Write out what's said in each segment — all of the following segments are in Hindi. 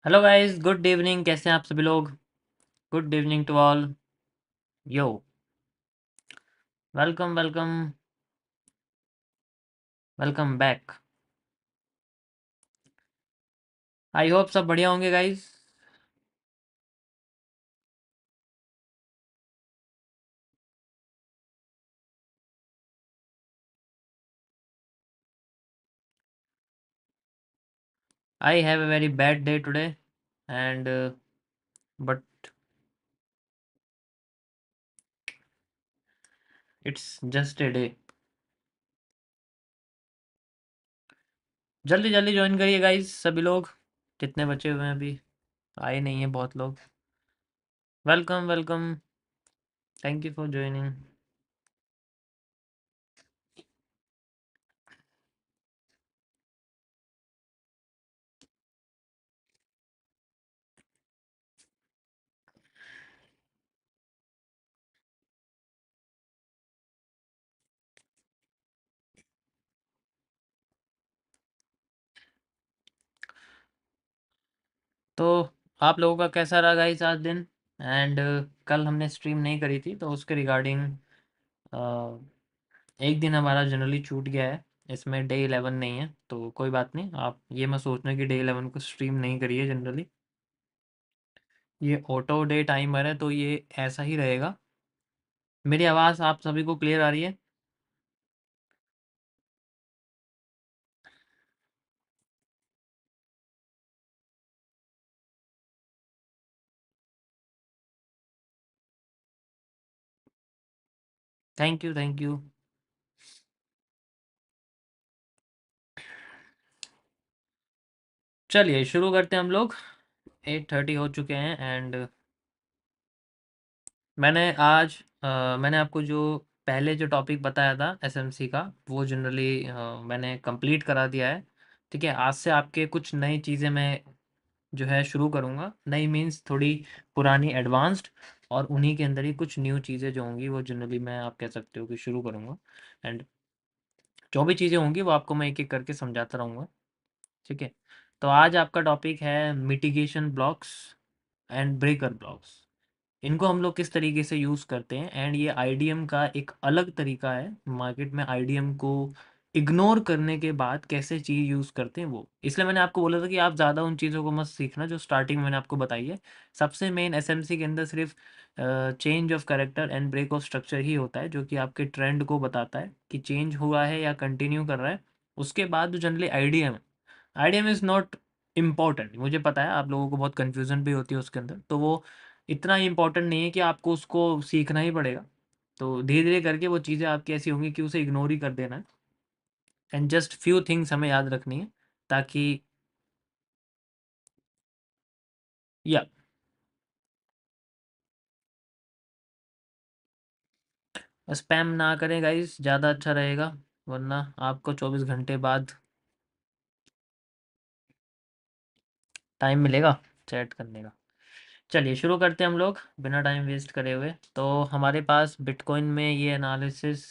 Hello guys, good evening. कैसे हैं आप सभी लोग? Good evening to all. Yo, welcome welcome welcome back. I hope सब बढ़िया होंगे guys. I have a very bad day today and but it's just a day. जल्दी जल्दी ज्वाइन करिए गाइस सभी लोग। कितने बचे हुए हैं अभी? आए नहीं है बहुत लोग। Welcome welcome, thank you for joining. तो आप लोगों का कैसा रहा गाइस आज दिन? एंड कल हमने स्ट्रीम नहीं करी थी तो उसके रिगार्डिंग एक दिन हमारा जनरली छूट गया है। इसमें डे 11 नहीं है तो कोई बात नहीं। आप ये मत सोचना कि डे 11 को स्ट्रीम नहीं करी है। जनरली ये ऑटो डे टाइमर है तो ये ऐसा ही रहेगा। मेरी आवाज़ आप सभी को क्लियर आ रही है? Thank you thank you. चलिए शुरू करते हैं हम लोग। 8:30 हो चुके हैं एंड मैंने आपको जो पहले जो टॉपिक बताया था एसएमसी का वो जनरली मैंने कंप्लीट करा दिया है। ठीक है, आज से आपके कुछ नई चीज़ें मैं जो है शुरू करूँगा। नई मीन्स थोड़ी पुरानी एडवांस्ड, और उन्हीं के अंदर ही कुछ न्यू चीज़ें जो होंगी वो जनरली मैं आप कह सकते हो कि शुरू करूँगा। एंड जो भी चीज़ें होंगी वो आपको मैं एक एक करके समझाता रहूँगा। ठीक है, तो आज आपका टॉपिक है mitigation blocks and breaker blocks. इनको हम लोग किस तरीके से यूज़ करते हैं, एंड ये आईडीएम का एक अलग तरीका है। मार्केट में आईडीएम को इग्नोर करने के बाद कैसे चीज़ यूज़ करते हैं वो, इसलिए मैंने आपको बोला था कि आप ज़्यादा उन चीज़ों को मत सीखना जो स्टार्टिंग में मैंने आपको बताई है। सबसे मेन एसएमसी के अंदर सिर्फ change of character and break of structure ही होता है जो कि आपके ट्रेंड को बताता है कि चेंज हुआ है या कंटिन्यू कर रहा है। उसके बाद जो generally IDM, IDM is not important. मुझे पता है आप लोगों को बहुत कन्फ्यूज़न भी होती है उसके अंदर, तो वो इतना इम्पोर्टेंट नहीं है कि आपको उसको सीखना ही पड़ेगा। तो धीरे-धीरे करके वो चीज़ें आपकी ऐसी होंगी कि उसे इग्नोर ही कर देना है। एंड जस्ट फ्यू थिंग्स हमें याद रखनी है ताकि या स्पैम ना करें गाइस, ज़्यादा अच्छा रहेगा, वरना आपको 24 घंटे बाद टाइम मिलेगा चैट करने का। चलिए शुरू करते हैं हम लोग बिना टाइम वेस्ट करे हुए। तो हमारे पास बिटकॉइन में ये एनालिसिस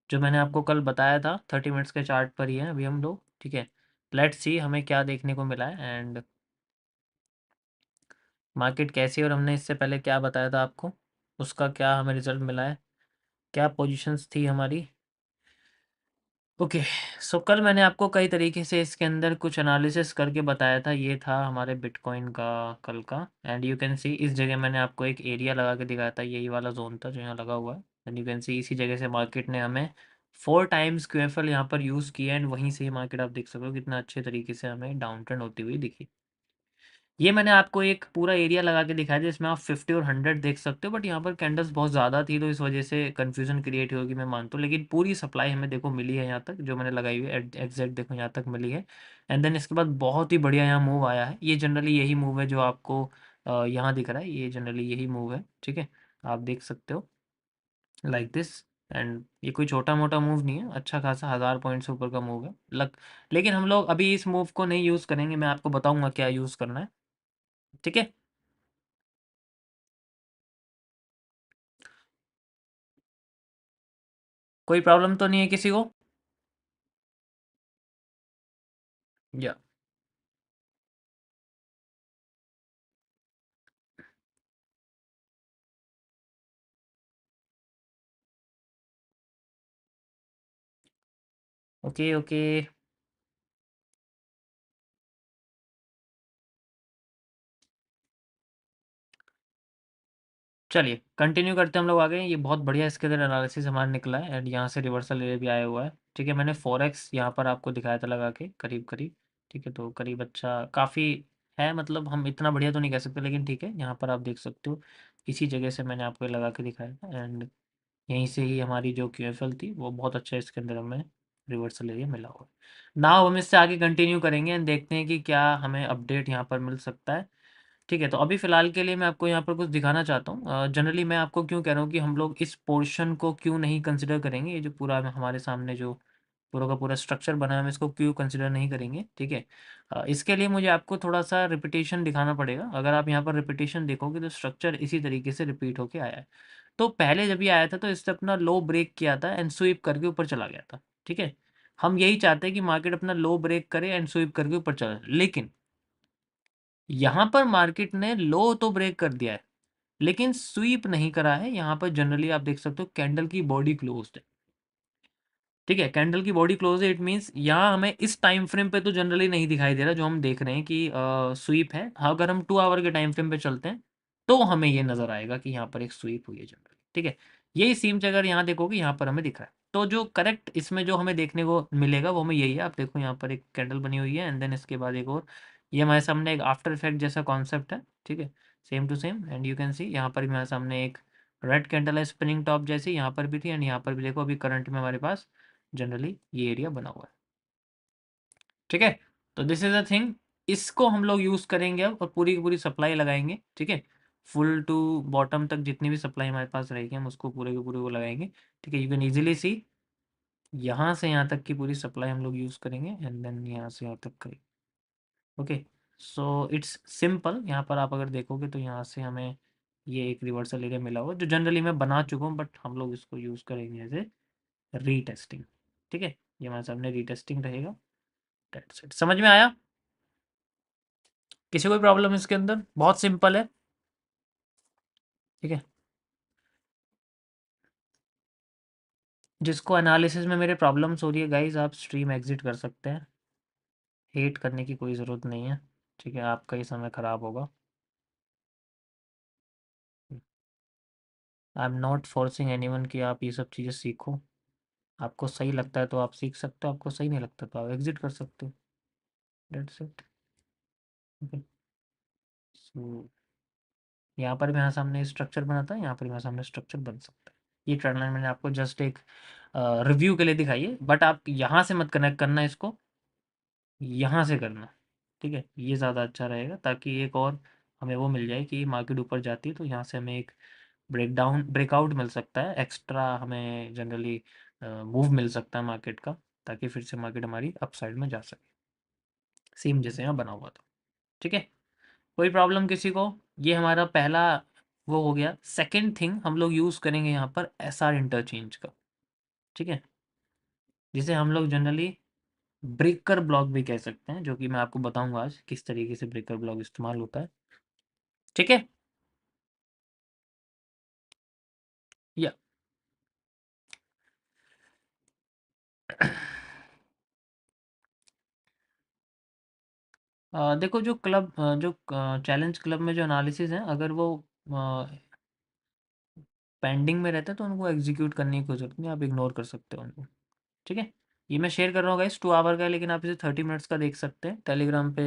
जो मैंने आपको कल बताया था 30 मिनट्स के चार्ट पर ही है अभी हम लोग, ठीक है। लेट्स सी हमें क्या देखने को मिला है एंड मार्केट कैसी है, और हमने इससे पहले क्या बताया था आपको, उसका क्या हमें रिजल्ट मिला है, क्या पोजीशंस थी हमारी। ओके, सो कल मैंने आपको कई तरीके से इसके अंदर कुछ एनालिसिस करके बताया था। ये था हमारे बिटकॉइन का कल का, एंड यू कैन सी इस जगह मैंने आपको एक एरिया लगा के दिखाया था, यही वाला जोन था जो यहाँ लगा हुआ है। एंड यू कैन सी इसी जगह से मार्केट ने हमें 4 टाइम्स QFL यहाँ पर यूज़ किया, एंड वहीं से ही मार्केट आप देख सकते हो कितना अच्छे तरीके से हमें डाउन ट्रेंड होती हुई दिखी। ये मैंने आपको एक पूरा एरिया लगा के दिखाया जिसमें आप 50 और 100 देख सकते हो, बट यहाँ पर कैंडल्स बहुत ज़्यादा थी तो इस वजह से कन्फ्यूजन क्रिएट होगी, मैं मानता हूँ। लेकिन पूरी सप्लाई हमें देखो मिली है यहाँ तक, जो मैंने लगाई हुई है एग्जैक्ट देखो यहाँ तक मिली है। एंड देन इसके बाद बहुत ही बढ़िया यहाँ मूव आया है। ये जनरली यही मूव है जो आपको यहाँ दिख रहा है, ये जनरली यही मूव है, ठीक है। आप देख सकते हो लाइक दिस। एंड ये कोई छोटा मोटा मूव नहीं है, अच्छा खासा 1000 पॉइंट से ऊपर का मूव है लेकिन हम लोग अभी इस मूव को नहीं यूज़ करेंगे, मैं आपको बताऊंगा क्या यूज़ करना है, ठीक है। कोई प्रॉब्लम तो नहीं है किसी को? या ओके ओके। चलिए कंटिन्यू करते हैं हम लोग आगे। ये बहुत बढ़िया इसके अंदर एनालिसिस हमारा निकला है, एंड यहाँ से रिवर्सल एरिया भी आया हुआ है, ठीक है। मैंने 4x यहाँ पर आपको दिखाया था लगा के करीब करीब, ठीक है। तो करीब अच्छा काफ़ी है, मतलब हम इतना बढ़िया तो नहीं कह सकते, लेकिन ठीक है। यहाँ पर आप देख सकते हो इसी जगह से मैंने आपको ये लगा के दिखाया था, एंड यहीं से ही हमारी जो QFL थी वो बहुत अच्छा इसके अंदर हमें रिवर्सल एरिया मिला हुआ है। नाउ हम इससे आगे कंटिन्यू करेंगे एंड देखते हैं कि क्या हमें अपडेट यहाँ पर मिल सकता है, ठीक है। तो अभी फ़िलहाल के लिए मैं आपको यहाँ पर कुछ दिखाना चाहता हूँ। जनरली मैं आपको क्यों कह रहा हूँ कि हम लोग इस पोर्शन को क्यों नहीं कंसिडर करेंगे, ये जो पूरा हमारे सामने जो पूरा का पूरा स्ट्रक्चर बना है हम इसको क्यों कंसिडर नहीं करेंगे, ठीक है। इसके लिए मुझे आपको थोड़ा सा रिपीटेशन दिखाना पड़ेगा। अगर आप यहाँ पर रिपीटेशन देखोगे तो स्ट्रक्चर इसी तरीके से रिपीट होके आया है। तो पहले जब ये आया था तो इसने अपना लो ब्रेक किया था एंड स्वीप करके ऊपर चला गया था, ठीक है। हम यही चाहते हैं कि मार्केट अपना लो ब्रेक करे एंड स्वीप करके ऊपर चला, लेकिन यहाँ पर मार्केट ने लो तो ब्रेक कर दिया है लेकिन स्वीप नहीं करा है। यहाँ पर जनरली आप देख सकते हो कैंडल की बॉडी क्लोज्ड है, ठीक है। कैंडल की बॉडी क्लोज है, इट मीन्स यहाँ हमें इस टाइम फ्रेम पे तो जनरली नहीं दिखाई दे रहा जो हम देख रहे हैं कि स्वीप है। हाँ, अगर हम 2 आवर के टाइम फ्रेम पे चलते हैं तो हमें ये नजर आएगा कि यहाँ पर एक स्वीप हुई है जनरली, ठीक है। यही सीम अगर यहाँ देखोगे यहाँ पर हमें दिख रहा है, तो जो करेक्ट इसमें जो हमें देखने को मिलेगा वो हमें यही है। आप देखो यहाँ पर एक कैंडल बनी हुई है एंड देन इसके बाद एक और, ये हमारे सामने एक आफ्टर इफेक्ट जैसा कॉन्सेप्ट है, ठीक है। Same to same, and you can see यहाँ पर भी हमारे सामने एक रेड कैंडल है स्पिनिंग टॉप जैसी, यहाँ पर भी थी एंड यहाँ पर भी देखो अभी करंट में हमारे पास जनरली ये एरिया बना हुआ है, ठीक है। तो दिस इज अ थिंग, इसको हम लोग यूज करेंगे अब और पूरी की पूरी सप्लाई लगाएंगे, ठीक है। फुल टू बॉटम तक जितनी भी सप्लाई हमारे पास रहेगी हम उसको पूरे के पूरे को लगाएंगे, ठीक है। यू कैन इजीली सी यहाँ से यहाँ तक की पूरी सप्लाई हम लोग यूज करेंगे एंड देन यहाँ से यहाँ तक करेंगे, ओके। So it's simple. यहाँ पर आप अगर देखोगे तो यहाँ से हमें ये एक रिवर्सल एरिया मिला हुआ जो जनरली मैं बना चुका हूँ, बट हम लोग इसको यूज करेंगे एज ए रीटेस्टिंग, ठीक है। ये हमारे सामने रीटेस्टिंग रहेगा। That's it। समझ में आया? किसी कोई प्रॉब्लम इसके अंदर? बहुत सिंपल है, ठीक है। जिसको एनालिसिस में मेरे प्रॉब्लम्स हो रही है गाइज, आप स्ट्रीम एग्जिट कर सकते हैं, हेट करने की कोई ज़रूरत नहीं है, ठीक है। आपका ही समय ख़राब होगा। I am not forcing anyone कि आप ये सब चीज़ें सीखो। आपको सही लगता है तो आप सीख सकते हो, आपको सही नहीं लगता तो आप एग्जिट कर सकते हो। That's it, okay. सो यहाँ पर मेरे सामने स्ट्रक्चर बना था, यहाँ पर मेरे सामने स्ट्रक्चर बन सकता है। ये ट्रेंड लाइन मैंने आपको जस्ट एक रिव्यू के लिए दिखाई है, बट आप यहाँ से मत कनेक्ट करना इसको, यहाँ से करना, ठीक है। ये ज़्यादा अच्छा रहेगा ताकि एक और हमें वो मिल जाए कि मार्केट ऊपर जाती है तो यहाँ से हमें एक ब्रेकआउट मिल सकता है, एक्स्ट्रा हमें जनरली मूव मिल सकता है मार्केट का, ताकि फिर से मार्केट हमारी अपसाइड में जा सके, सेम जैसे यहाँ बना हुआ था। ठीक है, कोई प्रॉब्लम किसी को? ये हमारा पहला वो हो गया। सेकंड थिंग हम लोग यूज़ करेंगे यहाँ पर एसआर इंटरचेंज का। ठीक है, जिसे हम लोग जनरली ब्रेकर ब्लॉक भी कह सकते हैं, जो कि मैं आपको बताऊंगा आज किस तरीके से ब्रेकर ब्लॉक इस्तेमाल होता है। ठीक है, या देखो, जो चैलेंज क्लब में जो एनालिसिस है, अगर वो पेंडिंग में रहता है तो उनको एग्जीक्यूट करने की कोई जरूरत नहीं, आप इग्नोर कर सकते हो उनको। ठीक है, ये मैं शेयर कर रहा हूँ गाइस, 2 आवर का है, लेकिन आप इसे 30 मिनट्स का देख सकते हैं। टेलीग्राम पे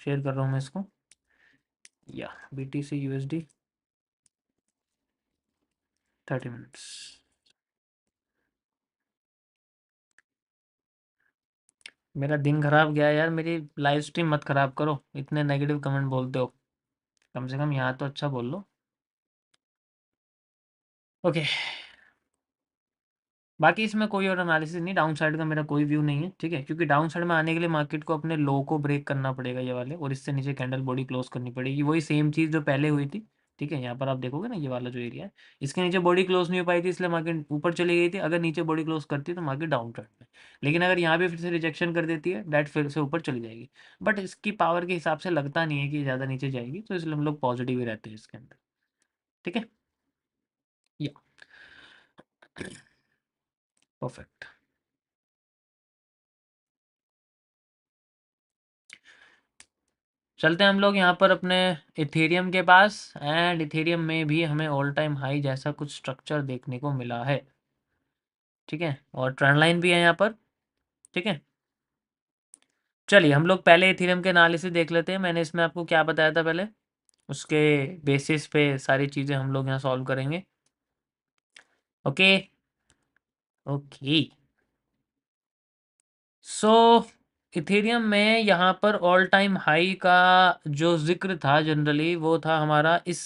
शेयर कर रहा हूँ मैं इसको। या BTC USD 30 मिनट्स। मेरा दिन खराब गया यार, मेरी लाइव स्ट्रीम मत खराब करो, इतने नेगेटिव कमेंट बोलते हो, कम से कम यहाँ तो अच्छा बोल लो। ओके, बाकी इसमें कोई और एनालिसिस नहीं, डाउन साइड का मेरा कोई व्यू नहीं है। ठीक है, क्योंकि डाउन साइड में आने के लिए मार्केट को अपने लो को ब्रेक करना पड़ेगा, ये वाले, और इससे नीचे कैंडल बॉडी क्लोज करनी पड़ेगी, वही सेम चीज़ जो पहले हुई थी। ठीक है, यहाँ पर आप देखोगे ना, ये वाला जो एरिया है, इसके नीचे बॉडी क्लोज नहीं हो पाई थी, इसलिए मार्केट ऊपर चली गई थी। अगर नीचे बॉडी क्लोज करती है तो मार्केट डाउन ट्रेंड में, लेकिन अगर यहाँ पे फिर से रिजेक्शन कर देती है, डेट फिर से ऊपर चली जाएगी। बट इसकी पावर के हिसाब से लगता नहीं है कि ज़्यादा नीचे जाएगी, तो इसलिए हम लोग पॉजिटिव ही रहते हैं इसके अंदर। ठीक है, या परफेक्ट। चलते हैं हम लोग यहाँ पर अपने इथेरियम के पास, एंड इथेरियम में भी हमें ऑल टाइम हाई जैसा कुछ स्ट्रक्चर देखने को मिला है। ठीक है, और ट्रेंड लाइन भी है यहाँ पर। ठीक है, चलिए हम लोग पहले इथेरियम के एनालिसिस देख लेते हैं। मैंने इसमें आपको क्या बताया था पहले, उसके बेसिस पे सारी चीज़ें हम लोग यहाँ सॉल्व करेंगे। ओके, ओके, सो इथेरियम में यहाँ पर ऑल टाइम हाई का जो जिक्र था जनरली, वो था हमारा इस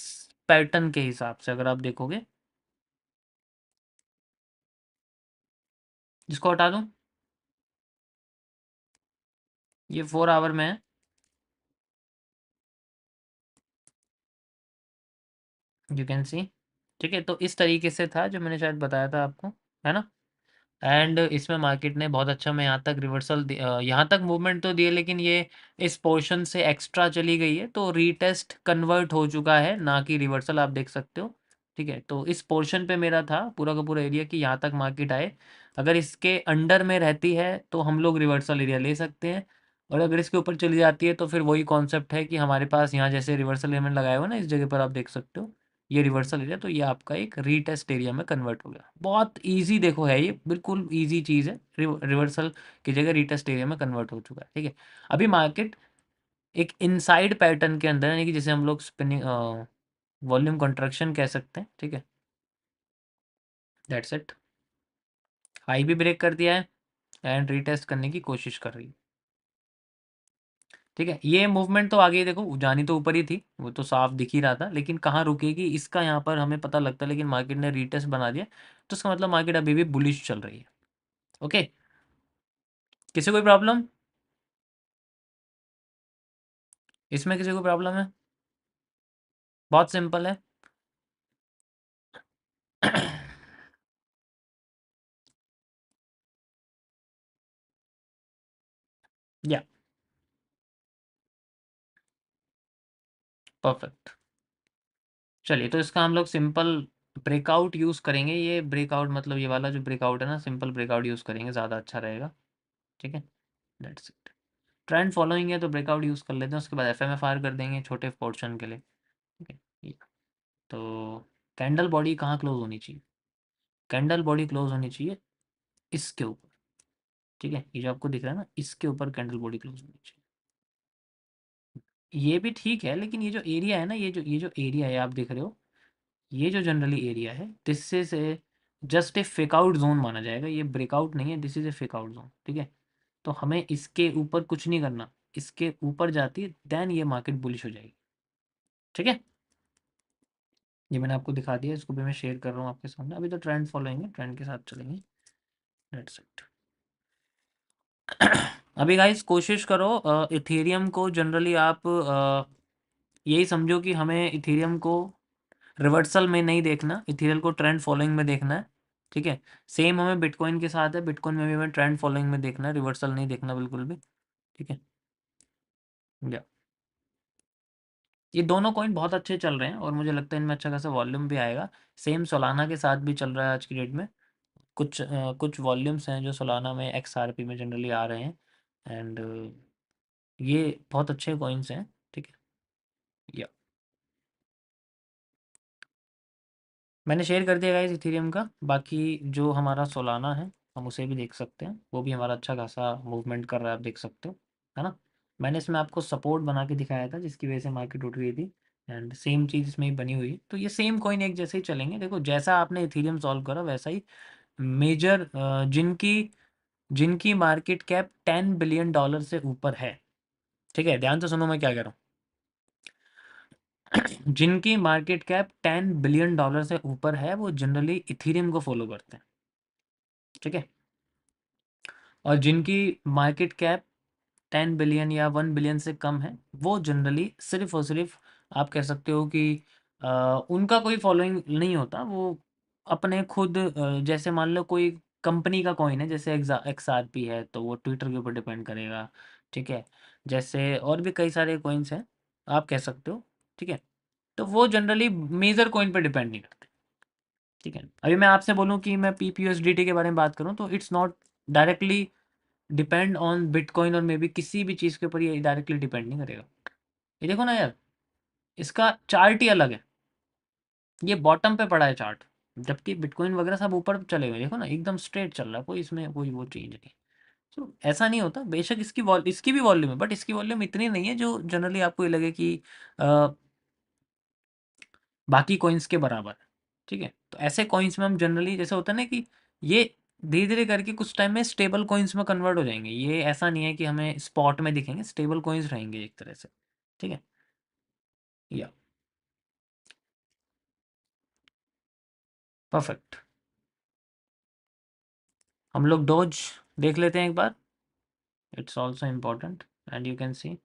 पैटर्न के हिसाब से। अगर आप देखोगे, जिसको हटा दूँ, ये 4 आवर में है, यू कैन सी। ठीक है, तो इस तरीके से था जो मैंने शायद बताया था आपको, है ना। एंड इसमें मार्केट ने बहुत अच्छा, मैं यहाँ तक रिवर्सल, यहाँ तक मूवमेंट तो दिए, लेकिन ये इस पोर्शन से एक्स्ट्रा चली गई है, तो रीटेस्ट कन्वर्ट हो चुका है, ना कि रिवर्सल, आप देख सकते हो। ठीक है, तो इस पोर्शन पे मेरा था पूरा का पूरा एरिया कि यहाँ तक मार्केट आए, अगर इसके अंडर में रहती है तो हम लोग रिवर्सल एरिया ले सकते हैं, और अगर इसके ऊपर चली जाती है तो फिर वही कॉन्सेप्ट है कि हमारे पास यहाँ जैसे रिवर्सल एलिमेंट लगाया हुआ ना, इस जगह पर आप देख सकते हो, ये रिवर्सल एरिया, तो ये आपका एक रीटेस्ट एरिया में कन्वर्ट हो गया। बहुत इजी देखो है, ये बिल्कुल इजी चीज़ है, रिवर्सल की जगह रीटेस्ट एरिया में कन्वर्ट हो चुका है। ठीक है, अभी मार्केट एक इनसाइड पैटर्न के अंदर है, यानी कि जिसे हम लोग स्पिनिंग वॉल्यूम कंट्रक्शन कह सकते हैं। ठीक है, दैट्स इट। हाई भी ब्रेक कर दिया है एंड रीटेस्ट करने की कोशिश कर रही है। ठीक है, ये मूवमेंट तो आगे देखो, जानी तो ऊपर ही थी, वो तो साफ दिख ही रहा था, लेकिन कहाँ रुकेगी इसका यहाँ पर हमें पता लगता है, लेकिन मार्केट ने रीटेस्ट बना दिया, तो इसका मतलब मार्केट अभी भी बुलिश चल रही है। ओके, किसी कोई प्रॉब्लम इसमें? किसी को प्रॉब्लम है? बहुत सिंपल है। या परफेक्ट, चलिए, तो इसका हम लोग सिंपल ब्रेकआउट यूज़ करेंगे। ये ब्रेकआउट मतलब ये वाला जो ब्रेकआउट है ना, सिंपल ब्रेकआउट यूज़ करेंगे, ज़्यादा अच्छा रहेगा। ठीक है, दैट्स इट। ट्रेंड फॉलोइंग है तो ब्रेकआउट यूज़ कर लेते हैं, उसके बाद FMFR कर देंगे छोटे पोर्शन के लिए। ठीक है, तो कैंडल बॉडी कहाँ क्लोज होनी चाहिए? कैंडल बॉडी क्लोज होनी चाहिए इसके ऊपर। ठीक है, ये जो आपको दिख रहा है ना, इसके ऊपर कैंडल बॉडी क्लोज होनी चाहिए। ये भी ठीक है, लेकिन ये जो एरिया है ना, ये जो एरिया है आप देख रहे हो, ये जो जनरली एरिया है, this is A just a fake out zone माना जाएगा, ये ब्रेकआउट नहीं है, this is A fake out zone. ठीक है, तो हमें इसके ऊपर कुछ नहीं करना, इसके ऊपर जाती है देन ये मार्केट बुलिश हो जाएगी। ठीक है, ये मैंने आपको दिखा दिया, इसको भी मैं शेयर कर रहा हूँ आपके सामने। अभी तो ट्रेंड फॉलोइंग है, ट्रेंड के साथ चलेंगे। That's it. अभी गाइस कोशिश करो, इथेरियम को जनरली आप यही समझो कि हमें इथेरियम को रिवर्सल में नहीं देखना, इथेरियल को ट्रेंड फॉलोइंग में देखना है। ठीक है, सेम हमें बिटकॉइन के साथ है, बिटकॉइन में भी हमें ट्रेंड फॉलोइंग में देखना है, रिवर्सल नहीं देखना बिल्कुल भी। ठीक है, या ये दोनों कॉइन बहुत अच्छे चल रहे हैं और मुझे लगता है इनमें अच्छा खासा वॉल्यूम भी आएगा। सेम सोलाना के साथ भी चल रहा है आज की डेट में। कुछ वॉल्यूम्स हैं जो सोलाना में XRP में जनरली आ रहे हैं, एंड ये बहुत अच्छे कॉइन्स हैं। ठीक है, या मैंने शेयर कर दिया गाइस इथेरियम का। बाकी जो हमारा सोलाना है हम उसे भी देख सकते हैं, वो भी हमारा अच्छा खासा मूवमेंट कर रहा है, आप देख सकते हो, है ना। मैंने इसमें आपको सपोर्ट बना के दिखाया था जिसकी वजह से मार्केट उठ रही थी, एंड सेम चीज़ इसमें ही बनी हुई है। तो ये सेम कॉइन एक जैसे ही चलेंगे। देखो जैसा आपने इथेरियम सॉल्व करा वैसा ही मेजर जिनकी जिनकी मार्केट कैप $10 बिलियन से ऊपर है। ठीक है, ध्यान से सुनो मैं क्या कह रहा हूँ। जिनकी मार्केट कैप $10 बिलियन से ऊपर है वो जनरली इथेरियम को फॉलो करते हैं। ठीक है, और जिनकी मार्केट कैप 10 बिलियन या 1 बिलियन से कम है वो जनरली सिर्फ और सिर्फ आप कह सकते हो कि अ, उनका कोई फॉलोइंग नहीं होता। वो अपने खुद जैसे मान लो कोई कंपनी का कॉइन है, जैसे XRP है तो वो ट्विटर के ऊपर डिपेंड करेगा। ठीक है, जैसे और भी कई सारे कॉइन्स हैं आप कह सकते हो। ठीक है, तो वो जनरली मेजर कॉइन पर डिपेंड नहीं करते। ठीक है, अभी मैं आपसे बोलूँ कि मैं PPUSDT के बारे में बात करूँ तो it's not directly depend on bitcoin, और मे बी किसी भी चीज़ के ऊपर ये डायरेक्टली डिपेंड नहीं करेगा। ये देखो ना यार, इसका चार्ट ही अलग है, ये बॉटम पे पड़ा है चार्ट, जबकि बिटकॉइन वगैरह सब ऊपर चले गए। देखो ना एकदम स्ट्रेट चल रहा है, कोई इसमें कोई वो चेंज नहीं। तो ऐसा नहीं होता, बेशक इसकी भी वॉल्यूम है, बट इसकी वॉल्यूम इतनी नहीं है जो जनरली आपको ये लगे कि अ, बाकी कॉइन्स के बराबर है। ठीक है, तो ऐसे कॉइन्स में हम जनरली जैसे होता है ना कि ये धीरे धीरे करके कुछ टाइम में स्टेबल कॉइन्स में कन्वर्ट हो जाएंगे। ये ऐसा नहीं है कि हमें स्पॉट में दिखेंगे, स्टेबल कॉइन्स रहेंगे एक तरह से। ठीक है, या परफेक्ट। हम लोग डोज देख लेते हैं एक बार, it's also important, and you can see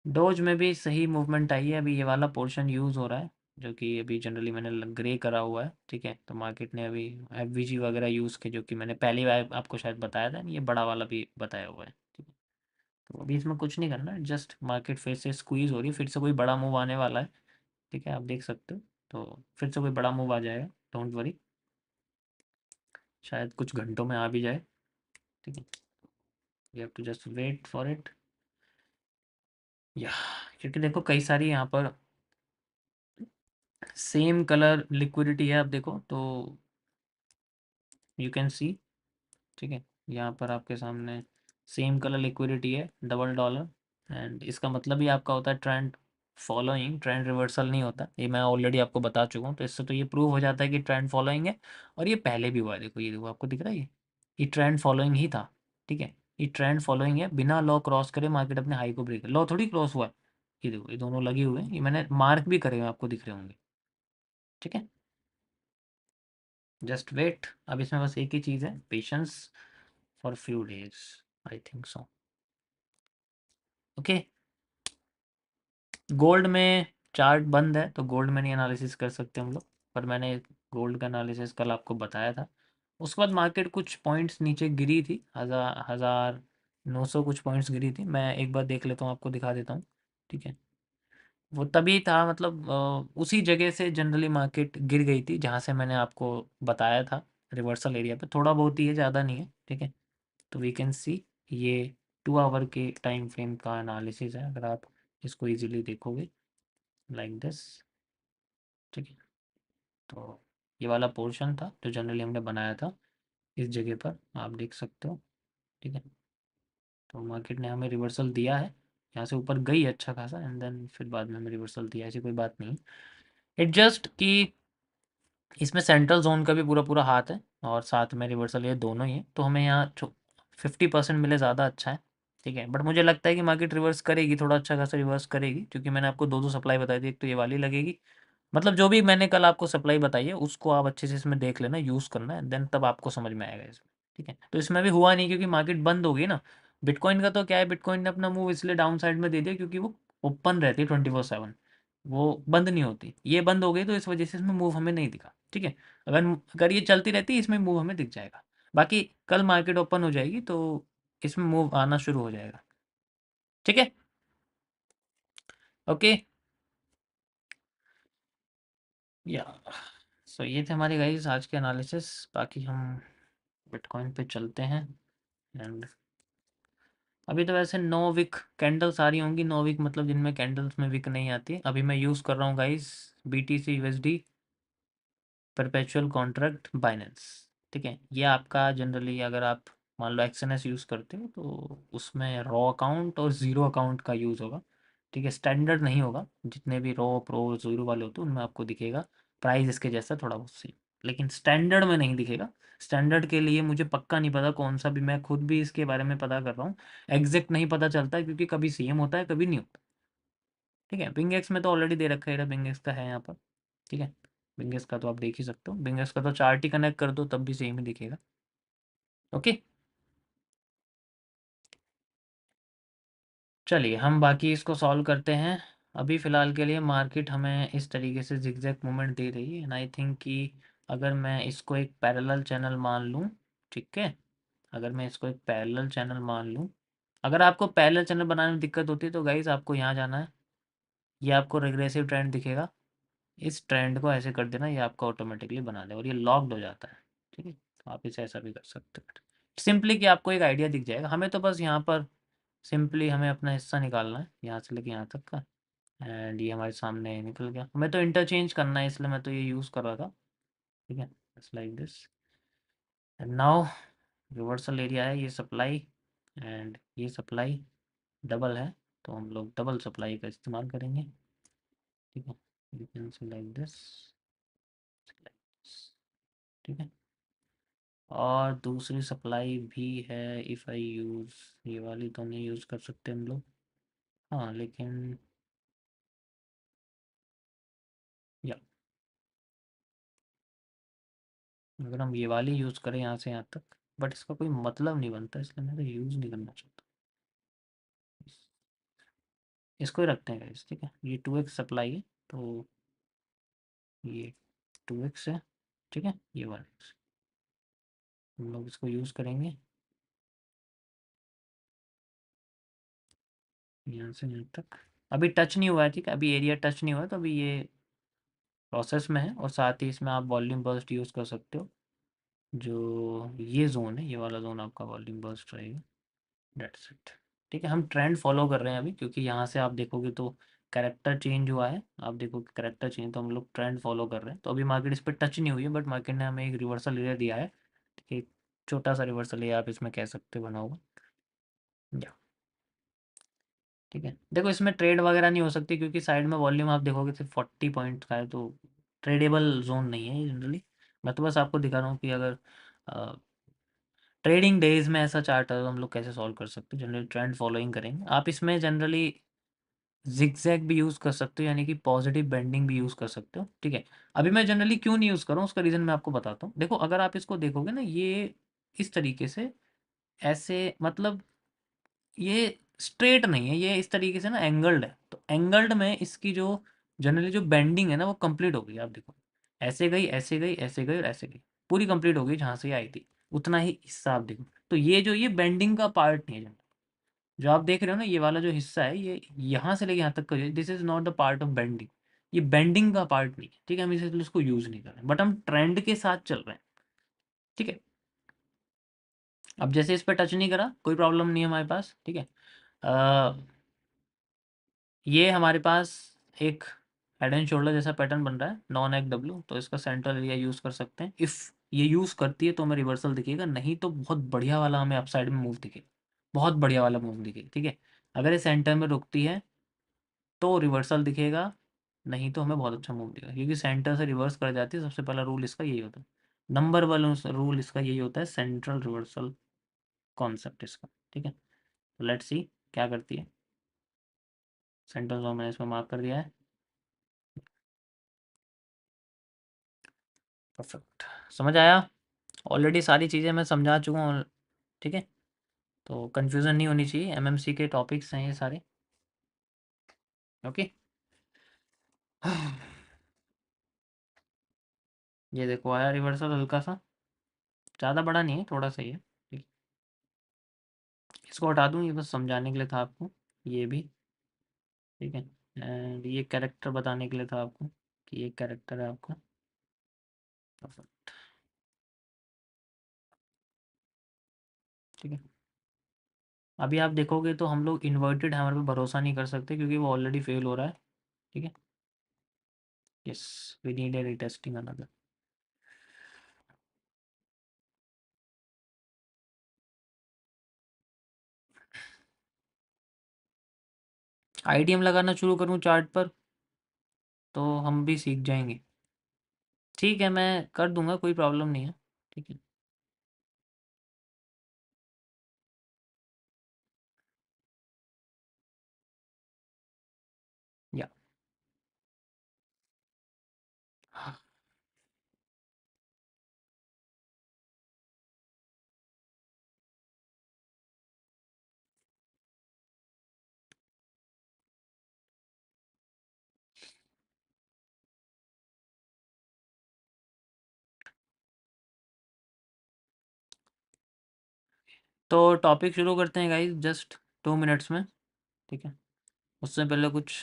those में भी सही मूवमेंट आई है। अभी ये वाला पोर्शन यूज़ हो रहा है जो कि अभी जनरली मैंने ग्रे करा हुआ है। ठीक है, तो मार्केट ने अभी FVG वगैरह यूज़ के, जो कि मैंने पहली बार आपको शायद बताया था, ये बड़ा वाला भी बताया हुआ है। ठीक है, तो अभी इसमें कुछ नहीं करना, जस्ट मार्केट फिर से स्क्वीज़ हो रही है, फिर से कोई बड़ा मूव आने वाला है। ठीक है, आप देख सकते हो, तो फिर से कोई बड़ा मूव आ जाएगा, डोंट वरी, शायद कुछ घंटों में आ भी जाए। ठीक है, you have to just wait for it, या क्योंकि देखो कई सारी यहाँ पर सेम कलर लिक्विडिटी है, आप देखो तो यू कैन सी। ठीक है, यहाँ पर आपके सामने सेम कलर लिक्विडिटी है, $1, एंड इसका मतलब ही आपका होता है ट्रेंड फॉलोइंग, ट्रेंड रिवर्सल नहीं होता। ये मैं ऑलरेडी आपको बता चुका हूँ, तो इससे तो ये प्रूव हो जाता है कि ट्रेंड फॉलोइंग है। और ये पहले भी हुआ है, देखो ये देखो आपको दिख रहा है ये ट्रेंड फॉलोइंग ही था। ठीक है, ये ट्रेंड फॉलोइंग है, बिना लॉ क्रॉस करे मार्केट अपने हाई को ब्रेक, लॉ थोड़ी क्रॉस हुआ है। ये देखो ये दोनों लगे हुए हैं, ये मैंने मार्क भी करे हुए हैं, आपको दिख रहे होंगे। ठीक है, जस्ट वेट। अब इसमें बस एक ही चीज़ है, patience for few days, I think so. Okay, gold में चार्ट बंद है तो गोल्ड में नहीं एनालिसिस कर सकते हम लोग, पर मैंने गोल्ड का एनालिसिस कल आपको बताया था। उसके बाद मार्केट कुछ पॉइंट्स नीचे गिरी थी, 1900 कुछ पॉइंट्स गिरी थी। मैं एक बार देख लेता हूँ, आपको दिखा देता हूँ। ठीक है, वो तभी था, मतलब उसी जगह से जनरली मार्केट गिर गई थी जहाँ से मैंने आपको बताया था, रिवर्सल एरिया पे थोड़ा बहुत ही है, ज़्यादा नहीं है। ठीक है, तो वी कैन सी ये 2 आवर के टाइम फ्रेम का एनालिसिस है, अगर आप इसको इजीली देखोगे लाइक दिस। ठीक है, तो ये वाला पोर्शन था जो जनरली हमने बनाया था, इस जगह पर आप देख सकते हो। ठीक है, तो मार्केट ने हमें रिवर्सल दिया है, यहाँ से ऊपर गई है अच्छा खासा, एंड देन फिर बाद में हमें रिवर्सल दिया, ऐसी कोई बात नहीं। इट जस्ट कि इसमें सेंट्रल जोन का भी पूरा पूरा हाथ है और साथ में रिवर्सल, ये दोनों ही है, तो हमें यहाँ 50% मिले ज़्यादा अच्छा है। ठीक है, बट मुझे लगता है कि मार्केट रिवर्स करेगी, थोड़ा अच्छा खासा रिवर्स करेगी, क्योंकि मैंने आपको दो दो सप्लाई बताई थी, एक तो ये वाली लगेगी मतलब जो भी मैंने कल आपको सप्लाई बताई है उसको आप अच्छे से इसमें देख लेना, यूज़ करना है, देन तब आपको समझ में आएगा इसमें। ठीक है, तो इसमें भी हुआ नहीं क्योंकि मार्केट बंद हो गई ना। बिटकॉइन का तो क्या है, बिटकॉइन ने अपना मूव इसलिए डाउन साइड में दे दिया क्योंकि वो ओपन रहती है 24/7, वो बंद नहीं होती। ये बंद हो गई तो इस वजह से इसमें मूव हमें नहीं दिखा। ठीक है, अगर अगर ये चलती रहती इसमें मूव हमें दिख जाएगा। बाकी कल मार्केट ओपन हो जाएगी तो इसमें मूव आना शुरू हो जाएगा। ठीक है, ओके, या सो ये थे हमारे गाइस आज के एनालिसिस। बाकी हम बिटकॉइन पे चलते हैं। एंड अभी तो वैसे 9 वीक कैंडल्स आ रही होंगी। 9 वीक मतलब जिनमें कैंडल्स में विक नहीं आती। अभी मैं यूज़ कर रहा हूँ guys BTC USD perpetual contract Binance. ठीक है, ये आपका जनरली अगर आप मान लो XNS यूज़ करते हो तो उसमें रॉ अकाउंट और ज़ीरो अकाउंट का यूज़ होगा। ठीक है, स्टैंडर्ड नहीं होगा। जितने भी रॉ प्रो ज़ीरो वाले होते हैं उनमें आपको दिखेगा प्राइस इसके जैसा थोड़ा बहुत सेम, लेकिन स्टैंडर्ड में नहीं दिखेगा। स्टैंडर्ड के लिए मुझे पक्का नहीं पता कौन सा भी, मैं खुद भी इसके बारे में पता कर रहा हूँ। एग्जैक्ट नहीं पता चलता है क्योंकि कभी सेम होता है कभी नहीं होता। ठीक है, बिंगेक्स में तो ऑलरेडी दे रखा है, बिंगेक्स का है यहाँ पर। ठीक है, बिंगेक्स का तो आप देख ही सकते हो। बिंगेक्स का तो चार्ट ही कनेक्ट कर दो तब भी सेम ही दिखेगा। ओके, चलिए हम बाकी इसको सॉल्व करते हैं। अभी फ़िलहाल के लिए मार्केट हमें इस तरीके से जिगजैग मूवमेंट दे रही है एंड आई थिंक कि अगर मैं इसको एक पैरेलल चैनल मान लूँ, ठीक है, अगर मैं इसको एक पैरेलल चैनल मान लूँ, अगर आपको पैरेलल चैनल बनाने में दिक्कत होती है तो गाइज़ आपको यहाँ जाना है। ये आपको रिग्रेसिव ट्रेंड दिखेगा, इस ट्रेंड को ऐसे कर देना, ये आपका ऑटोमेटिकली बना दे और ये लॉक्ड हो जाता है। ठीक है, तो आप इसे ऐसा भी कर सकते हो सिंपली कि आपको एक आइडिया दिख जाएगा। हमें तो बस यहाँ पर सिंपली हमें अपना हिस्सा निकालना है यहाँ से लेके यहाँ तक का। एंड ये हमारे सामने निकल गया। हमें तो इंटरचेंज करना है इसलिए मैं तो ये यूज़ कर रहा था। ठीक है, just like this. And now reversal area है ये सप्लाई, एंड ये सप्लाई डबल है तो हम लोग डबल सप्लाई का इस्तेमाल करेंगे। ठीक है, you can C like this. ठीक है, और दूसरी सप्लाई भी है। इफ़ आई यूज़ ये वाली तो नहीं यूज़ कर सकते हम लोग। हाँ लेकिन या अगर हम ये वाली यूज़ करें यहाँ से यहाँ तक, बट इसका कोई मतलब नहीं बनता इसलिए मैं तो यूज़ नहीं करना चाहता। इसको ही रखते हैं गाइस। ठीक है, ये 2x सप्लाई है तो ये 2x है। ठीक है, ये 1x, हम लोग इसको यूज़ करेंगे यहाँ से यहाँ तक। अभी टच नहीं हुआ है, ठीक है, अभी एरिया टच नहीं हुआ है तो अभी ये प्रोसेस में है। और साथ ही इसमें आप वॉल्यूम बर्स्ट यूज़ कर सकते हो। जो ये जोन है, ये वाला जोन आपका वॉल्यूम बर्स्ट रहेगा। That's it. ठीक है, हम ट्रेंड फॉलो कर रहे हैं अभी क्योंकि यहाँ से आप देखोगे तो कैरेक्टर चेंज हुआ है। आप देखोगे कैरेक्टर चेंज, तो हम लोग ट्रेंड फॉलो कर रहे हैं। तो अभी मार्केट इस पर टच नहीं हुई है बट मार्केट ने हमें एक रिवर्सल एरिया दिया है। ठीक है, एक छोटा सा रिवर्सल एरिया आप इसमें कह सकते हो बना होगा। या ठीक है, देखो इसमें ट्रेड वगैरह नहीं हो सकती क्योंकि साइड में वॉल्यूम आप देखोगे सिर्फ 40 पॉइंट का है तो ट्रेडेबल जोन नहीं है जनरली। मैं तो बस आपको दिखा रहा हूँ कि अगर ट्रेडिंग डेज में ऐसा चार्ट है तो हम लोग कैसे सॉल्व कर सकते हैं। जनरली ट्रेंड फॉलोइंग करेंगे। आप इसमें जनरली जिगजैग भी यूज़ कर सकते हो यानी कि पॉजिटिव बेंडिंग भी यूज़ कर सकते हो। ठीक है, अभी मैं जनरली क्यों नहीं यूज़ कर रहा हूँ उसका रीज़न मैं आपको बताता हूँ। देखो अगर आप इसको देखोगे ना, ये इस तरीके से ऐसे मतलब ये स्ट्रेट नहीं है, ये इस तरीके से ना एंगल्ड है। तो एंगल्ड में इसकी जो जनरली जो बेंडिंग है ना वो कंप्लीट हो गई। आप देखो ऐसे गई ऐसे गई ऐसे गई और ऐसे गई, पूरी कंप्लीट हो गई जहाँ से ये आई थी। उतना ही हिस्सा आप देखो तो ये जो ये बेंडिंग का पार्ट नहीं है। जो आप देख रहे हो ना ये वाला जो हिस्सा है ये यहाँ से लेके यहाँ तक का, this is not the part of bending. ये बेंडिंग का पार्ट नहीं है। ठीक है, हम इसे इसको यूज नहीं कर रहे हैं बट हम ट्रेंड के साथ चल रहे हैं। ठीक है, अब जैसे इस पर टच नहीं करा कोई प्रॉब्लम नहीं है हमारे पास। ठीक है, ये हमारे पास एक हेड एंड शोल्डर जैसा पैटर्न बन रहा है नॉन एक डब्ल्यू, तो इसका सेंट्रल एरिया यूज़ कर सकते हैं। इफ़ ये यूज़ करती है तो हमें रिवर्सल दिखेगा, नहीं तो बहुत बढ़िया वाला हमें अपसाइड में मूव दिखेगा। बहुत बढ़िया वाला मूव दिखेगा। ठीक है, अगर ये सेंटर में रुकती है तो रिवर्सल दिखेगा, नहीं तो हमें बहुत अच्छा मूव दिखेगा क्योंकि सेंटर से रिवर्स कर जाती है। सबसे पहला रूल इसका यही होता है, नंबर वन रूल इसका यही होता है, सेंट्रल रिवर्सल कॉन्सेप्ट इसका। ठीक है, तो लेट्स सी क्या करती है। सेंट्रल जोन मैंने इसमें मार्क कर दिया है। परफेक्ट, समझ आया? ऑलरेडी सारी चीज़ें मैं समझा चुका हूँ, ठीक है? तो कन्फ्यूज़न नहीं होनी चाहिए, एमएमसी के टॉपिक्स हैं ये सारे, ओके? ये देखो आया रिवर्सल हल्का सा, ज़्यादा बड़ा नहीं है, थोड़ा सा ही है, ठीक। इसको हटा दूँ, ये बस समझाने के लिए था आपको, ये भी, ठीक है? एंड ये कैरेक्टर बताने के लिए था आपको कि ये कैरेक्टर है आपका, परफेक्ट, ठीक है? अभी आप देखोगे तो हम लोग इन्वर्टेड हैमर पे भरोसा नहीं कर सकते क्योंकि वो ऑलरेडी फेल हो रहा है, ठीक है? Yes, we need a retesting another. IDM लगाना शुरू करूँ चार्ट पर तो हम भी सीख जाएंगे, ठीक है? मैं कर दूंगा, कोई प्रॉब्लम नहीं है, ठीक है? या तो टॉपिक शुरू करते हैं गाइस, जस्ट 2 मिनट्स में, ठीक है? उससे पहले कुछ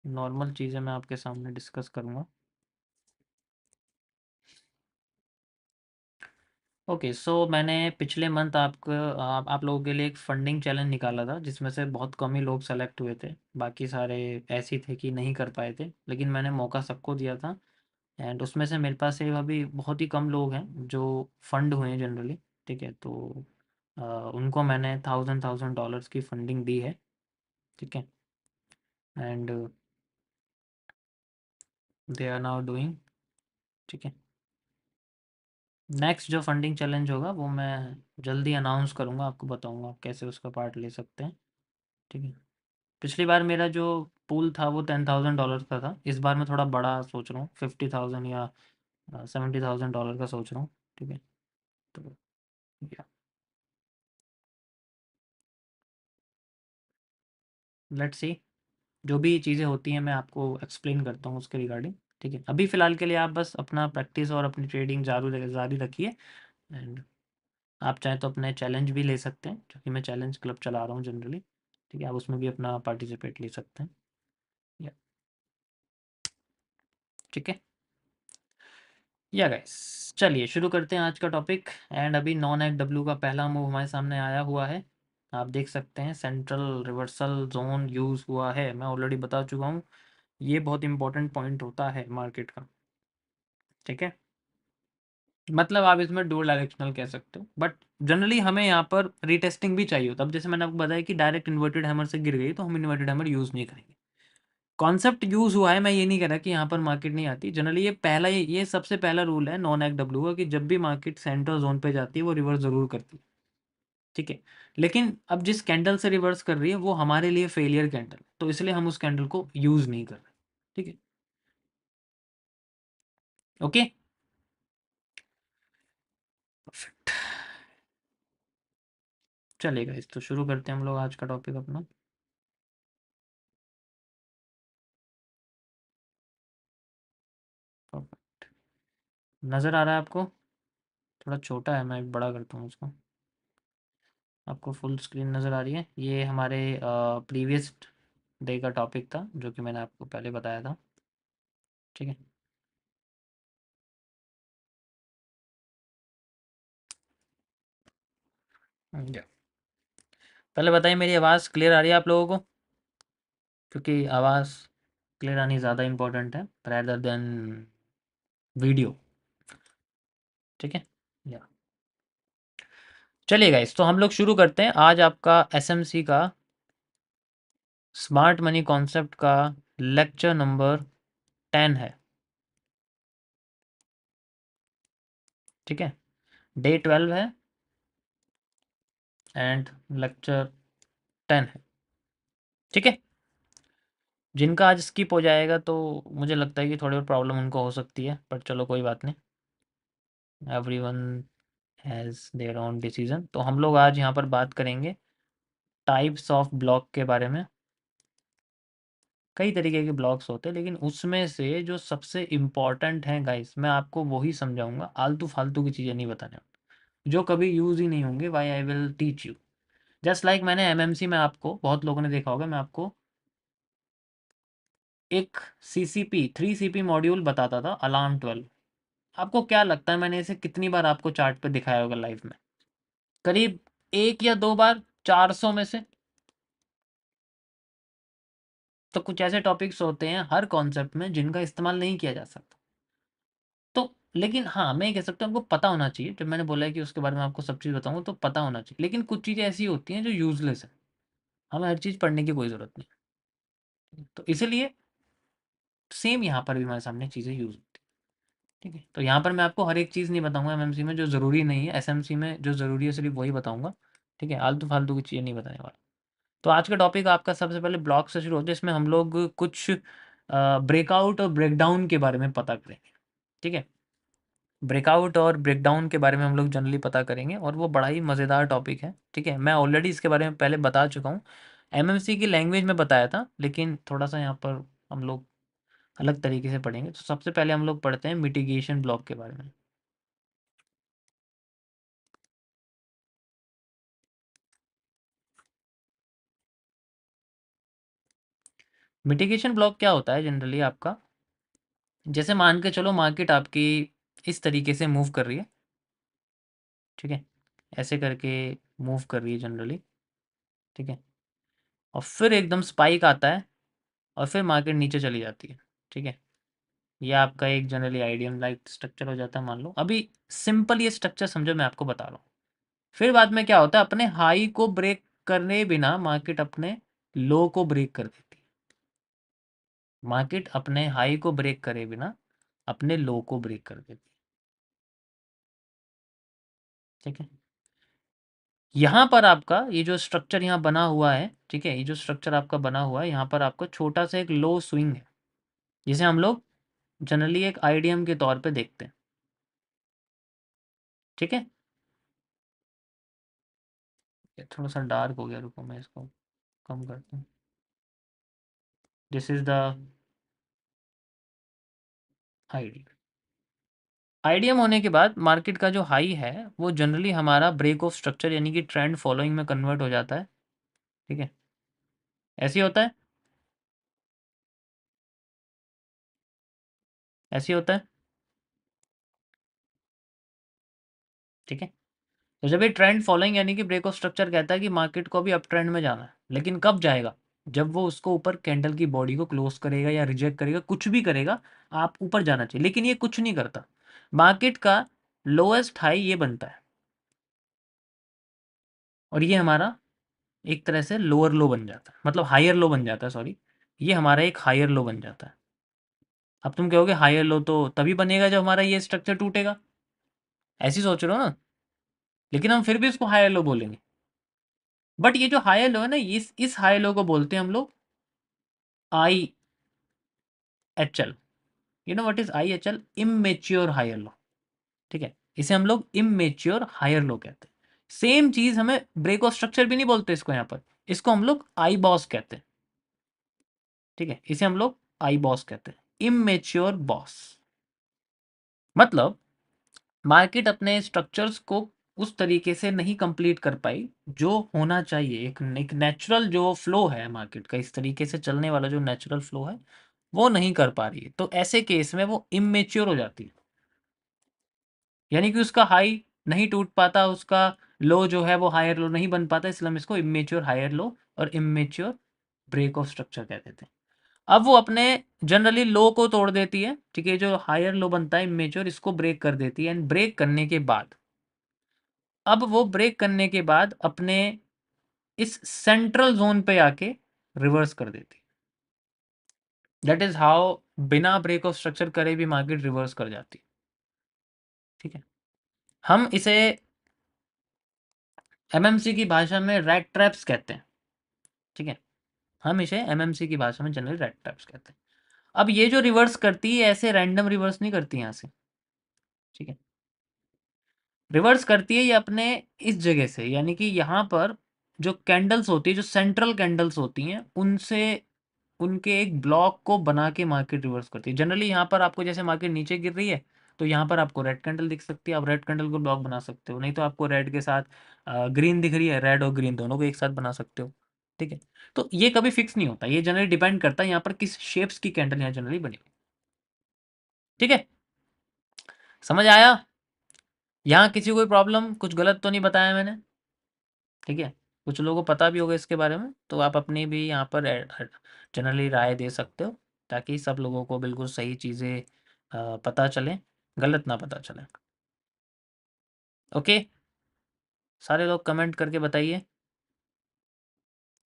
नॉर्मल चीज़ें मैं आपके सामने डिस्कस करूँगा। ओके, सो मैंने पिछले मंथ आप लोगों के लिए एक फंडिंग चैलेंज निकाला था जिसमें से बहुत कम ही लोग सेलेक्ट हुए थे, बाकी सारे ऐसे ही थे कि नहीं कर पाए थे, लेकिन मैंने मौका सबको दिया था। एंड उसमें से मेरे पास से अभी बहुत ही कम लोग हैं जो फंड हुए हैं जनरली, ठीक है? तो उनको मैंने $1000 की फंडिंग दी है, ठीक है? And they are now doing, ठीक है? नेक्स्ट जो फंडिंग चैलेंज होगा वो मैं जल्दी अनाउंस करूँगा, आपको बताऊँगा आप कैसे उसका पार्ट ले सकते हैं, ठीक है? पिछली बार मेरा जो पूल था वो $10,000 का था, इस बार मैं थोड़ा बड़ा सोच रहा हूँ, 50,000 या $70,000 का सोच रहा हूँ, ठीक है? तो या लेट्स सी, जो भी चीज़ें होती हैं मैं आपको एक्सप्लेन करता हूँ उसके रिगार्डिंग, ठीक है? अभी फ़िलहाल के लिए आप बस अपना प्रैक्टिस और अपनी ट्रेडिंग जारी रखिए। एंड आप चाहें तो अपने चैलेंज भी ले सकते हैं, क्योंकि मैं चैलेंज क्लब चला रहा हूँ जनरली, ठीक है? आप उसमें भी अपना पार्टिसिपेट ले सकते हैं, या ठीक है? या गाइस, चलिए शुरू करते हैं आज का टॉपिक। एंड अभी नॉन एक्ट डब्ल्यू का पहला मूव हमारे सामने आया हुआ है, आप देख सकते हैं सेंट्रल रिवर्सल जोन यूज़ हुआ है, मैं ऑलरेडी बता चुका हूँ, ये बहुत इंपॉर्टेंट पॉइंट होता है मार्केट का, ठीक है? मतलब आप इसमें डो डायरेक्शनल कह सकते हो, बट जनरली हमें यहाँ पर रीटेस्टिंग भी चाहिए होता है। अब जैसे मैंने आपको बताया कि डायरेक्ट इन्वर्टेड हैमर से गिर गई तो हम इन्वर्टेड हैमर यूज़ नहीं करेंगे, कॉन्सेप्ट यूज़ हुआ है, मैं ये नहीं कह रहा कि यहाँ पर मार्केट नहीं आती। जनरली ये सबसे पहला रूल है नॉन एक्ट डब्ल्यू का कि जब भी मार्केट सेंटर जोन पे जाती है वो रिवर्स ज़रूर करती है, ठीक है? लेकिन अब जिस कैंडल से रिवर्स कर रही है वो हमारे लिए फेलियर कैंडल, तो इसलिए हम उस कैंडल को यूज़ नहीं कर रहे, ठीक है? ओके, परफेक्ट, चलेगा। इस तो शुरू करते हैं हम लोग आज का टॉपिक अपना। परफेक्ट, नज़र आ रहा है आपको? थोड़ा छोटा है, मैं बड़ा करता हूँ उसको, आपको फुल स्क्रीन नज़र आ रही है? ये हमारे प्रीवियस डे का टॉपिक था जो कि मैंने आपको पहले बताया था, ठीक है? या पहले बताइए, मेरी आवाज़ क्लियर आ रही है आप लोगों को? क्योंकि आवाज़ क्लियर आनी ज़्यादा इम्पोर्टेंट है rather देन वीडियो, ठीक है? या चलिए गाइस, तो हम लोग शुरू करते हैं। आज आपका एसएमसी का स्मार्ट मनी कॉन्सेप्ट का लेक्चर नंबर 10 है, ठीक है? डे 12 है एंड लेक्चर 10 है, ठीक है? जिनका आज स्किप हो जाएगा तो मुझे लगता है कि थोड़ी और प्रॉब्लम उनको हो सकती है, पर चलो कोई बात नहीं, everyone has their own decision. तो हम लोग आज यहाँ पर बात करेंगे टाइप्स ऑफ ब्लॉक के बारे में। कई तरीके के ब्लॉक्स होते हैं, लेकिन उसमें से जो सबसे इम्पोर्टेंट हैं गाइस, मैं आपको वही समझाऊंगा, आलतू फालतू की चीज़ें नहीं बताने वाला, जो कभी यूज़ ही नहीं होंगे। Why I will teach you, just like मैंने एमएमसी में आपको, बहुत लोगों ने देखा होगा, मैं आपको एक सीसीपी 3CP मॉड्यूल बताता था, अलार्म 12। आपको क्या लगता है मैंने इसे कितनी बार आपको चार्ट पे दिखाया होगा लाइव में? करीब 1 या 2 बार, 400 में से। तो कुछ ऐसे टॉपिक्स होते हैं हर कॉन्सेप्ट में जिनका इस्तेमाल नहीं किया जा सकता। तो लेकिन हाँ, मैं ये कह सकता हूँ आपको पता होना चाहिए। जब मैंने बोला है कि उसके बारे में आपको सब चीज़ बताऊंगा तो पता होना चाहिए, लेकिन कुछ चीज़ें ऐसी होती हैं जो यूजलेस है, हमें हर चीज़ पढ़ने की कोई ज़रूरत नहीं। तो इसीलिए सेम यहाँ पर भी हमारे सामने चीज़ें यूज होती हैं। ठीक है, तो यहाँ पर मैं आपको हर एक चीज़ नहीं बताऊंगा एमएमसी में जो ज़रूरी नहीं है, एसएमसी में जो ज़रूरी है सिर्फ वही बताऊंगा। ठीक है, आलतू फालतू की चीज़ें नहीं बताने वाला। तो आज का टॉपिक आपका सबसे पहले ब्लॉक से शुरू होता है, इसमें हम लोग कुछ ब्रेकआउट और ब्रेकडाउन के बारे में पता करेंगे। ठीक है, ब्रेकआउट और ब्रेकडाउन के बारे में हम लोग जनरली पता करेंगे, और वो बड़ा ही मज़ेदार टॉपिक है। ठीक है, मैं ऑलरेडी इसके बारे में पहले बता चुका हूँ, एमएमसी की लैंग्वेज में बताया था, लेकिन थोड़ा सा यहाँ पर हम लोग अलग तरीके से पढ़ेंगे। तो सबसे पहले हम लोग पढ़ते हैं मिटिगेशन ब्लॉक के बारे में। मिटिगेशन ब्लॉक क्या होता है जनरली आपका, जैसे मान के चलो मार्केट आपकी इस तरीके से मूव कर रही है। ठीक है, ऐसे करके मूव कर रही है जनरली। ठीक है, और फिर एकदम स्पाइक आता है, और फिर मार्केट नीचे चली जाती है। ठीक है, ये आपका एक जनरली आइडियम लाइक स्ट्रक्चर हो जाता है। मान लो अभी सिंपल ये स्ट्रक्चर समझो, मैं आपको बता रहा हूँ। फिर बाद में क्या होता है, अपने हाई को ब्रेक करने बिना मार्केट अपने लो को ब्रेक कर देती है। मार्केट अपने हाई को ब्रेक करे बिना अपने लो को ब्रेक कर देती है। ठीक है, यहाँ पर आपका ये जो स्ट्रक्चर यहाँ बना हुआ है, ठीक है, ये जो स्ट्रक्चर आपका बना हुआ है, यहाँ पर आपका छोटा सा एक लो स्विंग है, जिसे हम लोग जनरली एक आईडीएम के तौर पे देखते हैं। ठीक है, ये थोड़ा सा डार्क हो गया, रुको मैं इसको कम करता हूँ। This is the ID. IDM होने के बाद मार्केट का जो हाई है वो जनरली हमारा ब्रेक ऑफ स्ट्रक्चर यानी कि ट्रेंड फॉलोइंग में कन्वर्ट हो जाता है। ठीक है, ऐसे ही होता है, ऐसे ही होता है। ठीक है, तो जब ये ट्रेंड फॉलोइंग यानी कि ब्रेक ऑफ स्ट्रक्चर कहता है कि मार्केट को अभी अप ट्रेंड में जाना है, लेकिन कब जाएगा, जब वो उसको ऊपर कैंडल की बॉडी को क्लोज करेगा या रिजेक्ट करेगा, कुछ भी करेगा, आप ऊपर जाना चाहिए, लेकिन ये कुछ नहीं करता। मार्केट का लोएस्ट हाई ये बनता है, और ये हमारा एक तरह से लोअर लो बन जाता है, मतलब हायर लो बन जाता है, सॉरी, ये हमारा एक हायर लो बन जाता है। अब तुम कहोगे हायर लो तो तभी बनेगा जब हमारा ये स्ट्रक्चर टूटेगा, ऐसी सोच रहे हो ना, लेकिन हम फिर भी इसको हायर लो बोलेंगे। बट ये जो हायर लो है ना, इस हायर लो को बोलते हैं हम लोग IHL। You know what is IHL? Immature higher low. ठीक है, इसे हम लोग इमेच्योर हायर लो कहते हैं। सेम चीज हमें ब्रेक ऑफ स्ट्रक्चर भी नहीं बोलते इसको, यहाँ पर इसको हम लोग आई बॉस कहते हैं। ठीक है, इसे हम लोग आई बॉस कहते हैं, इमेच्योर बॉस। मतलब मार्केट अपने स्ट्रक्चर्स को उस तरीके से नहीं कंप्लीट कर पाई जो होना चाहिए। एक नेचुरल जो फ्लो है मार्केट का, इस तरीके से चलने वाला जो नेचुरल फ्लो है, वो नहीं कर पा रही है। तो ऐसे केस में वो इमेच्योर हो जाती है, यानी कि उसका हाई नहीं टूट पाता, उसका लो जो है वो हायर लो नहीं बन पाता, इसलिए हम इसको इमेच्योर हायर लो और इमेच्योर ब्रेक ऑफ स्ट्रक्चर कह देते हैं। अब वो अपने जनरली लो को तोड़ देती है। ठीक है, जो हायर लो बनता है इमेच्योर, इसको ब्रेक कर देती है, एंड ब्रेक करने के बाद, अब वो ब्रेक करने के बाद अपने इस सेंट्रल जोन पे आके रिवर्स कर देती। दैट इज हाउ बिना ब्रेक ऑफ स्ट्रक्चर करे भी मार्केट रिवर्स कर जाती। ठीक है, हम इसे एमएमसी की भाषा में रैट ट्रैप्स कहते हैं। ठीक है, हम इसे एमएमसी की भाषा में जनरली रेड ट्रैप्स कहते हैं। अब ये जो रिवर्स करती है ऐसे रैंडम रिवर्स नहीं करती यहाँ से, ठीक है। रिवर्स करती है ये अपने इस जगह से, यानी कि यहाँ पर जो कैंडल्स होती है, जो सेंट्रल कैंडल्स होती हैं, उनसे उनके एक ब्लॉक को बना के मार्केट रिवर्स करती है। जनरली यहाँ पर आपको जैसे मार्केट नीचे गिर रही है तो यहाँ पर आपको रेड कैंडल दिख सकती है, आप रेड कैंडल को ब्लॉक बना सकते हो, नहीं तो आपको रेड के साथ ग्रीन दिख रही है, रेड और ग्रीन दोनों को एक साथ बना सकते हो, ठीक है। तो ये कभी फिक्स नहीं होता, ये जनरली डिपेंड करता है यहाँ पर किस शेप्स की कैंडल यहाँ जनरली बनी हुई, ठीक है। समझ आया? यहाँ किसी को कोई प्रॉब्लम, कुछ गलत तो नहीं बताया मैंने, ठीक है। कुछ लोगों को पता भी होगा इसके बारे में, तो आप अपनी भी यहाँ पर जनरली राय दे सकते हो, ताकि सब लोगों को बिल्कुल सही चीज़ें पता चलें, गलत ना पता चले। ओके, सारे लोग कमेंट करके बताइए,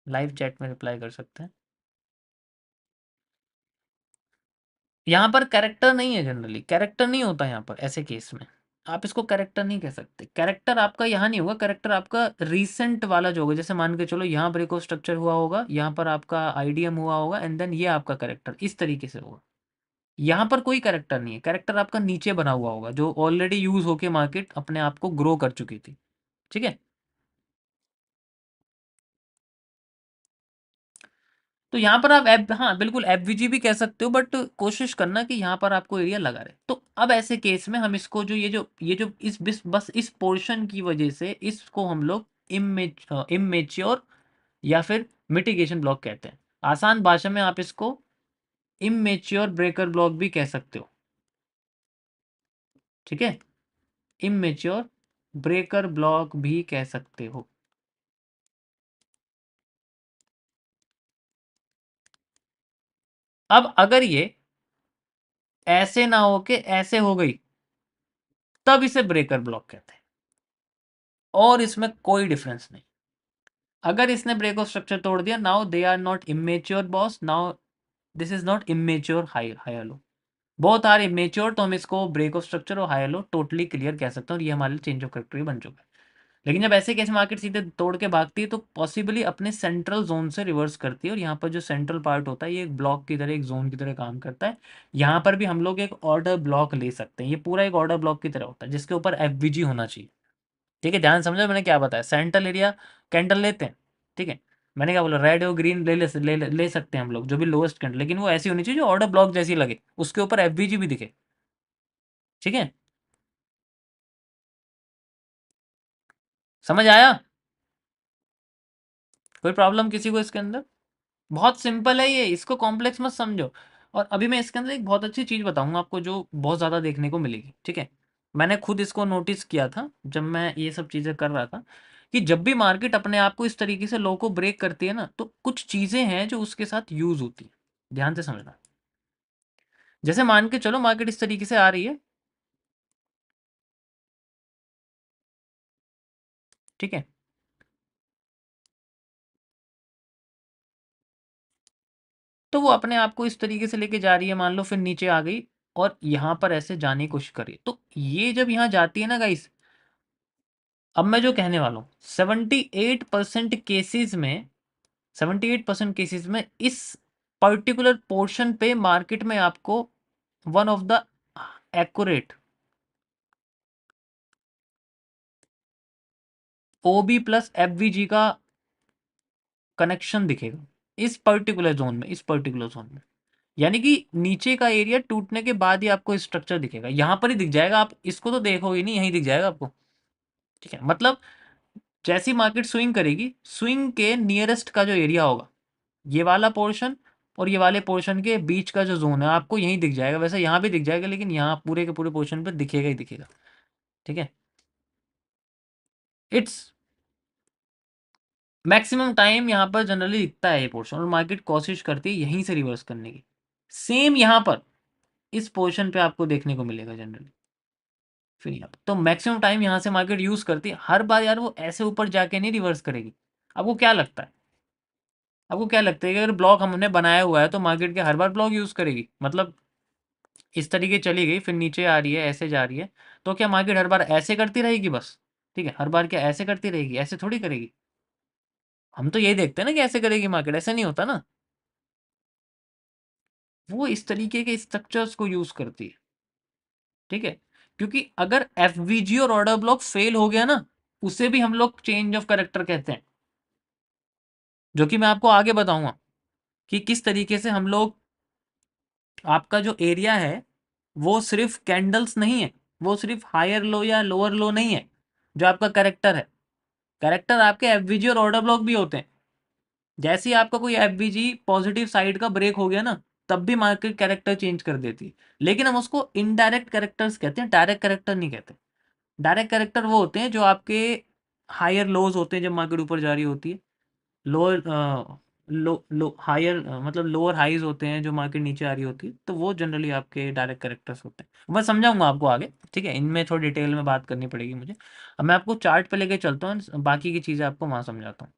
लाइव चैट में रिप्लाई कर सकते हैं। यहाँ पर कैरेक्टर नहीं है, जनरली कैरेक्टर नहीं होता यहाँ पर, ऐसे केस में आप इसको कैरेक्टर नहीं कह सकते। कैरेक्टर आपका यहाँ नहीं होगा, कैरेक्टर आपका रीसेंट वाला जो होगा, जैसे मान के चलो यहाँ ब्रेको स्ट्रक्चर हुआ होगा, यहाँ पर आपका आईडीएम हुआ होगा, एंड देन ये आपका कैरेक्टर इस तरीके से होगा। यहाँ पर कोई कैरेक्टर नहीं है, कैरेक्टर आपका नीचे बना हुआ होगा, जो ऑलरेडी यूज होके मार्केट अपने आप को ग्रो कर चुकी थी, ठीक है। तो यहाँ पर आप एफ, हाँ बिल्कुल एफवीजी भी कह सकते हो, बट कोशिश करना कि यहाँ पर आपको एरिया लगा रहे। तो अब ऐसे केस में हम इसको जो ये जो बस इस पोर्शन की वजह से इसको हम लोग इमेच्योर या फिर मिटिगेशन ब्लॉक कहते हैं। आसान भाषा में आप इसको इमेच्योर ब्रेकर ब्लॉक भी कह सकते हो, ठीक है। इमेच्योर ब्रेकर ब्लॉक भी कह सकते हो। अब अगर ये ऐसे ना हो के ऐसे हो गई, तब इसे ब्रेकर ब्लॉक कहते हैं, और इसमें कोई डिफरेंस नहीं। अगर इसने ब्रेक ऑफ स्ट्रक्चर तोड़ दिया, now they are not immature boss, now this is not immature higher low, both are immature, तो हम इसको ब्रेक ऑफ स्ट्रक्चर और हायर लो टोटली क्लियर कह सकते हैं, और ये हमारे लिए चेंज ऑफ कैरेक्टर बन चुका है। लेकिन जब ऐसे केस मार्केट सीधे तोड़ के भागती है तो पॉसिबली अपने सेंट्रल जोन से रिवर्स करती है, और यहाँ पर जो सेंट्रल पार्ट होता है ये एक ब्लॉक की तरह, एक जोन की तरह काम करता है। यहाँ पर भी हम लोग एक ऑर्डर ब्लॉक ले सकते हैं, ये पूरा एक ऑर्डर ब्लॉक की तरह होता है जिसके ऊपर एफवीजी होना चाहिए, ठीक है। ध्यान समझो मैंने क्या बताया, सेंट्रल एरिया कैंडल लेते हैं, ठीक है। मैंने क्या बोला, रेड और ग्रीन ले सकते हैं हम लोग, जो भी लोएस्ट कैंडल, लेकिन वो ऐसी होनी चाहिए जो ऑर्डर ब्लॉक जैसी लगे, उसके ऊपर एफवीजी भी दिखे, ठीक है। समझ आया? कोई प्रॉब्लम किसी को इसके अंदर? बहुत सिंपल है ये, इसको कॉम्प्लेक्स मत समझो। और अभी मैं इसके अंदर एक बहुत अच्छी चीज़ बताऊंगा आपको जो बहुत ज़्यादा देखने को मिलेगी, ठीक है। मैंने खुद इसको नोटिस किया था जब मैं ये सब चीज़ें कर रहा था, कि जब भी मार्केट अपने आप को इस तरीके से लो को ब्रेक करती है ना, तो कुछ चीज़ें हैं जो उसके साथ यूज़ होती है, ध्यान से समझना। जैसे मान के चलो मार्केट इस तरीके से आ रही है, ठीक है। तो वो अपने आप को इस तरीके से लेके जा रही है, मान लो फिर नीचे आ गई और यहाँ पर ऐसे जाने की कोशिश करी, तो ये जब यहाँ जाती है ना गाइस, अब मैं जो कहने वाला हूँ 78% केसेस में, 78% केसेस में इस पर्टिकुलर पोर्शन पे मार्केट में आपको one of the accurate OB plus FVG का कनेक्शन दिखेगा, इस पर्टिकुलर जोन में, इस पर्टिकुलर जोन में। यानी कि नीचे का एरिया टूटने के बाद ही आपको स्ट्रक्चर दिखेगा, यहां पर ही दिख जाएगा, आप इसको तो देखोगे नहीं, यहीं दिख जाएगा आपको, ठीक है। मतलब जैसी मार्केट स्विंग करेगी, स्विंग के नियरेस्ट का जो एरिया होगा, ये वाला पोर्शन और ये वाले पोर्शन के बीच का जो जोन है, आपको यहीं दिख जाएगा। वैसे यहाँ भी दिख जाएगा, लेकिन यहाँ पूरे के पूरे पोर्शन पे दिखेगा ही दिखेगा, ठीक है। इट्स मैक्सिमम टाइम यहाँ पर जनरली दिखता है ये पोर्शन, और मार्केट कोशिश करती है यहीं से रिवर्स करने की। सेम यहाँ पर इस पोर्शन पे आपको देखने को मिलेगा जनरली, फिर यहाँ तो मैक्सिमम टाइम यहाँ से मार्केट यूज करती है। हर बार यार वो ऐसे ऊपर जाके नहीं रिवर्स करेगी। आपको क्या लगता है, आपको क्या लगता है कि अगर ब्लॉक हमने बनाया हुआ है तो मार्केट के हर बार ब्लॉक यूज करेगी? मतलब इस तरीके चली गई, फिर नीचे आ रही है, ऐसे जा रही है, तो क्या मार्केट हर बार ऐसे करती रहेगी बस? ठीक है, हर बार क्या ऐसे करती रहेगी? ऐसे थोड़ी करेगी। हम तो यही देखते हैं ना कि ऐसे करेगी मार्केट, ऐसे नहीं होता ना। वो इस तरीके के स्ट्रक्चर्स को यूज करती है, ठीक है। क्योंकि अगर एफवीजी और ऑर्डर ब्लॉक फेल हो गया ना, उसे भी हम लोग चेंज ऑफ कैरेक्टर कहते हैं, जो कि मैं आपको आगे बताऊंगा कि किस तरीके से हम लोग, आपका जो एरिया है वो सिर्फ कैंडल्स नहीं है, वो सिर्फ हायर लो या लोअर लो नहीं है, जो आपका कैरेक्टर है। कैरेक्टर आपके एफवीजी और ऑर्डर ब्लॉक भी होते हैं। जैसे ही आपका कोई एफवीजी पॉजिटिव साइड का ब्रेक हो गया ना, तब भी मार्केट कैरेक्टर चेंज कर देती है। लेकिन हम उसको इनडायरेक्ट कैरेक्टर्स कहते हैं, डायरेक्ट कैरेक्टर नहीं कहते। डायरेक्ट कैरेक्टर वो होते हैं जो आपके हायर लोज होते हैं जब मार्केट ऊपर जा रही होती है, लोअर लो लो हायर मतलब लोअर हाईज होते हैं जो मार्केट नीचे आ रही होती है, तो वो जनरली आपके डायरेक्ट कैरेक्टर्स होते हैं। मैं समझाऊंगा आपको आगे, ठीक है, इनमें थोड़ी डिटेल में बात करनी पड़ेगी मुझे। अब मैं आपको चार्ट पे लेके चलता हूँ, बाकी की चीज़ें आपको वहाँ समझाता हूँ।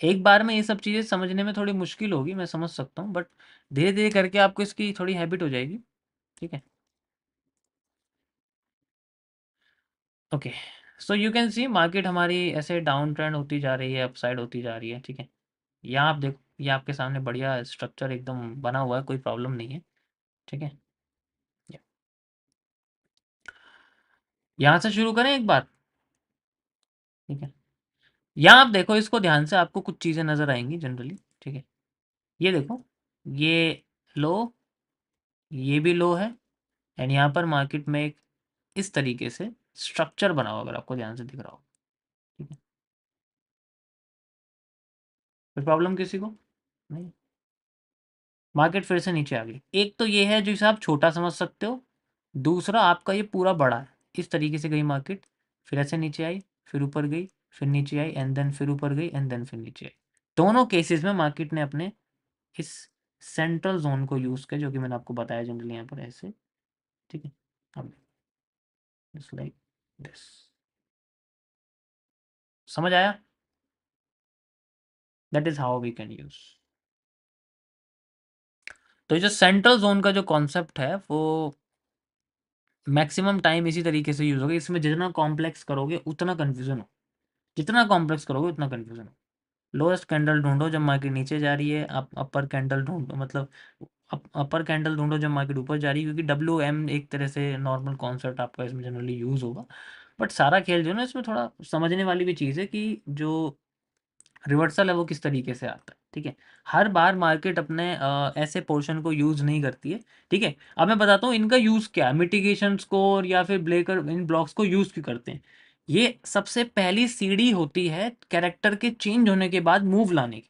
एक बार में ये सब चीज़ें समझने में थोड़ी मुश्किल होगी, मैं समझ सकता हूँ, बट धीरे धीरे करके आपको इसकी थोड़ी हैबिट हो जाएगी, ठीक है। Okay, so you can C market हमारी ऐसे डाउन ट्रेंड होती जा रही है, अपसाइड होती जा रही है, ठीक है। यहाँ आप देखो, ये आपके सामने बढ़िया स्ट्रक्चर एकदम बना हुआ है, कोई प्रॉब्लम नहीं है, ठीक है। यहाँ से शुरू करें एक बार, ठीक है। यहाँ आप देखो, इसको ध्यान से, आपको कुछ चीज़ें नज़र आएंगी जनरली, ठीक है। ये देखो, ये लो, ये भी लो है, एंड यहाँ पर मार्केट में एक इस तरीके से स्ट्रक्चर बना हुआ, अगर आपको ध्यान से दिख रहा हो, ठीक है। कोई प्रॉब्लम किसी को? नहीं। मार्केट फिर से नीचे आ गई। एक तो ये है जो इसे आप छोटा समझ सकते हो, दूसरा आपका ये पूरा बड़ा है। इस तरीके से गई मार्केट, फिर ऐसे नीचे आई, फिर ऊपर गई, फिर नीचे आई, एंड देन फिर ऊपर गई, एंड देन फिर नीचे आई। दोनों केसेस में मार्केट ने अपने इस सेंट्रल जोन को यूज़ किया, जो कि मैंने आपको बताया जनरली यहाँ पर ऐसे, ठीक है। अब जस्ट लाइक दिस, समझ आया? That is how we can use. तो ये जो सेंट्रल जोन का जो कॉन्सेप्ट है वो मैक्सिमम टाइम इसी तरीके से यूज होगा। इसमें जितना कॉम्प्लेक्स करोगे उतना कन्फ्यूजन हो, जितना कॉम्प्लेक्स करोगे उतना कन्फ्यूजन हो। लोएस्ट कैंडल ढूंढो जब मार्केट नीचे जा रही है, आप अपर कैंडल ढूंढो, मतलब अपर कैंडल ढूंढो जब मार्केट ऊपर जा रही है, क्योंकि डब्ल्यू एम एक तरह से नॉर्मल कॉन्सेप्ट आपका इसमें जनरली यूज़ होगा। बट सारा खेल जो है ना, इसमें थोड़ा समझने वाली भी चीज़ है कि जो रिवर्सल है वो किस तरीके से आता है, ठीक है। हर बार मार्केट अपने ऐसे पोर्शन को यूज़ नहीं करती है, ठीक है। अब मैं बताता हूँ इनका यूज़ क्या है, मिटिगेशन स्कोर या फिर ब्रेकर, इन ब्लॉक्स को यूज़ क्यों करते हैं। ये सबसे पहली सीढ़ी होती है कैरेक्टर के चेंज होने के बाद मूव लाने की।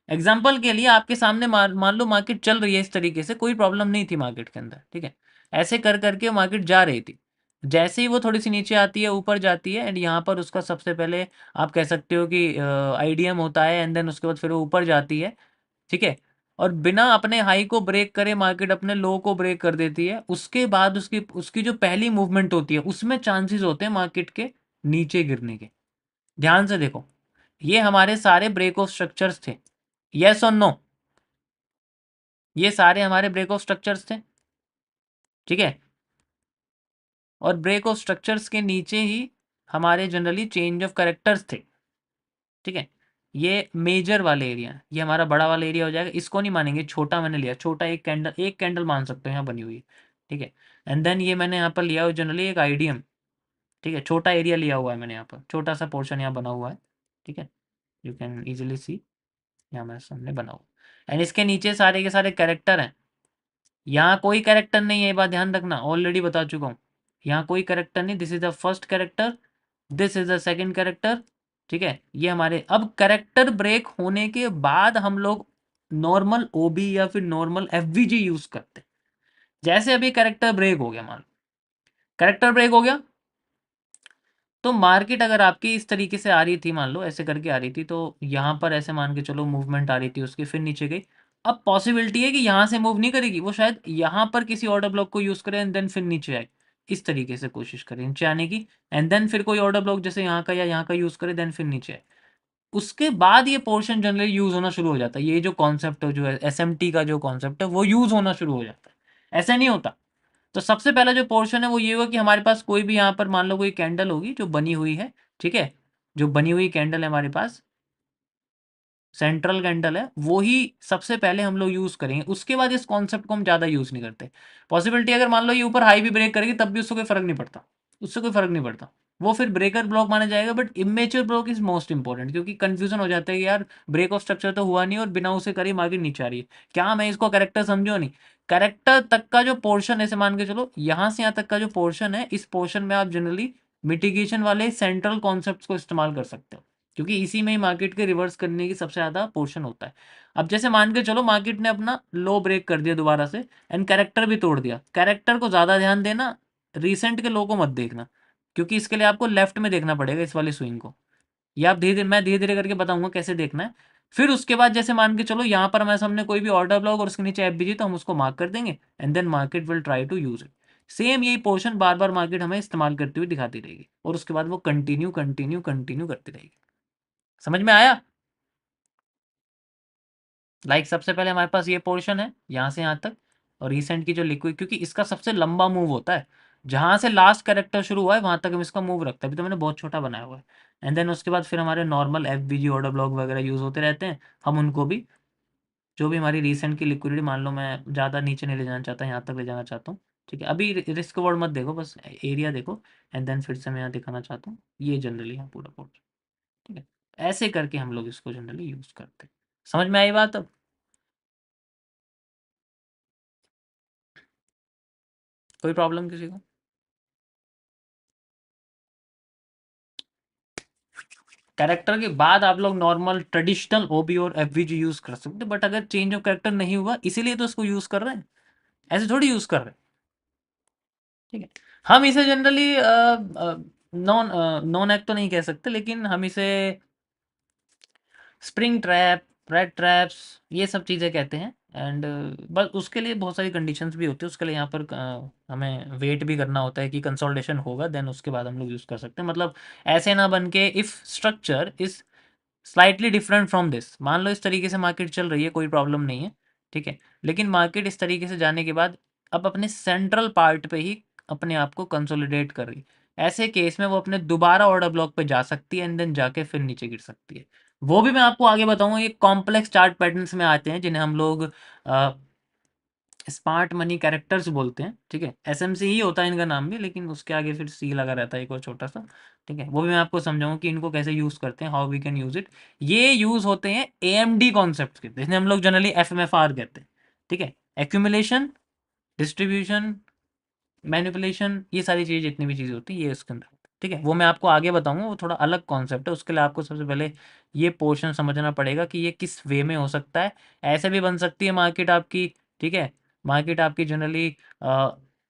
एग्जाम्पल के लिए आपके सामने मान लो मार्केट चल रही है इस तरीके से, कोई प्रॉब्लम नहीं थी मार्केट के अंदर, ठीक है। ऐसे कर करके मार्केट जा रही थी, जैसे ही वो थोड़ी सी नीचे आती है ऊपर जाती है, एंड यहाँ पर उसका सबसे पहले आप कह सकते हो कि आईडीएम होता है, एंड देन उसके बाद फिर वो ऊपर जाती है, ठीक है। और बिना अपने हाई को ब्रेक करे मार्केट अपने लो को ब्रेक कर देती है। उसके बाद उसकी उसकी जो पहली मूवमेंट होती है उसमें चांसेस होते हैं मार्केट के नीचे गिरने के। ध्यान से देखो, ये हमारे सारे ब्रेक ऑफ स्ट्रक्चर्स थे, यस और नो, ये सारे हमारे ब्रेक ऑफ स्ट्रक्चर्स थे, ठीक है। और ब्रेक ऑफ स्ट्रक्चर्स के नीचे ही हमारे जनरली चेंज ऑफ कैरेक्टर्स थे, ठीक है। ये मेजर वाले एरिया है, ये हमारा बड़ा वाला एरिया हो जाएगा, इसको नहीं मानेंगे, छोटा मैंने लिया, छोटा एक कैंडल मान सकते हो यहाँ बनी हुई है, ठीक है। एंड देन ये मैंने यहाँ पर लिया हुआ जनरली एक आईडीएम, ठीक है, छोटा एरिया लिया हुआ है मैंने यहाँ पर, छोटा सा पोर्शन यहाँ बना हुआ है, ठीक है। यू कैन इजिली सी, यहाँ मेरे सामने बना हुआ, एंड इसके नीचे सारे के सारे कैरेक्टर हैं। यहाँ कोई कैरेक्टर नहीं है, ये बात ध्यान रखना, ऑलरेडी बता चुका हूँ। यहाँ कोई कैरेक्टर नहीं, this is the first character, this is the second character, ठीक है। ये हमारे अब कैरेक्टर ब्रेक होने के बाद हम लोग नॉर्मल ओबी या फिर नॉर्मल एफवीजी यूज करते हैं। जैसे अभी कैरेक्टर ब्रेक हो गया, मान लो कैरेक्टर ब्रेक हो गया, तो मार्केट अगर आपकी इस तरीके से आ रही थी, मान लो ऐसे करके आ रही थी, तो यहाँ पर ऐसे मान के चलो मूवमेंट आ रही थी उसकी, फिर नीचे गई। अब पॉसिबिलिटी है कि यहाँ से मूव नहीं करेगी, वो शायद यहाँ पर किसी ऑर्डर ब्लॉक को यूज करे एंड देन फिर नीचे आए, इस तरीके से कोशिश करें नीचे आने की, एंड देन फिर कोई ऑर्डर ब्लॉक जैसे यहाँ का या यहाँ का यूज करे, देन फिर नीचे आए। उसके बाद ये पोर्शन जनरली यूज होना शुरू हो जाता है, ये जो कॉन्सेप्ट है, जो एस एम टी का जो कॉन्सेप्ट है वो यूज होना शुरू हो जाता है। ऐसा नहीं होता, तो सबसे पहला जो पोर्शन है वो ये होगा कि हमारे पास कोई भी यहाँ पर मान लो कोई कैंडल होगी जो बनी हुई है, ठीक है? जो बनी हुई कैंडल है हमारे पास, सेंट्रल कैंडल है, वो ही सबसे पहले हम लोग यूज़ करेंगे। उसके बाद इस कॉन्सेप्ट को हम ज़्यादा यूज़ नहीं करते। पॉसिबिलिटी अगर मान लो ये ऊपर हाई भी ब्रेक करेगी तब भी उससे कोई फ़र्क नहीं पड़ता, उससे कोई फ़र्क नहीं पड़ता। वो फिर ब्रेकर ब्लॉक माना जाएगा, but immature block is most important, क्योंकि कन्फ्यूज़न हो जाता है कि यार ब्रेक ऑफ स्ट्रक्चर तो हुआ नहीं और बिना उसे करे मार्केट नीचे आ रही है। क्या मैं इसको कैरेक्टर समझूँ नहीं? कैरेक्टर तक का जो पोर्शन है, ऐसे मान के चलो यहाँ से यहाँ तक का जो पोर्शन है, इस पोर्शन में आप जनरली मिटिगेशन वाले सेंट्रल कॉन्सेप्ट्स को इस्तेमाल कर सकते हो, क्योंकि इसी में ही मार्केट के रिवर्स करने की सबसे ज़्यादा पोर्शन होता है। अब जैसे मान के चलो मार्केट ने अपना लो ब्रेक कर दिया दोबारा से एंड कैरेक्टर भी तोड़ दिया। कैरेक्टर को ज़्यादा ध्यान देना, रिसेंट के लो को मत देखना, क्योंकि इसके लिए आपको लेफ्ट में देखना पड़ेगा इस वाली स्विंग को। ये आप धीरे धीरे, मैं धीरे धीरे करके बताऊंगा कैसे देखना है। फिर उसके बाद जैसे मान के चलो यहाँ पर हमारे सामने कोई भी ऑर्डर ब्लॉक और उसके नीचे एफबीजी, तो हम उसको मार्क कर देंगे and then market will try to use it. Same यही पोर्शन बार बार मार्केट हमें इस्तेमाल करती हुई दिखाती रहेगी और उसके बाद वो कंटिन्यू कंटिन्यू कंटिन्यू करती रहेगी। समझ में आया? सबसे पहले हमारे पास ये पोर्शन है यहाँ से यहाँ तक, और रिसेंट की जो लिक्विड, क्योंकि इसका सबसे लंबा मूव होता है, जहाँ से लास्ट कैरेक्टर शुरू हुआ है वहाँ तक हम इसका मूव रखते हैं। अभी तो मैंने बहुत छोटा बनाया हुआ है। एंड देन उसके बाद फिर हमारे नॉर्मल एफ बी जी ऑर्डर ब्लॉक वगैरह यूज़ होते रहते हैं। हम उनको भी, जो भी हमारी रिसेंट की लिक्विडिटी, मान लो मैं ज़्यादा नीचे नहीं ले जाना चाहता, यहाँ तक ले जाना चाहता हूँ, ठीक है? अभी रिस्क वर्ड मत देखो, बस एरिया देखो। एंड देन फिर से मैं यहाँ दिखाना चाहता हूँ, ये जनरली यहाँ पूरा पोर्शन, ठीक है? ऐसे करके हम लोग इसको जनरली यूज़ करते हैं। समझ में आई बात अब? कोई प्रॉब्लम किसी को? कैरेक्टर के बाद आप लोग नॉर्मल ट्रेडिशनल ओबी और एफवीजी यूज कर सकते हैं, बट अगर चेंज ऑफ कैरेक्टर नहीं हुआ इसीलिए तो इसको यूज कर रहे हैं, ऐसे थोड़ी यूज कर रहे हैं, ठीक है? हम इसे जनरली नॉन नॉन एक्ट तो नहीं कह सकते, लेकिन हम इसे स्प्रिंग ट्रैप, रेड ट्रैप्स, ये सब चीज़ें कहते हैं। एंड बस उसके लिए बहुत सारी कंडीशंस भी होती है, उसके लिए यहाँ पर हमें वेट भी करना होता है कि कंसोलिडेशन होगा, देन उसके बाद हम लोग यूज़ कर सकते हैं। मतलब ऐसे ना बन के, if structure is slightly different from this, मान लो इस तरीके से मार्केट चल रही है, कोई प्रॉब्लम नहीं है, ठीक है? लेकिन मार्केट इस तरीके से जाने के बाद अब अपने सेंट्रल पार्ट पे ही अपने आप को कंसोलिडेट कर रही, ऐसे केस में वो अपने दोबारा ऑर्डर ब्लॉक पे जा सकती है एंड देन जाके फिर नीचे गिर सकती है। वो भी मैं आपको आगे बताऊंगा। ये कॉम्प्लेक्स चार्ट पैटर्न्स में आते हैं जिन्हें हम लोग स्मार्ट मनी कैरेक्टर्स बोलते हैं, ठीक है? एसएमसी ही होता है इनका नाम भी, लेकिन उसके आगे फिर सी लगा रहता है एक और छोटा सा, ठीक है? वो भी मैं आपको समझाऊंगा कि इनको कैसे यूज़ करते हैं, how we can use it. ये यूज़ होते हैं एएमडी कॉन्सेप्ट के, जिन्हें हम लोग जनरली एफएमएफआर कहते हैं, ठीक है? एक्यूमुलेशन, डिस्ट्रीब्यूशन, मैनिपुलेशन, ये सारी चीज़, जितनी भी चीज़ें होती हैं ये उसके अंदर होती है, ठीक है? वो मैं आपको आगे बताऊंगा, वो थोड़ा अलग कॉन्सेप्ट है। उसके लिए आपको सबसे पहले ये पोर्शन समझना पड़ेगा कि ये किस वे में हो सकता है। ऐसे भी बन सकती है मार्केट आपकी, ठीक है? मार्केट आपकी जनरली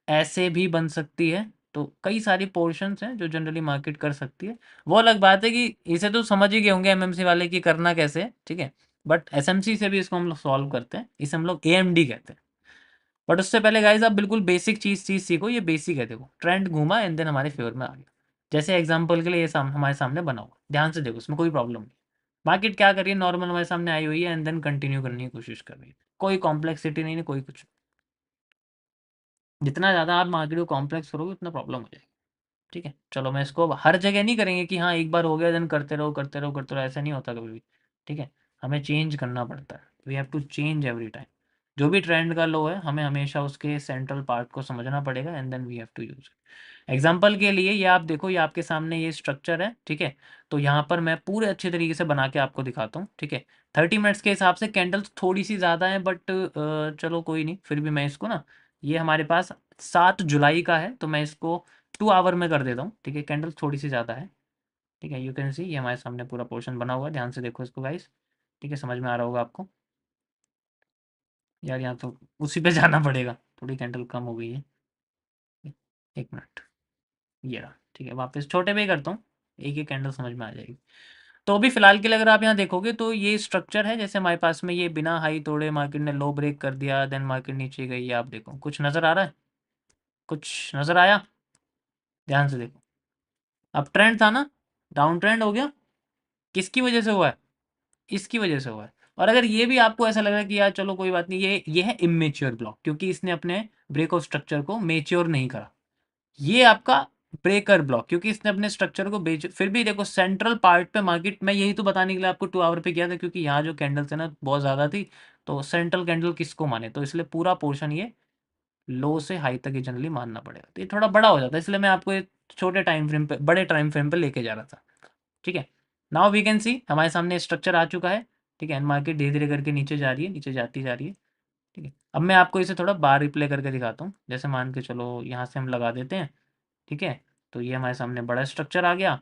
ऐसे भी बन सकती है। तो कई सारी पोर्शंस हैं जो जनरली मार्केट कर सकती है। वो अलग बात है कि इसे तो समझ ही गए होंगे एमएमसी वाले कि करना कैसे है, ठीक है? बट एसएमसी से भी इसको हम लोग सॉल्व करते हैं, इसे हम लोग एएमडी कहते हैं। बट उससे पहले गाइज आप बिल्कुल बेसिक चीज़ सीखो। ये बेसिक है, देखो ट्रेंड घूमा एंड देन हमारे फेवर में आ गया। जैसे एग्जांपल के लिए ये हमारे सामने बना हुआ, ध्यान से देखो, इसमें कोई प्रॉब्लम नहीं। मार्केट क्या कर रही है, नॉर्मल हमारे सामने आई हुई है एंड देन कंटिन्यू करने की कोशिश कर रही है। कोई कॉम्प्लेक्सिटी नहीं है, कोई कुछ। जितना ज़्यादा आप मार्केट को कॉम्प्लेक्स करोगे उतना प्रॉब्लम हो जाएगी, ठीक है? चलो, मैं इसको हर जगह नहीं करेंगे कि हाँ एक बार हो गया देन करते रहो करते रहो करते रहो, ऐसा नहीं होता कभी भी, ठीक है? हमें चेंज करना पड़ता है, we have to change every time. जो भी ट्रेंड का लो है, हमें हमेशा उसके सेंट्रल पार्ट को समझना पड़ेगा and then we have to use. Example के लिए ये आप देखो, ये आपके सामने ये स्ट्रक्चर है, ठीक है? तो यहाँ पर मैं पूरे अच्छे तरीके से बना के आपको दिखाता हूँ, ठीक है? 30 मिनट्स के हिसाब से कैंडल्स थोड़ी सी ज़्यादा है, बट चलो कोई नहीं, फिर भी मैं इसको ना, ये हमारे पास 7 जुलाई का है तो मैं इसको 2 आवर में कर देता हूँ, ठीक है? कैंडल थोड़ी सी ज़्यादा है, ठीक है? यू कैन सी, ये हमारे सामने पूरा पोर्शन बना हुआ है, ध्यान से देखो इसको गाइस, ठीक है? समझ में आ रहा होगा आपको? यार यहाँ तो उसी पे जाना पड़ेगा, थोड़ी कैंडल कम हो गई है। 1 मिनट, ये रहा, ठीक है? वापस छोटे पे ही करता हूँ, एक ही कैंडल समझ में आ जाएगी। तो अभी फिलहाल के लिए अगर आप यहाँ देखोगे तो ये स्ट्रक्चर है, जैसे हमारे पास में ये बिना हाई तोड़े मार्केट ने लो ब्रेक कर दिया, देन मार्केट नीचे गई, ये आप देखो, कुछ नज़र आ रहा है? कुछ नज़र आया? ध्यान से देखो, अब ट्रेंड था ना, डाउन ट्रेंड हो गया, किसकी वजह से हुआ है? इसकी वजह से हुआ है। और अगर ये भी आपको ऐसा लग रहा है कि यार चलो कोई बात नहीं, ये है इमेच्योर ब्लॉक, क्योंकि इसने अपने ब्रेक ऑफ स्ट्रक्चर को मेच्योर नहीं करा। ये आपका ब्रेकर ब्लॉक, क्योंकि इसने अपने स्ट्रक्चर को बेच, फिर भी देखो सेंट्रल पार्ट पे मार्केट, मैं यही तो बताने के लिए आपको 2 आवर पे किया था, क्योंकि यहाँ जो कैंडल्स है ना बहुत ज़्यादा थी, तो सेंट्रल कैंडल किसको माने, तो इसलिए पूरा पोर्शन ये लो से हाई तक ही जनरली मानना पड़ेगा, तो ये थोड़ा बड़ा हो जाता है, इसलिए मैं आपको ये छोटे टाइम फ्रेम पे, बड़े टाइम फ्रेम पे लेके जा रहा था। ठीक है, नाउ वी कैन सी हमारे सामने स्ट्रक्चर आ चुका है। ठीक है, एंड मार्केट धीरे धीरे करके नीचे जा रही है, नीचे जाती जा रही है। ठीक है, अब मैं आपको इसे थोड़ा बार रिप्ले करके दिखाता हूँ, जैसे मान के चलो यहाँ से हम लगा देते हैं। ठीक है, तो ये हमारे सामने बड़ा स्ट्रक्चर आ गया,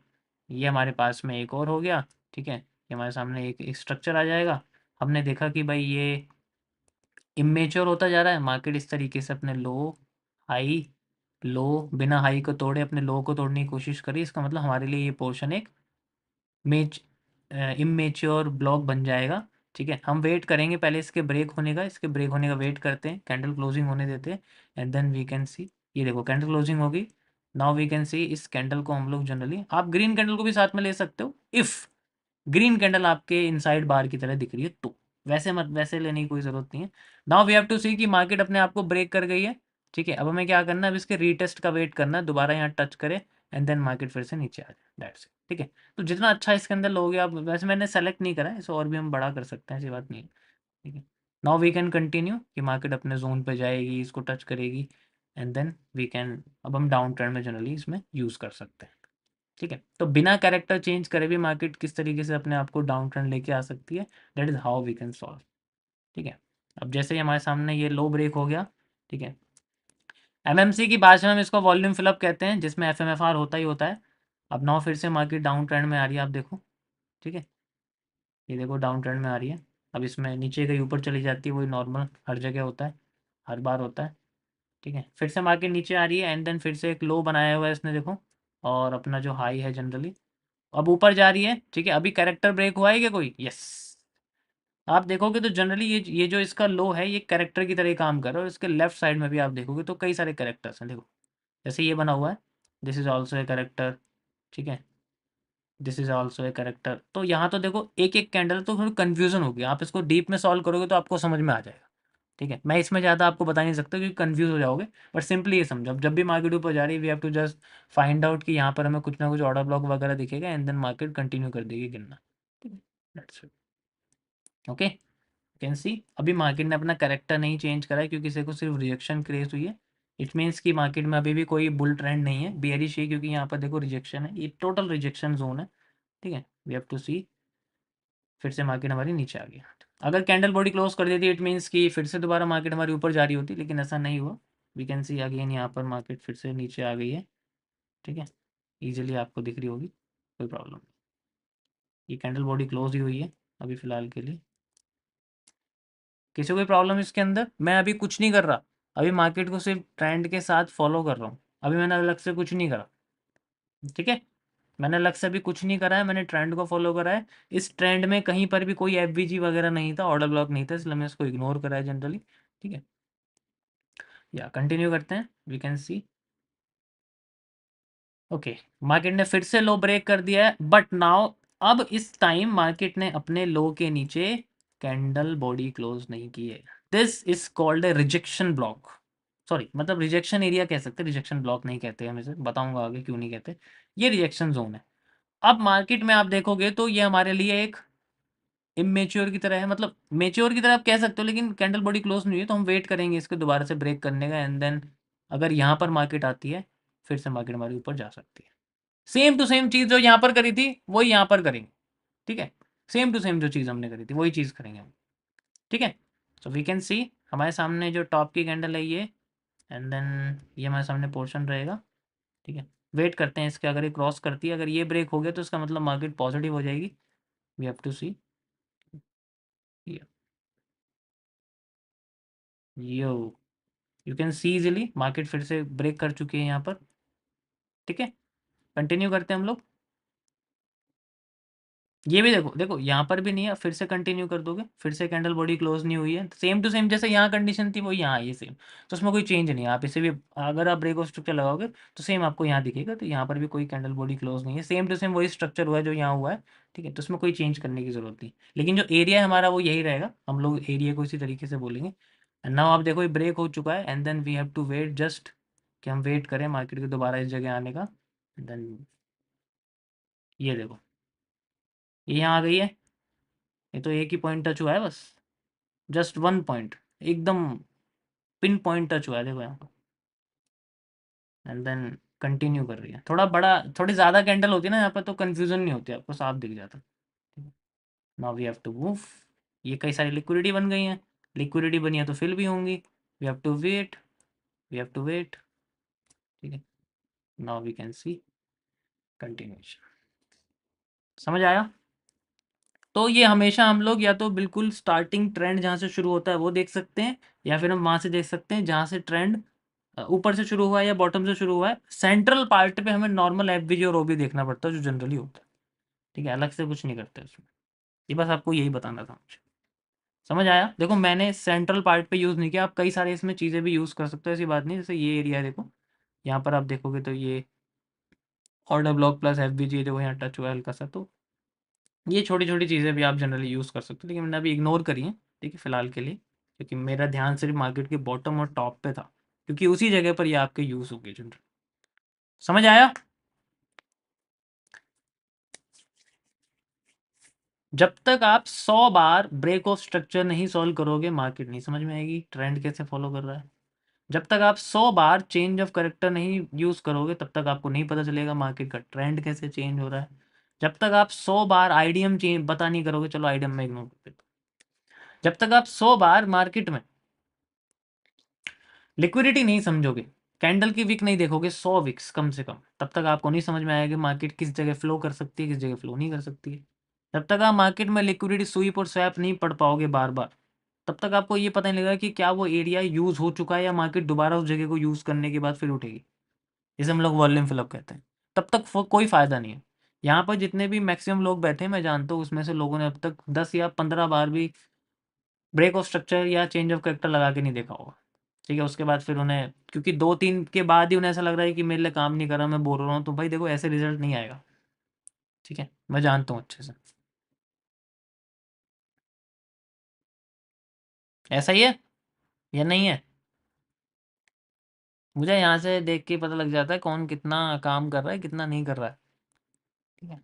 ये हमारे पास में एक और हो गया। ठीक है, ये हमारे सामने एक स्ट्रक्चर आ जाएगा। हमने देखा कि भाई ये इमेच्योर होता जा रहा है, मार्केट इस तरीके से अपने लो हाई, लो बिना हाई को तोड़े अपने लो को तोड़ने की कोशिश करी, इसका मतलब हमारे लिए ये पोर्शन एक मेच इमेच्योर ब्लॉक बन जाएगा। ठीक है, हम वेट करेंगे पहले इसके ब्रेक होने का, इसके ब्रेक होने का वेट करते हैं, कैंडल क्लोजिंग होने देते हैं, and then we can see. ये देखो कैंडल क्लोजिंग होगी। नाउ वी कैन सी इस कैंडल को हम लोग जनरली, आप ग्रीन कैंडल को भी साथ में ले सकते हो इफ़ ग्रीन कैंडल आपके इनसाइड बार की तरह दिख रही है तो, वैसे मत, वैसे लेने की कोई ज़रूरत नहीं है। नाउ वी हैव टू सी कि मार्केट अपने आप को ब्रेक कर गई है। ठीक है, अब हमें क्या करना है, अब इसके रीटेस्ट का वेट करना है, दोबारा यहाँ टच करे एंड देन मार्केट फिर से नीचे आ जाए, दैट्स इट। ठीक है, तो जितना अच्छा इसके अंदर लोगे आप, वैसे मैंने सेलेक्ट नहीं करा है इसे, और भी हम बड़ा कर सकते हैं, ऐसी बात नहीं है। ठीक है, नाउ वी कैन कंटिन्यू कि मार्केट अपने जोन पे जाएगी, इसको टच करेगी, एंड देन वी कैन, अब हम डाउन ट्रेंड में जनरली इसमें यूज़ कर सकते हैं। ठीक है, तो बिना कैरेक्टर चेंज करे भी मार्केट किस तरीके से अपने आप को डाउन ट्रेंड लेके आ सकती है, that is how we can solve. ठीक है, अब जैसे ही हमारे सामने ये लो ब्रेक हो गया। ठीक है, एमएमसी की भाषा में हम इसको वॉल्यूम फिलअप कहते हैं, जिसमें एफएमएफआर होता ही होता है। अब नाउ फिर से मार्केट डाउन ट्रेंड में आ रही है, आप देखो। ठीक है, ये देखो डाउन ट्रेंड में आ रही है। अब इसमें नीचे गई ऊपर चली जाती है, वही नॉर्मल हर जगह होता है, हर बार होता है। ठीक है, फिर से मार्केट नीचे आ रही है, एंड देन फिर से एक लो बनाया हुआ है इसने, देखो, और अपना जो हाई है जनरली अब ऊपर जा रही है। ठीक है, अभी कैरेक्टर ब्रेक हुआ है क्या कोई, यस। आप देखोगे तो जनरली ये जो इसका लो है, ये कैरेक्टर की तरह ही काम कर रहा है, और इसके लेफ्ट साइड में भी आप देखोगे तो कई सारे कैरेक्टर्स हैं, देखो जैसे ये बना हुआ है, this is also a character. ठीक है, this is also a character, तो यहाँ तो देखो एक एक कैंडल, तो थोड़ी कन्फ्यूजन होगी, आप इसको डीप में सॉल्व करोगे तो आपको समझ में आ जाएगा। ठीक है, मैं इसमें ज़्यादा आपको बता नहीं सकता क्योंकि कंफ्यूज हो जाओगे, बट सिंपली ये समझो, अब जब भी मार्केट ऊपर जा रही है we have to just find out कि यहाँ पर हमें कुछ ना कुछ ऑर्डर ब्लॉक वगैरह दिखेगा, एंड देन मार्केट कंटिन्यू कर देगी गिरना। ठीक है, that's it. Okay, can see अभी मार्केट ने अपना करेक्टर नहीं चेंज करा है, क्योंकि इसे को सिर्फ रिजेक्शन क्रिएट हुई है। इट मीन्स कि मार्केट में अभी भी कोई बुल ट्रेंड नहीं है, बेयरिश है, क्योंकि यहाँ पर देखो रिजेक्शन है, ये टोटल रिजेक्शन जोन है। ठीक है, वी हैव टू सी फिर से मार्केट हमारी नीचे आ गई। अगर कैंडल बॉडी क्लोज कर देती इट मीन्स कि फिर से दोबारा मार्केट हमारी ऊपर जा रही होती, लेकिन ऐसा नहीं हुआ। वी कैन सी अगेन यहाँ पर मार्केट फिर से नीचे आ गई है। ठीक है, ईजिली आपको दिख रही होगी, कोई प्रॉब्लम नहीं। ये कैंडल बॉडी क्लोज ही हुई है अभी फ़िलहाल के लिए। किसी को कोई प्रॉब्लम इसके अंदर, मैं अभी कुछ नहीं कर रहा, अभी मार्केट को सिर्फ ट्रेंड के साथ फॉलो कर रहा हूँ, अभी मैंने अलग से कुछ नहीं करा। ठीक है, मैंने अलग से अभी कुछ नहीं करा है, मैंने ट्रेंड को फॉलो करा है। इस ट्रेंड में कहीं पर भी कोई एफवीजी वगैरह नहीं था, ऑर्डर ब्लॉक नहीं था, इसलिए मैं इसको इग्नोर करा है जनरली। ठीक है, या कंटिन्यू करते हैं, we can see. Okay, market ने फिर से लो ब्रेक कर दिया है, बट नाउ अब इस टाइम मार्केट ने अपने लो के नीचे कैंडल बॉडी क्लोज नहीं की है। This is called a rejection block, sorry मतलब रिजेक्शन एरिया कह सकते हैं, रिजेक्शन ब्लॉक नहीं कहते, हम इसे बताऊंगा आगे क्यों नहीं कहते। ये रिजेक्शन जोन है। अब मार्केट में आप देखोगे तो ये हमारे लिए एक इमेच्योर की तरह है, मतलब मेच्योर की तरह आप कह सकते हो, लेकिन कैंडल बॉडी क्लोज नहीं है, तो हम वेट करेंगे इसके दोबारा से ब्रेक करने का, एंड देन अगर यहाँ पर मार्केट आती है, फिर से मार्केट हमारे ऊपर जा सकती है। सेम टू सेम चीज़ जो यहाँ पर करी थी वही यहाँ पर करेंगे। ठीक है, सेम टू सेम जो चीज़ हमने करी थी वही चीज़ करेंगे हम। ठीक है, सो वी कैन सी हमारे सामने जो टॉप की कैंडल है ये, एंड देन ये हमारे सामने पोर्शन रहेगा। ठीक है, वेट करते हैं इसके, अगर ये क्रॉस करती है, अगर ये ब्रेक हो गया तो इसका मतलब मार्केट पॉजिटिव हो जाएगी। We have to see yo, you can see easily market फिर से ब्रेक कर चुकी है यहाँ पर। ठीक है, कंटिन्यू करते हैं हम लोग। ये भी देखो, देखो यहाँ पर भी नहीं है, फिर से कंटिन्यू कर दोगे, फिर से कैंडल बॉडी क्लोज नहीं हुई है, सेम टू सेम जैसे यहाँ कंडीशन थी वो यहाँ आई है सेम। तो उसमें कोई चेंज नहीं है, आप इसे भी अगर आप ब्रेक ऑफ स्ट्रक्चर लगाओगे तो सेम आपको यहाँ दिखेगा। तो यहाँ पर भी कोई कैंडल बॉडी क्लोज नहीं है, सेम टू सेम वही स्ट्रक्चर हुआ है जो यहाँ हुआ है, ठीक है। तो उसमें कोई चेंज करने की जरूरत नहीं, लेकिन जो एरिया है हमारा वो यही रहेगा, हम लोग एरिया को इसी तरीके से बोलेंगे। एंड नाउ आप देखो ये ब्रेक हो चुका है, and then we have to wait just, कि हम वेट करें मार्केट के दोबारा इस जगह आने का। देन ये देखो, ये यहाँ आ गई है, ये तो एक ही पॉइंट टच हुआ है बस, जस्ट वन पॉइंट, एकदम पिन पॉइंट टच हुआ है, देखो यहाँ पर। एंड देन कंटिन्यू कर रही है, थोड़ा बड़ा, थोड़ी ज़्यादा कैंडल होती है ना यहाँ पर तो कन्फ्यूज़न नहीं होती, आपको साफ दिख जाता है। Now we have to move, ये कई सारी लिक्विडिटी बन गई हैं, लिक्विडिटी बनी है तो फिल भी होंगी, we have to wait, we have to wait, ठीक है। Now we can see continuation, समझ आया? तो ये हमेशा हम लोग या तो बिल्कुल स्टार्टिंग ट्रेंड जहाँ से शुरू होता है वो देख सकते हैं, या फिर हम वहाँ से देख सकते हैं जहाँ से ट्रेंड ऊपर से शुरू हुआ है या बॉटम से शुरू हुआ है। सेंट्रल पार्ट पे हमें नॉर्मल एफवीजी और ओबी देखना पड़ता है जो जनरली होता है, ठीक है, अलग से कुछ नहीं करते उसमें। ये बस आपको यही बताना था मुझे, समझ आया? देखो मैंने सेंट्रल पार्ट पे यूज़ नहीं किया, आप कई सारे इसमें चीज़ें भी यूज़ कर सकते हो, ऐसी बात नहीं। जैसे ये एरिया है देखो, यहाँ पर आप देखोगे तो ये ऑर्डर ब्लॉक प्लस एफवीजी देखो यहाँ टच हुआ है हल्का सा, तो ये छोटी छोटी चीज़ें भी आप जनरली यूज़ कर सकते हो, लेकिन मैंने अभी इग्नोर करी है, ठीक है, फिलहाल के लिए, क्योंकि मेरा ध्यान सिर्फ मार्केट के बॉटम और टॉप पे था, क्योंकि उसी जगह पर ये आपके यूज़ होगी जनरल। समझ आया? जब तक आप 100 बार ब्रेक ऑफ स्ट्रक्चर नहीं सॉल्व करोगे मार्केट नहीं समझ में आएगी ट्रेंड कैसे फॉलो कर रहा है। जब तक आप 100 बार चेंज ऑफ करेक्टर नहीं यूज़ करोगे तब तक आपको नहीं पता चलेगा मार्केट का ट्रेंड कैसे चेंज हो रहा है। जब तक आप 100 बार आईडीएम चेंज पता नहीं करोगे, चलो आईडीएम में इग्नोर कर देते, जब तक आप 100 बार मार्केट में लिक्विडिटी नहीं समझोगे, कैंडल की विक नहीं देखोगे, 100 विक्स कम से कम, तब तक आपको नहीं समझ में आएगा कि मार्केट किस जगह फ्लो कर सकती है, किस जगह फ्लो नहीं कर सकती है। जब तक आप मार्केट में लिक्विडिटी स्वीप और स्वैप नहीं पढ़ पाओगे बार बार, तब तक आपको ये पता नहीं लगेगा कि क्या वो एरिया यूज़ हो चुका है या मार्केट दोबारा उस जगह को यूज़ करने के बाद फिर उठेगी, जिसे हम लोग वॉल्यूम फिलअप कहते हैं। तब तक कोई फ़ायदा नहीं है। यहाँ पर जितने भी मैक्सिमम लोग बैठे हैं मैं जानता हूँ उसमें से लोगों ने अब तक 10 या 15 बार भी ब्रेक ऑफ स्ट्रक्चर या चेंज ऑफ करेक्टर लगा के नहीं देखा होगा, ठीक है। उसके बाद फिर उन्हें, क्योंकि 2-3 के बाद ही उन्हें ऐसा लग रहा है कि मेरे लिए काम नहीं कर रहा, मैं बोर हो रहा हूँ, तो भाई देखो ऐसे रिजल्ट नहीं आएगा, ठीक है, मैं जानता हूँ अच्छे से। ऐसा ही है या नहीं है? मुझे यहाँ से देख के पता लग जाता है कौन कितना काम कर रहा है कितना नहीं कर रहा है, ठीक है।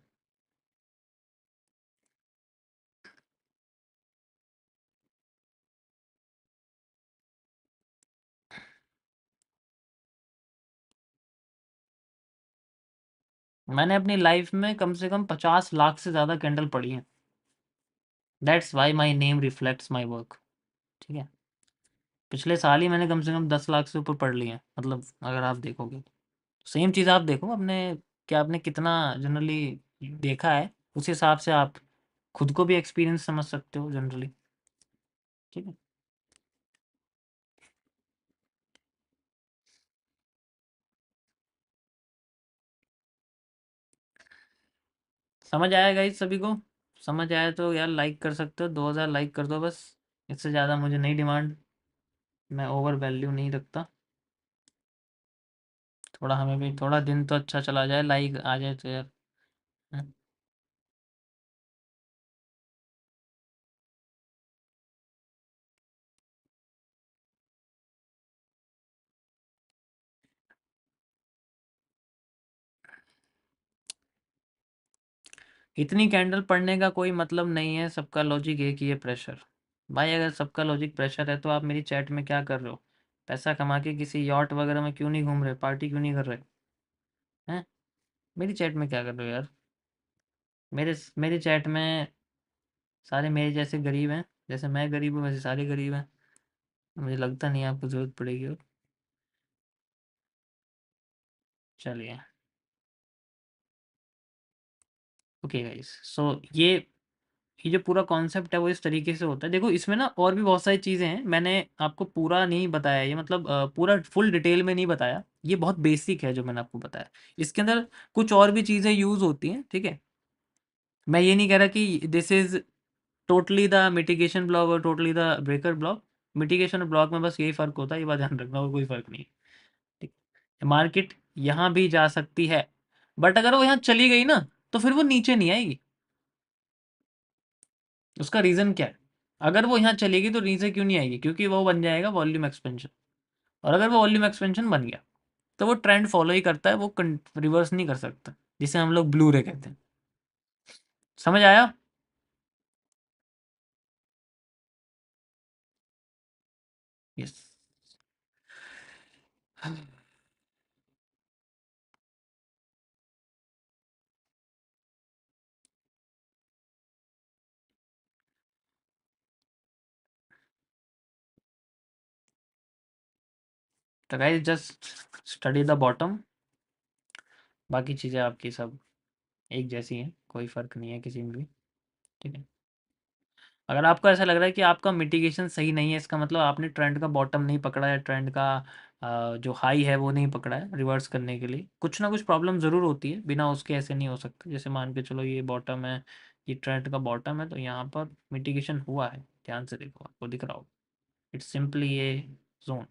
मैंने अपनी लाइफ में कम से कम 50 लाख से ज़्यादा कैंडल पढ़ी हैं, that's why my name reflects my work, ठीक है। पिछले साल ही मैंने कम से कम 10 लाख से ऊपर पढ़ ली है, मतलब अगर आप देखोगे तो सेम चीज़ आप देखो अपने, क्या आपने कितना जनरली देखा है, उस हिसाब से आप खुद को भी एक्सपीरियंस समझ सकते हो जनरली, ठीक है। समझ आया गाइस सभी को? समझ आया तो यार लाइक कर सकते हो, 2000 लाइक कर दो बस, इससे ज़्यादा मुझे नहीं डिमांड, मैं ओवर वैल्यू नहीं रखता। थोड़ा हमें भी थोड़ा दिन तो अच्छा चला जाए, लाइक आ जाए तो यार। हाँ। इतनी कैंडल पढ़ने का कोई मतलब नहीं है, सबका लॉजिक एक ही है, प्रेशर। भाई अगर सबका लॉजिक प्रेशर है तो आप मेरी चैट में क्या कर रहे हो? पैसा कमा के किसी यॉट वगैरह में क्यों नहीं घूम रहे, पार्टी क्यों नहीं कर रहे हैं? मेरी चैट में क्या कर रहे हो यार? मेरी चैट में सारे मेरे जैसे गरीब हैं, जैसे मैं गरीब हूँ वैसे सारे गरीब हैं, मुझे लगता नहीं है आपको ज़रूरत पड़ेगी और। चलिए, ओके गाइस, सो ये जो पूरा कॉन्सेप्ट है वो इस तरीके से होता है। देखो इसमें ना और भी बहुत सारी चीज़ें हैं, मैंने आपको पूरा नहीं बताया, ये मतलब पूरा फुल डिटेल में नहीं बताया, ये बहुत बेसिक है जो मैंने आपको बताया। इसके अंदर कुछ और भी चीज़ें यूज़ होती हैं, ठीक है। मैं ये नहीं कह रहा कि this is totally the mitigation block or totally the breaker block. Mitigation और ब्लॉक में बस यही फ़र्क होता है, ये बात ध्यान रखना, और कोई फ़र्क नहीं है। ठीक है, मार्केट यहाँ भी जा सकती है, बट अगर वो यहाँ चली गई ना तो फिर वो नीचे नहीं आएगी। उसका रीज़न क्या है? अगर वो यहाँ चलेगी तो नीचे क्यों नहीं आएगी? क्योंकि वो बन जाएगा वॉल्यूम एक्सपेंशन, और अगर वो वॉल्यूम एक्सपेंशन बन गया तो वो ट्रेंड फॉलो ही करता है, वो रिवर्स नहीं कर सकता, जिसे हम लोग ब्लू रे कहते हैं। समझ आया? यस। तो guys just study the bottom, बाकी चीज़ें आपकी सब एक जैसी हैं, कोई फ़र्क नहीं है किसी में भी। ठीक है, अगर आपको ऐसा लग रहा है कि आपका मिटिगेशन सही नहीं है, इसका मतलब आपने ट्रेंड का बॉटम नहीं पकड़ा है, ट्रेंड का जो हाई है वो नहीं पकड़ा है रिवर्स करने के लिए, कुछ ना कुछ प्रॉब्लम ज़रूर होती है, बिना उसके ऐसे नहीं हो सकता। जैसे मान के चलो ये बॉटम है, ये ट्रेंड का बॉटम है, तो यहाँ पर मिटिगेशन हुआ है, ध्यान से देखो आपको दिख रहा होगा, इट्स सिंपली ये जोन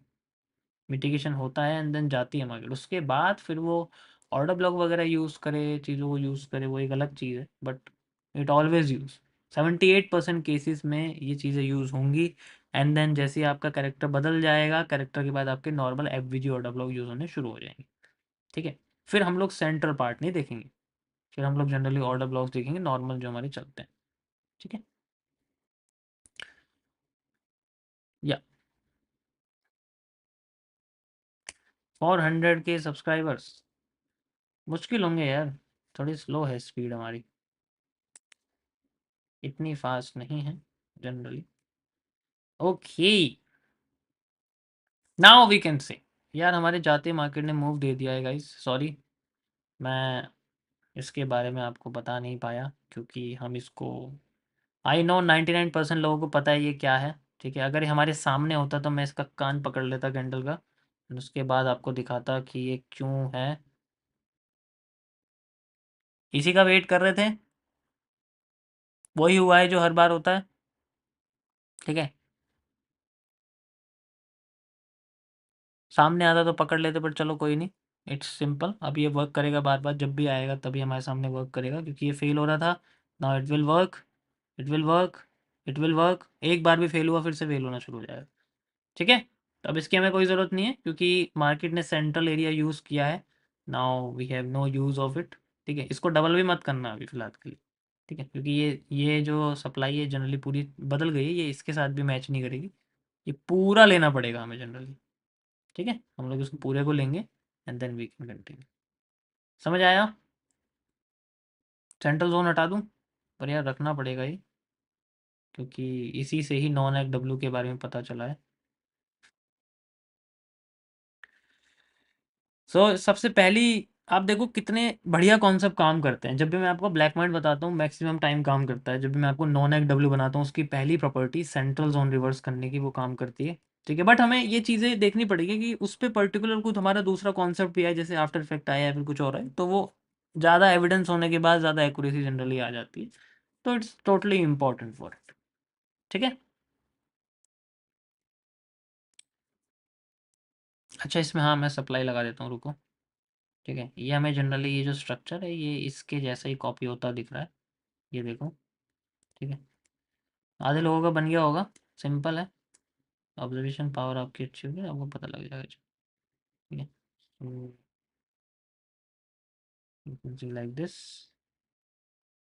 मिटिगेशन होता है एंड देन जाती है मार्केट, उसके बाद फिर वो ऑर्डर ब्लॉक वगैरह यूज़ करे, चीज़ों को यूज़ करे, वो एक अलग चीज़ है, but it always use 78% cases में ये चीज़ें यूज़ होंगी। एंड देन जैसे ही आपका कैरेक्टर बदल जाएगा, कैरेक्टर के बाद आपके normal FVG order block use होने शुरू हो जाएंगे। ठीक है, फिर हम लोग सेंट्रल पार्ट नहीं देखेंगे, फिर हम लोग जनरली ऑर्डर ब्लॉक्स देखेंगे नॉर्मल जो हमारे चलते हैं। ठीक है, या 400 के सब्सक्राइबर्स मुश्किल होंगे यार, थोड़ी स्लो है स्पीड हमारी, इतनी फास्ट नहीं है generally. Okay, now we can say, यार हमारे जाते मार्केट ने मूव दे दिया है गाइस, सॉरी, मैं इसके बारे में आपको बता नहीं पाया, क्योंकि हम इसको, आई नो 99% लोगों को पता है ये क्या है। ठीक है, अगर ये हमारे सामने होता तो मैं इसका कान पकड़ लेता कैंडल का, और उसके बाद आपको दिखाता कि ये क्यों है। इसी का वेट कर रहे थे, वही हुआ है जो हर बार होता है। ठीक है, सामने आता तो पकड़ लेते, पर चलो कोई नहीं, इट्स सिंपल। अब ये वर्क करेगा बार बार, जब भी आएगा तभी हमारे सामने वर्क करेगा, क्योंकि ये फेल हो रहा था। Now it will work, it will work, it will work. एक बार भी फेल हुआ फिर से फेल होना शुरू हो जाएगा। ठीक है, तो अब इसकी हमें कोई ज़रूरत नहीं है, क्योंकि मार्केट ने सेंट्रल एरिया यूज़ किया है। Now we have no use of it. ठीक है, इसको डबल भी मत करना अभी फ़िलहाल के लिए। ठीक है, क्योंकि ये जो सप्लाई है जनरली पूरी बदल गई है, ये इसके साथ भी मैच नहीं करेगी, ये पूरा लेना पड़ेगा हमें जनरली। ठीक है, हम लोग इसको पूरे को लेंगे and then we can continue. समझ आया? सेंट्रल जोन हटा दूं, पर यार रखना पड़ेगा ये, क्योंकि इसी से ही नॉन एक्ट डब्ल्यू के बारे में पता चला है। सबसे पहली, आप देखो कितने बढ़िया कॉन्सेप्ट काम करते हैं। जब भी मैं आपको ब्लैक माइंड बताता हूँ मैक्सिमम टाइम काम करता है, जब भी मैं आपको नॉन एक्ट डब्ल्यू बनाता हूँ उसकी पहली प्रॉपर्टी सेंट्रल जोन रिवर्स करने की वो काम करती है। ठीक है, बट हमें ये चीज़ें देखनी पड़ेगी कि उस पर पर्टिकुलर कुछ हमारा दूसरा कॉन्सेप्ट भी है, जैसे आफ्टर इफेक्ट आया है फिर कुछ और है, तो वो ज़्यादा एविडेंस होने के बाद ज़्यादा एक्यूरेसी जनरली आ जाती है, तो it's totally important for it. ठीक है, अच्छा इसमें हाँ मैं सप्लाई लगा देता हूँ, रुको। ठीक है, ये हमें जनरली ये जो स्ट्रक्चर है ये इसके जैसा ही कॉपी होता दिख रहा है, ये देखो। ठीक है, आधे लोगों का बन गया होगा, सिंपल है, ऑब्जर्वेशन पावर आपकी अच्छी होगी, आपको पता लग जाएगा। ठीक है, लाइक दिस।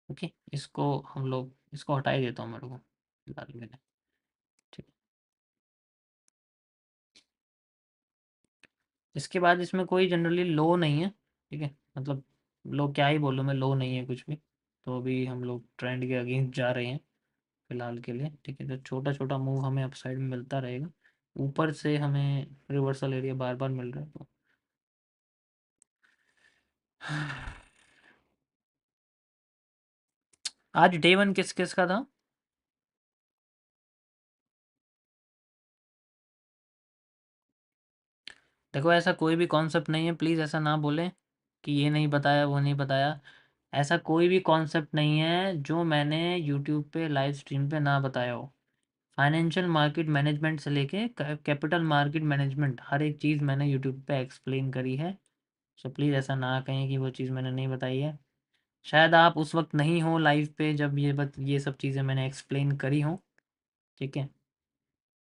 ओके, इसको हम लोग इसको हटा ही देता हूँ मेरे को फिलहाल के लिए। ठीक है, इसके बाद इसमें कोई जनरली लो नहीं है। ठीक है, मतलब लो क्या ही बोलूँ मैं, लो नहीं है कुछ भी, तो अभी हम लोग ट्रेंड के अगेंस्ट जा रहे हैं फिलहाल के लिए। ठीक है, तो छोटा छोटा मूव हमें अपसाइड में मिलता रहेगा, ऊपर से हमें रिवर्सल एरिया बार बार मिल रहा है, तो आज डे वन किस किस का था? देखो ऐसा कोई भी कॉन्सेप्ट नहीं है, प्लीज़ ऐसा ना बोलें कि ये नहीं बताया वो नहीं बताया। ऐसा कोई भी कॉन्सेप्ट नहीं है जो मैंने यूट्यूब पे लाइव स्ट्रीम पे ना बताया हो। फाइनेंशियल मार्केट मैनेजमेंट से लेके कैपिटल मार्केट मैनेजमेंट हर एक चीज़ मैंने यूट्यूब पे एक्सप्लेन करी है। सो प्लीज़ ऐसा ना कहें कि वो चीज़ मैंने नहीं बताई है। शायद आप उस वक्त नहीं हो लाइव पे जब ये सब चीज़ें मैंने एक्सप्लेन करी हों। ठीक है,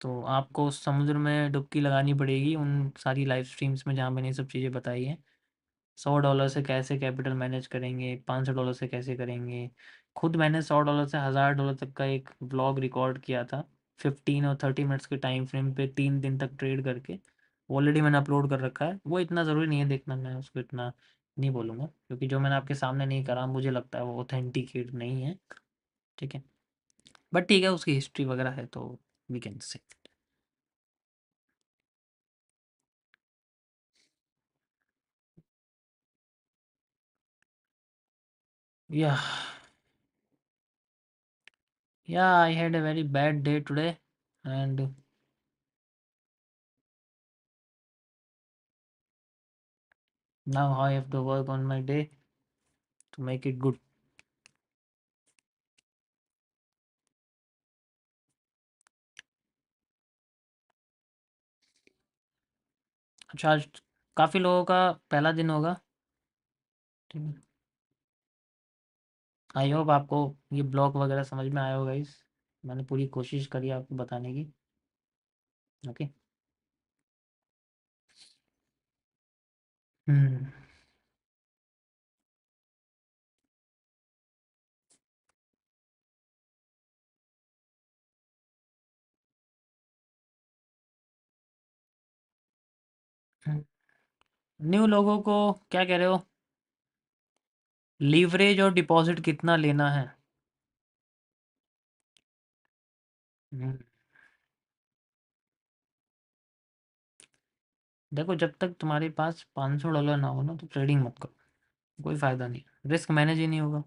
तो आपको उस समुद्र में डुबकी लगानी पड़ेगी उन सारी लाइव स्ट्रीम्स में जहाँ मैंने ये सब चीज़ें बताई हैं। $100 से कैसे कैपिटल मैनेज करेंगे, $500 से कैसे करेंगे। खुद मैंने $100 से $1000 तक का एक व्लॉग रिकॉर्ड किया था, 15 और 30 मिनट्स के टाइम फ्रेम पे 3 दिन तक ट्रेड करके। ऑलरेडी मैंने अपलोड कर रखा है। वो इतना ज़रूरी नहीं है देखना, मैं उसको इतना नहीं बोलूँगा, क्योंकि जो मैंने आपके सामने नहीं करा मुझे लगता है वो ऑथेंटिकेट नहीं है। ठीक है, बट ठीक है, उसकी हिस्ट्री वगैरह है तो we can say. Yeah I had a very bad day today and now I have to work on my day to make it good. अच्छा, आज काफ़ी लोगों का पहला दिन होगा। ठीक है, आई होप आपको ये ब्लॉग वगैरह समझ में आया होगा। इस मैंने पूरी कोशिश करी आपको बताने की। ओके। हम्म। न्यू लोगों को क्या कह रहे हो? लीवरेज और डिपॉजिट कितना लेना है? हम्म, देखो, जब तक तुम्हारे पास $500 ना हो ना तो ट्रेडिंग मत करो। कोई फ़ायदा नहीं, रिस्क मैनेज ही नहीं होगा।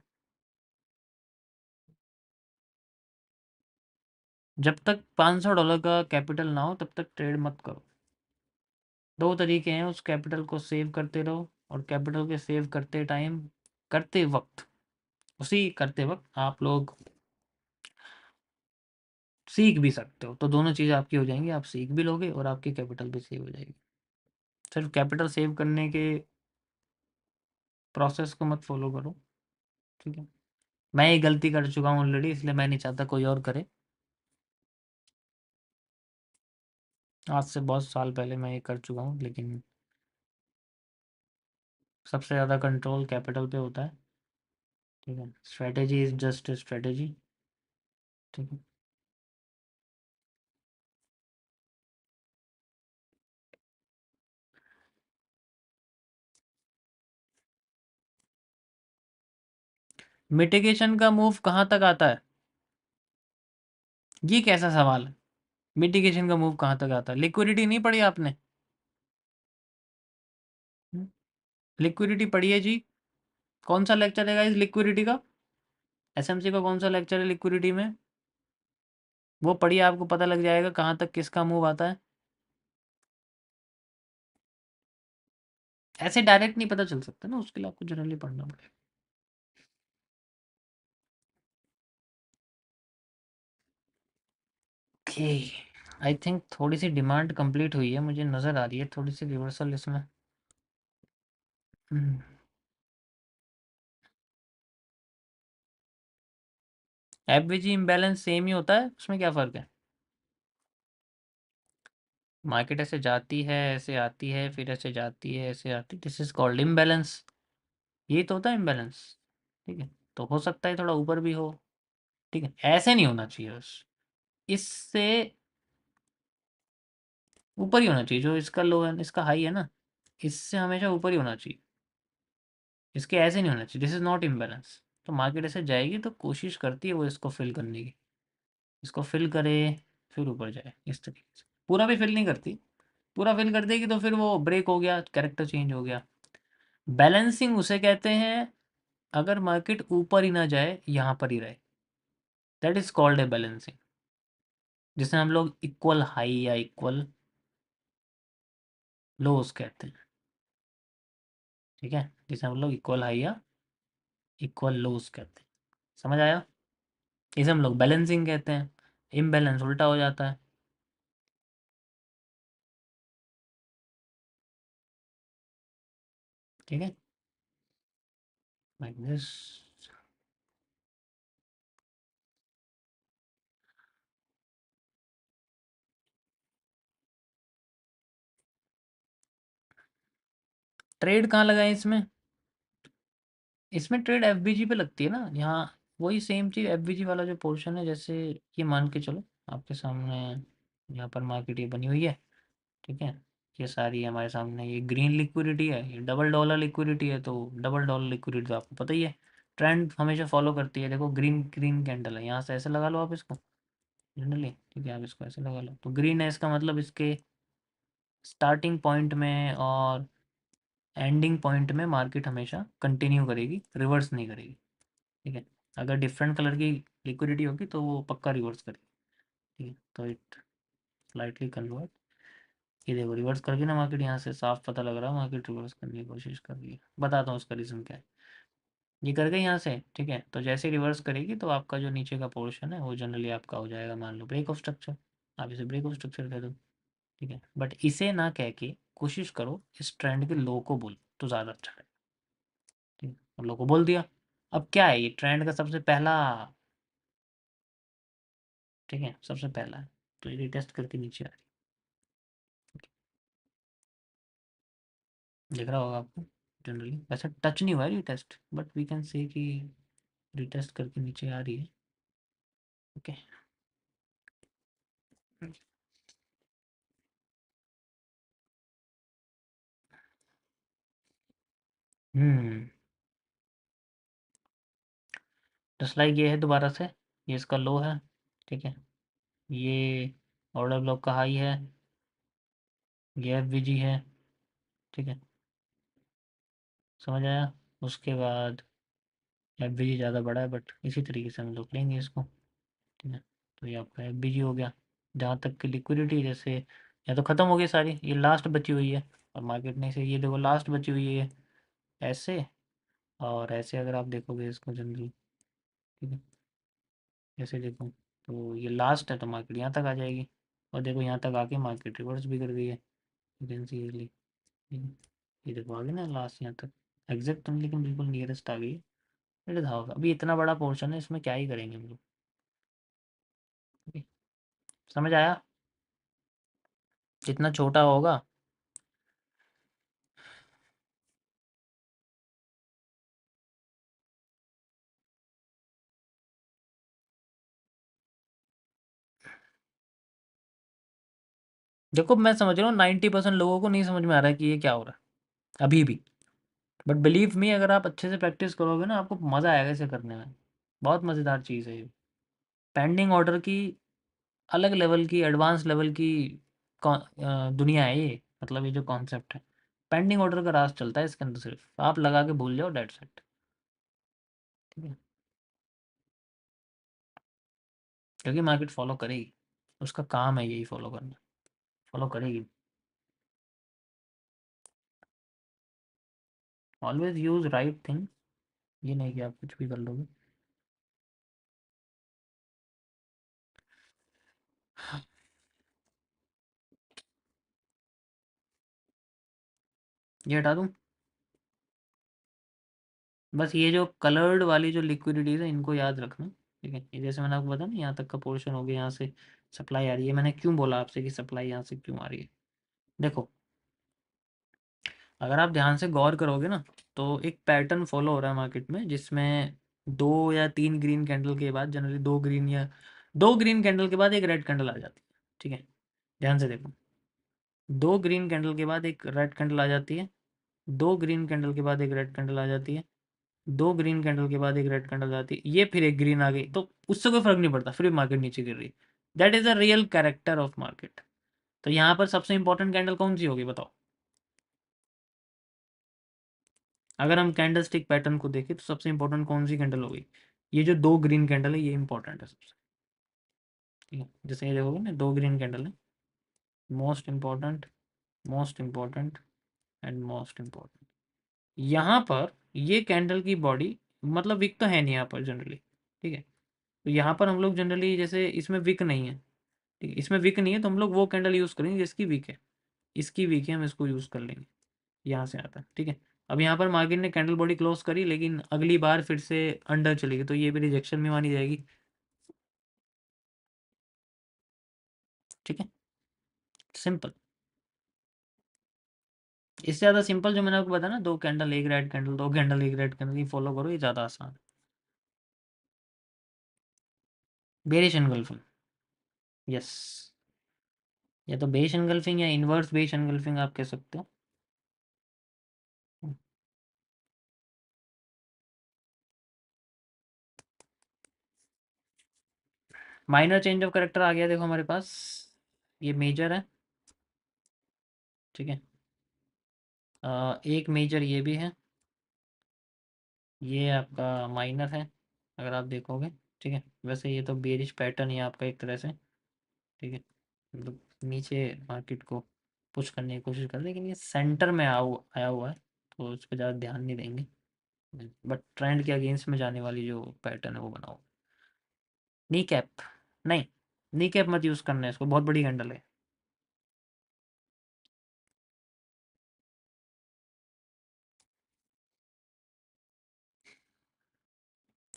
जब तक $500 का कैपिटल ना हो तब तक ट्रेड मत करो। दो तरीके हैं, उस कैपिटल को सेव करते रहो, और कैपिटल के सेव करते वक्त उसी करते वक्त आप लोग सीख भी सकते हो, तो दोनों चीज़ आपकी हो जाएंगी। आप सीख भी लोगे और आपकी कैपिटल भी सेव हो जाएगी। सिर्फ कैपिटल सेव करने के प्रोसेस को मत फॉलो करो। ठीक है, मैं ये गलती कर चुका हूँ ऑलरेडी, इसलिए मैं नहीं चाहता कोई और करे। आज से बहुत साल पहले मैं ये कर चुका हूँ, लेकिन सबसे ज़्यादा कंट्रोल कैपिटल पे होता है। ठीक है, स्ट्रेटेजी इज जस्ट स्ट्रेटेजी। ठीक है, मिटिगेशन का मूव कहाँ तक आता है? ये कैसा सवाल है? मिटिगेशन का मूव कहाँ तक आता है? लिक्विडिटी नहीं पढ़ी आपने? लिक्विडिटी पढ़ी है जी। कौन सा लेक्चर है इस लिक्विडिटी का? एसएमसी का कौन सा लेक्चर है लिक्विडिटी में? वो पढ़िए, आपको पता लग जाएगा कहाँ तक किसका मूव आता है। ऐसे डायरेक्ट नहीं पता चल सकता ना, उसके लिए आपको जनरली पढ़ना पड़ेगा। ओके, आई थिंक थोड़ी सी डिमांड कंप्लीट हुई है, मुझे नज़र आ रही है थोड़ी सी रिवर्सल इसमें। एफवीजी इम्बैलेंस सेम ही होता है, उसमें क्या फ़र्क है? मार्केट ऐसे जाती है, ऐसे आती है, फिर ऐसे जाती है, ऐसे आती है, दिस इज कॉल्ड इम्बैलेंस। ये तो होता है इम्बैलेंस। ठीक है, तो हो सकता है थोड़ा ऊपर भी हो। ठीक है, ऐसे नहीं होना चाहिए बस। इससे ऊपर ही होना चाहिए, जो इसका लो है, इसका हाई है ना, इससे हमेशा ऊपर ही होना चाहिए। इसके ऐसे नहीं होना चाहिए, दिस इज नॉट इम्बैलेंस। तो मार्केट ऐसे जाएगी तो कोशिश करती है वो इसको फिल करने की। इसको फिल करे, फिर ऊपर जाए इस तरीके से। पूरा भी फिल नहीं करती। पूरा फिल कर देगी तो फिर वो ब्रेक हो गया, कैरेक्टर चेंज हो गया। बैलेंसिंग उसे कहते हैं अगर मार्केट ऊपर ही ना जाए, यहाँ पर ही रहे, that is called a balancing. जिसे हम लोग इक्वल हाई या इक्वल लोस कहते हैं। ठीक है, जिसे हम लोग इक्वल हाई या इक्वल लोज कहते हैं। समझ आया? इसे हम लोग बैलेंसिंग कहते हैं। इम्बैलेंस उल्टा हो जाता है। ठीक है, लाइक दिस। ट्रेड कहाँ लगाए इसमें? इसमें ट्रेड एफबीजी पे लगती है ना, यहाँ वही सेम चीज़ एफबीजी वाला जो पोर्शन है, जैसे ये मान के चलो आपके सामने यहाँ पर मार्केट ये बनी हुई है। ठीक है, ये सारी हमारे सामने ये ग्रीन लिक्विडिटी है, ये डबल डॉलर लिक्विडिटी है। तो डबल डॉलर लिक्विडिटी तो आपको पता ही है, ट्रेंड हमेशा फॉलो करती है। देखो ग्रीन ग्रीन कैंडल है, यहाँ से ऐसे लगा लो आप इसको जनरली। ठीक है, आप इसको ऐसे लगा लो, तो ग्रीन है इसका मतलब इसके स्टार्टिंग पॉइंट में और एंडिंग पॉइंट में मार्केट हमेशा कंटिन्यू करेगी, रिवर्स नहीं करेगी। ठीक है, अगर डिफरेंट कलर की लिक्विडिटी होगी तो वो पक्का रिवर्स करेगी। ठीक है, तो इट स्लाइटली कन्वर्ट। ये देखो रिवर्स करके ना मार्केट, यहाँ से साफ पता लग रहा है मार्केट रिवर्स करने की कोशिश कर रही है। बताता हूँ उसका रीज़न क्या है। ये कर गई यहाँ से, ठीक है, तो जैसे रिवर्स करेगी तो आपका जो नीचे का पोर्शन है वो जनरली आपका हो जाएगा, मान लो ब्रेक ऑफ स्ट्रक्चर। आप इसे ब्रेक ऑफ स्ट्रक्चर कह दो। ठीक है, बट इसे ना कह के कोशिश करो इस ट्रेंड के लो को बोल तो ज़्यादा अच्छा है। ठीक है, और लो को बोल दिया। अब क्या है, ये ट्रेंड का सबसे पहला, ठीक है, सबसे पहला है, तो ये टेस्ट करके नीचे आ रही है। दिख रहा होगा आपको जनरली, वैसे टच नहीं हुआ है टेस्ट, बट वी कैन से कि रिटेस्ट करके नीचे आ रही है। ओके। हम्म, जस्ट लाइक ये है दोबारा से, ये इसका लो है। ठीक है, ये ऑर्डर ब्लॉक का हाई है, ये एफवीजी है। ठीक है, समझ आया? उसके बाद एफवीजी ज़्यादा बड़ा है, बट इसी तरीके से हम लोग लेंगे इसको। ठीक है, तो ये आपका एफवीजी हो गया। जहाँ तक की लिक्विडिटी, जैसे या तो ख़त्म हो गई सारी, ये लास्ट बची हुई है, और मार्केट ने से ये देखो लास्ट बची हुई है ये, ऐसे और ऐसे अगर आप देखोगे इसको जनरली। ठीक है, ऐसे देखो तो ये लास्ट है, तो मार्केट यहाँ तक आ जाएगी। और देखो यहाँ तक आके मार्केट रिवर्स भी कर गई है, यू कैन सी इजली। ये देखो आ गई ना लास्ट यहाँ तक, एग्जैक्ट लेकिन बिल्कुल नियरेस्ट आ गई है। इट इज हाउ, अभी इतना बड़ा पोर्शन है, इसमें क्या ही करेंगे हम लोग। Okay, समझ आया? जितना छोटा होगा, देखो मैं समझ रहा हूँ 90% लोगों को नहीं समझ में आ रहा है कि ये क्या हो रहा है अभी भी। बट बिलीव मी, अगर आप अच्छे से प्रैक्टिस करोगे ना, आपको मज़ा आएगा इसे करने में। बहुत मज़ेदार चीज़ है ये। पेंडिंग ऑर्डर की अलग लेवल की, एडवांस लेवल की दुनिया है ये। मतलब ये जो कॉन्सेप्ट है, पेंडिंग ऑर्डर का राज चलता है इसके अंदर, सिर्फ आप लगा के भूल जाओ, डेट सेट। ठीक है, क्योंकि मार्केट फॉलो करेगी, उसका काम है यही फॉलो करना, फॉलो करेगी। ऑलवेज यूज राइट थिंग, ये नहीं कि आप कुछ भी कर लोगे। ये हटा दूँ? बस ये जो कलर्ड वाली जो लिक्विडिटीज है इनको याद रखना। ठीक है, ये जैसे मैंने आपको बताया ना, यहाँ तक का पोर्शन हो गया, यहाँ से सप्लाई आ रही है। मैंने क्यों बोला आपसे कि सप्लाई यहाँ से क्यों आ रही है? देखो, अगर आप ध्यान से गौर करोगे ना, तो एक पैटर्न फॉलो हो रहा है मार्केट में, जिसमें दो या तीन ग्रीन कैंडल के बाद, जनरली दो ग्रीन या दो ग्रीन कैंडल के बाद एक रेड कैंडल आ जाती है। ठीक है, ध्यान से देखो, दो ग्रीन कैंडल के बाद एक रेड कैंडल आ जाती है, दो ग्रीन कैंडल के बाद एक रेड कैंडल आ जाती है, दो ग्रीन कैंडल के बाद एक रेड कैंडल आती है, ये फिर एक ग्रीन आ गई, तो उससे कोई फर्क नहीं पड़ता, फिर भी मार्केट नीचे गिर रही है। That is the real character of market. तो यहाँ पर सबसे इंपॉर्टेंट कैंडल कौन सी होगी बताओ? अगर हम कैंडल स्टिक पैटर्न को देखें तो सबसे इंपॉर्टेंट कौन सी कैंडल होगी? ये जो दो ग्रीन कैंडल है, ये इंपॉर्टेंट है सबसे। ठीक है, जैसे ये देखोगे ना, दो ग्रीन कैंडल है, most important, most important and most important. यहाँ पर ये कैंडल की बॉडी मतलब विक तो है नहीं यहाँ पर जनरली। ठीक है, तो यहाँ पर हम लोग जनरली जैसे इसमें विक नहीं है, ठीक है, इसमें विक नहीं है तो हम लोग वो कैंडल यूज़ करेंगे जिसकी विक है। इसकी वीक है, हम इसको यूज़ कर लेंगे। यहाँ से आता है, ठीक है। अब यहाँ पर मार्केट ने कैंडल बॉडी क्लोज करी, लेकिन अगली बार फिर से अंडर चलेगी, तो ये भी रिजेक्शन में मानी जाएगी। ठीक है, सिंपल। इससे ज़्यादा सिंपल जो मैंने आपको बताया ना, दो कैंडल एक रेड कैंडल, दो कैंडल एक रेड कैंडल, ये फॉलो करो, ये ज़्यादा आसान है। Bearish engulfing, yes. या तो बेश एनगल्फिंग या इन्वर्स बेश एनगल्फिंग आप कह सकते हो। माइनर चेंज ऑफ करेक्टर आ गया, देखो हमारे पास ये मेजर है, ठीक है। एक मेजर ये भी है, ये आपका माइनर है, अगर आप देखोगे। ठीक है, वैसे ये तो बेरिश पैटर्न ही है आपका एक तरह से। ठीक है, मतलब नीचे मार्केट को पुश करने की कोशिश कर, लेकिन ये सेंटर में आया हुआ है, तो उस पर ज़्यादा ध्यान नहीं देंगे। बट ट्रेंड के अगेंस्ट में जाने वाली जो पैटर्न है वो बनाओ। नी कैप, नहीं, नी कैप मत यूज़ करना है इसको, बहुत बड़ी कैंडल है।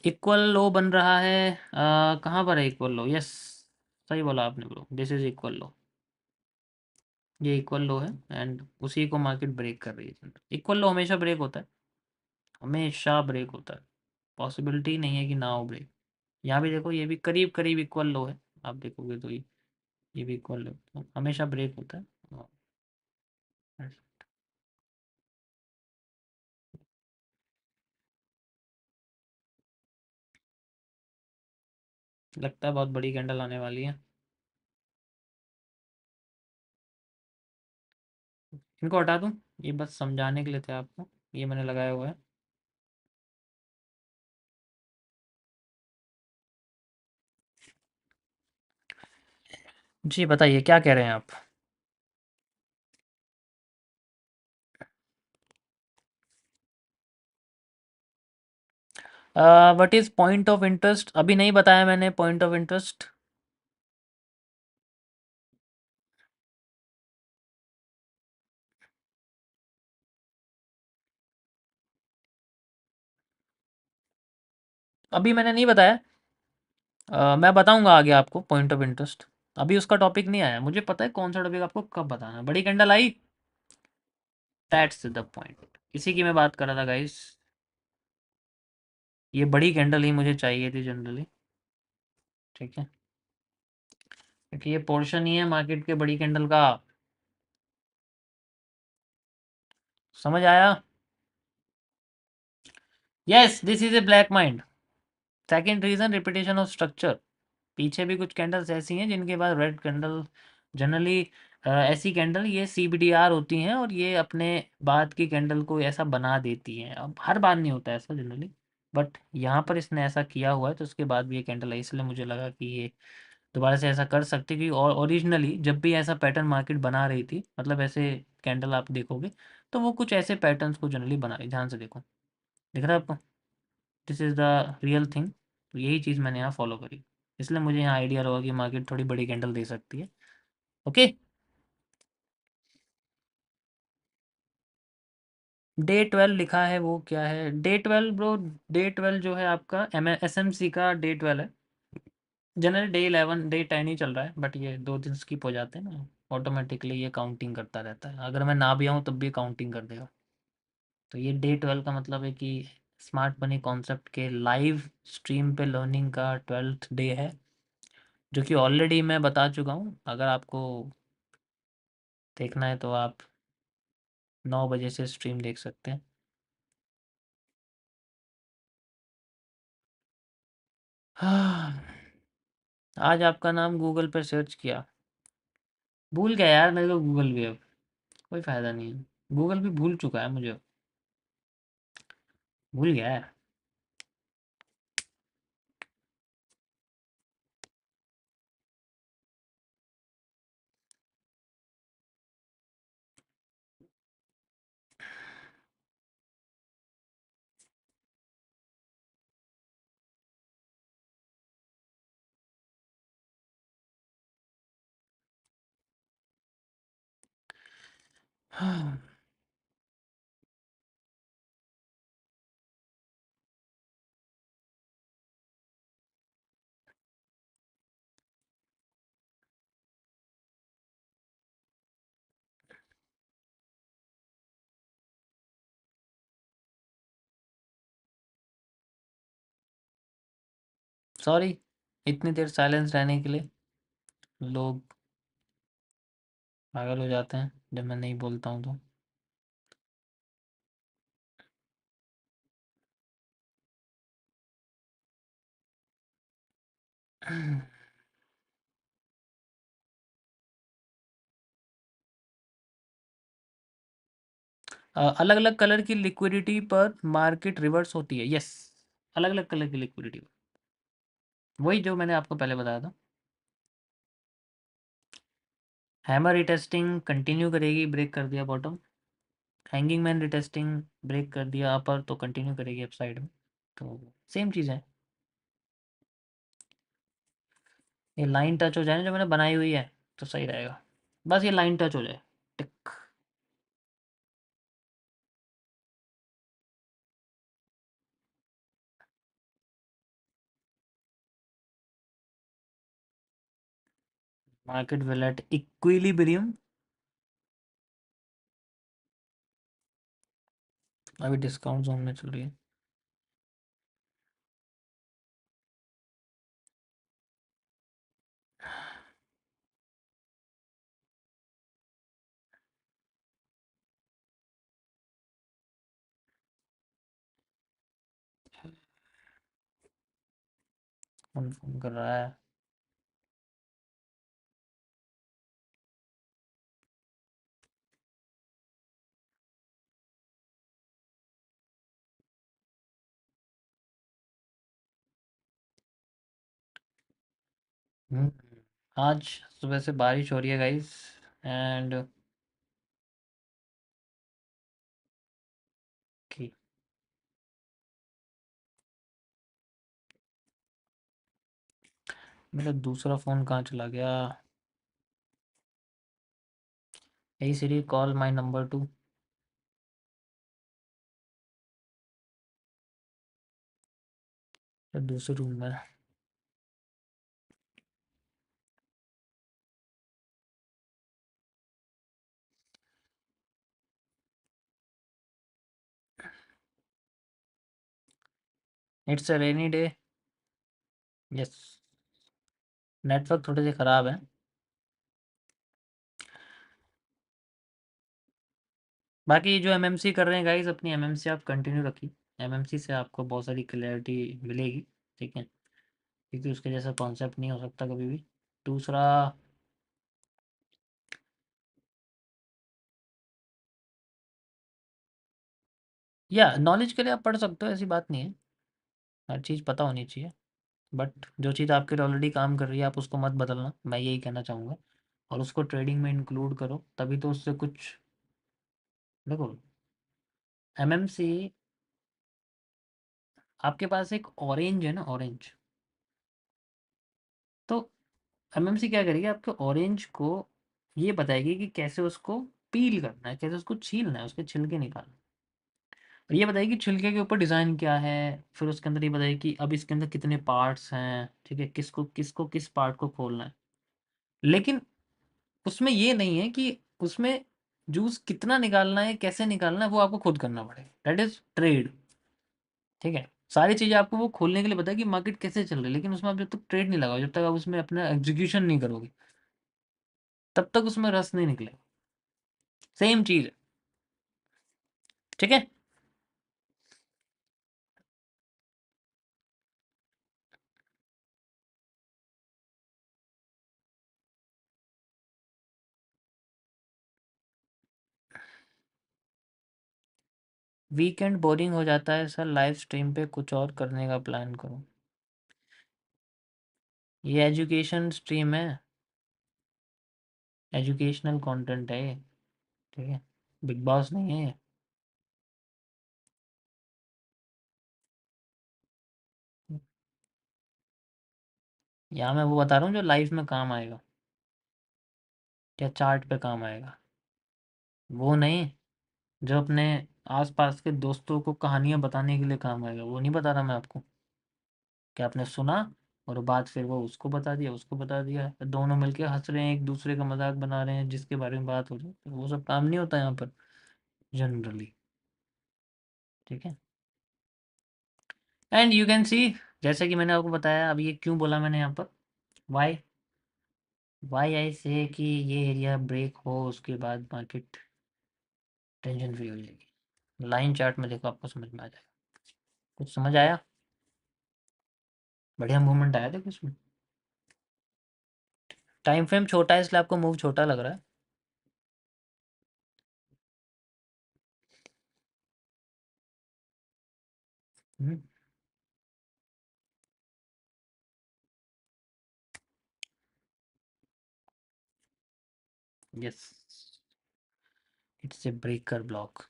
इक्वल लो बन रहा है, कहाँ पर है इक्वल लो? यस, सही बोला आपने ब्रो, दिस इज इक्वल लो। ये इक्वल लो है, एंड उसी को मार्केट ब्रेक कर रही है। इक्वल लो हमेशा ब्रेक होता है, हमेशा ब्रेक होता है, पॉसिबिलिटी नहीं है कि ना हो ब्रेक। यहाँ भी देखो, ये भी करीब करीब इक्वल लो है, आप देखोगे तो ये भी इक्वल लो, तो हमेशा ब्रेक होता है। हाँ, लगता है बहुत बड़ी कैंडल आने वाली है। इनको हटा दूँ? ये बस समझाने के लिए थे आपको, ये मैंने लगाया हुआ है। जी बताइए, क्या कह रहे हैं आप? What is point of interest? अभी नहीं बताया मैंने पॉइंट ऑफ इंटरेस्ट। अभी मैंने नहीं बताया। मैं बताऊंगा आगे आपको पॉइंट ऑफ इंटरेस्ट। अभी उसका टॉपिक नहीं आया, मुझे पता है कौन सा टॉपिक आपको कब बताना है। बड़ी candle I, that's the point, इसी की मैं बात कर रहा था गाइस। ये बड़ी कैंडल ही मुझे चाहिए थी जनरली, ठीक है, क्योंकि ये पोर्शन ही है मार्केट के बड़ी कैंडल का। समझ आया? Yes, this is a black mind. Second reason, repetition of structure. पीछे भी कुछ कैंडल्स ऐसी हैं जिनके बाद रेड कैंडल जनरली, ऐसी कैंडल ये CBDR होती हैं, और ये अपने बाद की कैंडल को ऐसा बना देती हैं। अब हर बार नहीं होता ऐसा जनरली, बट यहाँ पर इसने ऐसा किया हुआ है, तो उसके बाद भी ये कैंडल है, इसलिए मुझे लगा कि ये दोबारा से ऐसा कर सकते, क्योंकि और ओरिजिनली जब भी ऐसा पैटर्न मार्केट बना रही थी, मतलब ऐसे कैंडल आप देखोगे, तो वो कुछ ऐसे पैटर्न्स को जनरली बना रही। ध्यान से देखो, दिख रहा है आपको? This is the real thing. तो यही चीज़ मैंने यहाँ फॉलो करी, इसलिए मुझे यहाँ आइडिया रहा कि मार्केट थोड़ी बड़ी कैंडल दे सकती है। ओके, डे 12 लिखा है, वो क्या है डे 12 ब्रो? डे 12 जो है आपका SMC का डे 12 है। जनरली डे 11 डे 10 ही चल रहा है, बट ये 2 दिन स्किप हो जाते हैं ना, ऑटोमेटिकली ये काउंटिंग करता रहता है, अगर मैं ना भी आऊँ तब भी काउंटिंग कर देगा। तो ये डे 12 का मतलब है कि स्मार्ट मनी कॉन्सेप्ट के लाइव स्ट्रीम पे लर्निंग का 12th डे है, जो कि ऑलरेडी मैं बता चुका हूँ। अगर आपको देखना है तो आप 9 बजे से स्ट्रीम देख सकते हैं। हाँ, आज आपका नाम गूगल पर सर्च किया, भूल गया यार मेरे को गूगल भी अब, कोई फ़ायदा नहीं है, गूगल भी भूल चुका है मुझे, भूल गया है। सॉरी, इतनी देर साइलेंस रहने के लिए। लोग पागल हो जाते हैं जब मैं नहीं बोलता हूँ तो। अलग अलग कलर की लिक्विडिटी पर मार्केट रिवर्स होती है, यस। अलग अलग कलर की लिक्विडिटी, वही जो मैंने आपको पहले बताया था। हैमर रिटेस्टिंग कंटिन्यू करेगी, ब्रेक कर दिया bottom. Hanging man retesting break कर दिया अपर, तो कंटिन्यू करेगी अप साइड में। तो सेम चीज़ है। ये लाइन टच हो जाए ना जो मैंने बनाई हुई है, तो सही रहेगा। बस ये लाइन टच हो जाए, tick. Market will at equilibrium. अभी डिस्काउंट जोन में चल रही है। कन्फर्म कर रहा है। हम्म, आज सुबह से बारिश हो रही है गाइस। एंड की मेरा दूसरा फ़ोन कहाँ चला गया? यही सीरी कॉल माई नंबर टू। दूसरे रूम में। It's a rainy day. Yes. Network थोड़े से ख़राब है। बाकी जो एमएमसी कर रहे हैं गाइस, अपनी एमएमसी आप कंटिन्यू रखिए। एमएमसी से आपको बहुत सारी क्लैरिटी मिलेगी। ठीक है, क्योंकि उसके जैसा कॉन्सेप्ट नहीं हो सकता कभी भी। दूसरा, या नॉलेज के लिए आप पढ़ सकते हो, ऐसी बात नहीं है। हर चीज़ पता होनी चाहिए। बट जो चीज़ आपके लिए ऑलरेडी काम कर रही है, आप उसको मत बदलना, मैं यही कहना चाहूँगा। और उसको ट्रेडिंग में इंक्लूड करो, तभी तो उससे कुछ। देखो, एमएमसी, आपके पास एक ऑरेंज है ना, ऑरेंज। तो एमएमसी क्या करेगी, आपके ऑरेंज को ये बताएगी कि कैसे उसको पील करना है, कैसे उसको छीलना है, उसके छिलके निकालना है। और ये बताएगी छिलके के ऊपर डिज़ाइन क्या है। फिर उसके अंदर ये बताएगी कि अब इसके अंदर कितने पार्ट्स हैं, ठीक है, किसको किसको किस पार्ट को खोलना है। लेकिन उसमें ये नहीं है कि उसमें जूस कितना निकालना है, कैसे निकालना है, वो आपको खुद करना पड़ेगा। That is trade. ठीक है, सारी चीज़ें आपको वो खोलने के लिए बताया कि मार्केट कैसे चल रही है, लेकिन उसमें आप जब तक ट्रेड नहीं लगाओ, जब तक आप उसमें अपना एग्जीक्यूशन नहीं करोगे, तब तक उसमें रस नहीं निकलेगा। सेम चीज़ है। ठीक है। वीकेंड बोरिंग हो जाता है सर, लाइव स्ट्रीम पे कुछ और करने का प्लान करो। ये एजुकेशन स्ट्रीम है, एजुकेशनल कंटेंट है ये। ठीक है, बिग बॉस नहीं है ये। यहाँ मैं वो बता रहा हूँ जो लाइफ में काम आएगा, या चार्ट पे काम आएगा। वो नहीं, जो अपने आसपास के दोस्तों को कहानियां बताने के लिए काम आएगा, वो नहीं बता रहा मैं आपको। क्या आपने सुना और बात फिर वो उसको बता दिया, उसको बता दिया, दोनों मिलके हंस रहे हैं, एक दूसरे का मजाक बना रहे हैं, जिसके बारे में बात हो रही है, तो वो सब काम नहीं होता यहाँ पर जनरली। ठीक है। एंड यू कैन सी, जैसे कि मैंने आपको बताया, अब ये क्यों बोला मैंने यहाँ पर, वाई वाई आई से कि ये एरिया ब्रेक हो उसके बाद मार्केट टेंशन फ्री हो जाएगी। लाइन चार्ट में देखो, आपको समझ में आ जाएगा। कुछ समझ आया? बढ़िया मूवमेंट आया देखो इसमें। टाइम फ्रेम छोटा है इसलिए आपको मूव छोटा लग रहा है। Yes, it's a breaker block.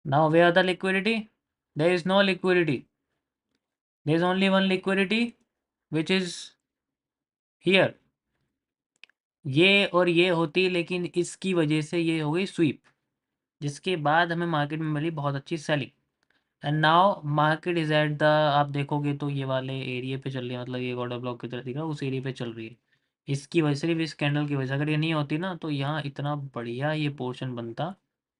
Now where the liquidity? There is no liquidity. There is only one liquidity which is here. ये और ये होती, लेकिन इसकी वजह से ये हो गई स्वीप, जिसके बाद हमें मार्केट में मिली बहुत अच्छी selling. And now market is at the, आप देखोगे तो ये वाले एरिया पे चल रही है, मतलब ये ऑर्डर ब्लॉक की तरह दिख रहा है, उस एरिया पे चल रही है। इसकी वजह से, सिर्फ इस कैंडल की वजह से, अगर ये नहीं होती ना तो यहाँ इतना बढ़िया ये पोर्शन बनता,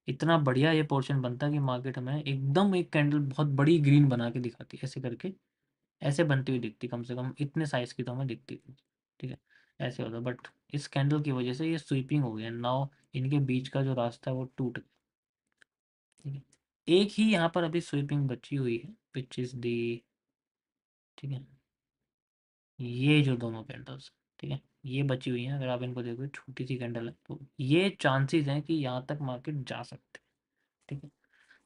इतना बढ़िया ये पोर्शन बनता कि मार्केट हमें एकदम एक कैंडल बहुत बड़ी ग्रीन बना के दिखाती, ऐसे करके ऐसे बनती हुई दिखती, कम से कम इतने साइज की तो हमें दिखती थी। ठीक है, ऐसे होता, बट इस कैंडल की वजह से ये स्वीपिंग हो गई है। नाउ इनके बीच का जो रास्ता है वो टूट गया। ठीक है, एक ही यहाँ पर अभी स्वीपिंग बची हुई है, विच इज़ दी, ठीक है, ये जो दोनों कैंडल्स, ठीक है, ये बची हुई हैं। अगर आप इनको देखो, छोटी सी कैंडल है, तो ये चांसेस हैं कि यहाँ तक मार्केट जा सकते हैं। ठीक है,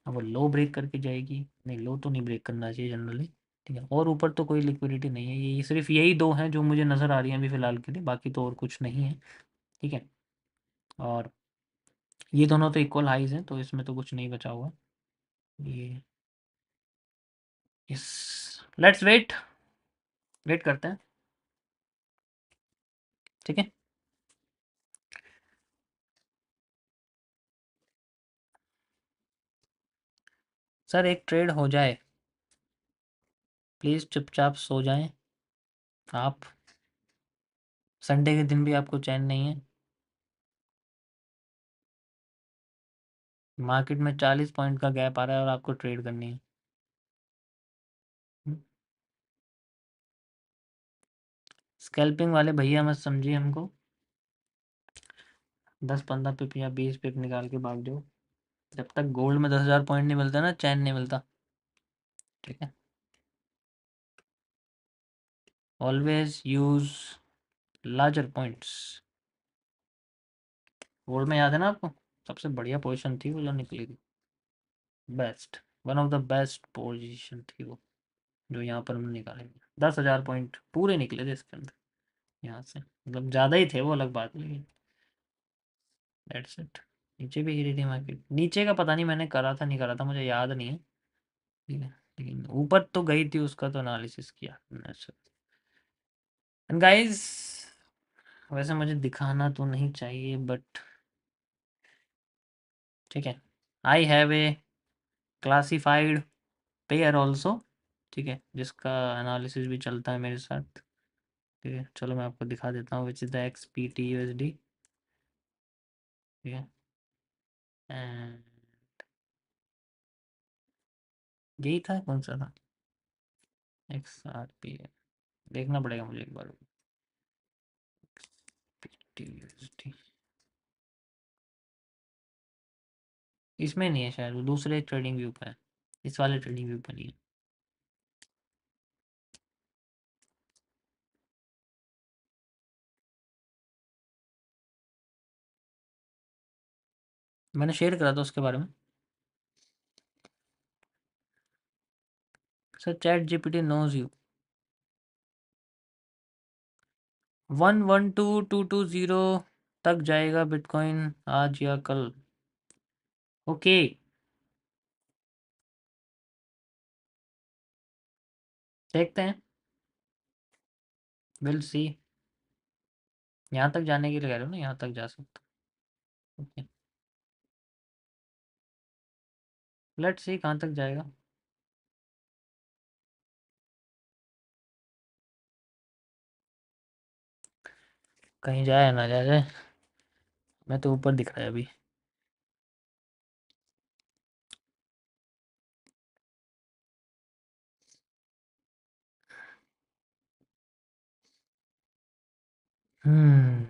अब वो लो ब्रेक करके जाएगी, नहीं लो तो नहीं ब्रेक करना चाहिए जनरली। ठीक है, और ऊपर तो कोई लिक्विडिटी नहीं है, ये सिर्फ यही दो हैं जो मुझे नज़र आ रही हैं अभी फ़िलहाल के लिए, बाकी तो और कुछ नहीं है। ठीक है, और ये दोनों तो इक्वल हाइज हैं, तो इसमें तो कुछ नहीं बचा हुआ। ये इस, लेट्स वेट, वेट करते हैं। ठीक है, सर एक ट्रेड हो जाए, प्लीज़ चुपचाप सो जाएं आप। संडे के दिन भी आपको चैन नहीं है। मार्केट में 40 पॉइंट का गैप आ रहा है और आपको ट्रेड करनी है। स्कैल्पिंग वाले भैया मत समझिए हमको, 10-15 पिप या 20 पिप निकाल के भाग जाओ। जब तक गोल्ड में 10,000 पॉइंट नहीं मिलता ना, चैन नहीं मिलता। ठीक है, always use larger points. Gold में याद है ना आपको, सबसे बढ़िया पोजीशन थी वो जो निकली थी, best, one of the best position थी वो, जो यहाँ पर हमने निकाले। 10,000 पॉइंट पूरे निकले थे इसके अंदर, यहाँ से, मतलब ज़्यादा ही थे वो, अलग बात, लेकिन दैट्स इट। नीचे भी गिरी थी मार्केट, नीचे का पता नहीं मैंने करा था नहीं करा था, मुझे याद नहीं है। ठीक है, लेकिन ऊपर तो गई थी, उसका तो एनालिसिस किया। एंड गाइस, वैसे मुझे दिखाना तो नहीं चाहिए, बट ठीक है, I have a classified pair also. ठीक है, जिसका एनालिसिस भी चलता है मेरे साथ। ठीक है, चलो मैं आपको दिखा देता हूँ, विच इज़ द XPTUSD। ठीक है, एंड यही था, कौन सा था, XRP, देखना पड़ेगा मुझे एक बार। XPTUSD इसमें नहीं है शायद, वो दूसरे ट्रेडिंग व्यू पे है, इस वाले ट्रेडिंग व्यू पे नहीं है। मैंने शेयर करा था उसके बारे में। Sir ChatGPT knows you. 112220 तक जाएगा बिटकॉइन आज या कल। ओके, देखते हैं, विल सी। यहाँ तक जाने के लिए कह रहे हो ना, यहाँ तक जा सकते ओके, लेट्स सी कहाँ तक जाएगा। कहीं जाए ना जाए, मैं तो ऊपर दिख रहा है अभी। हम्म।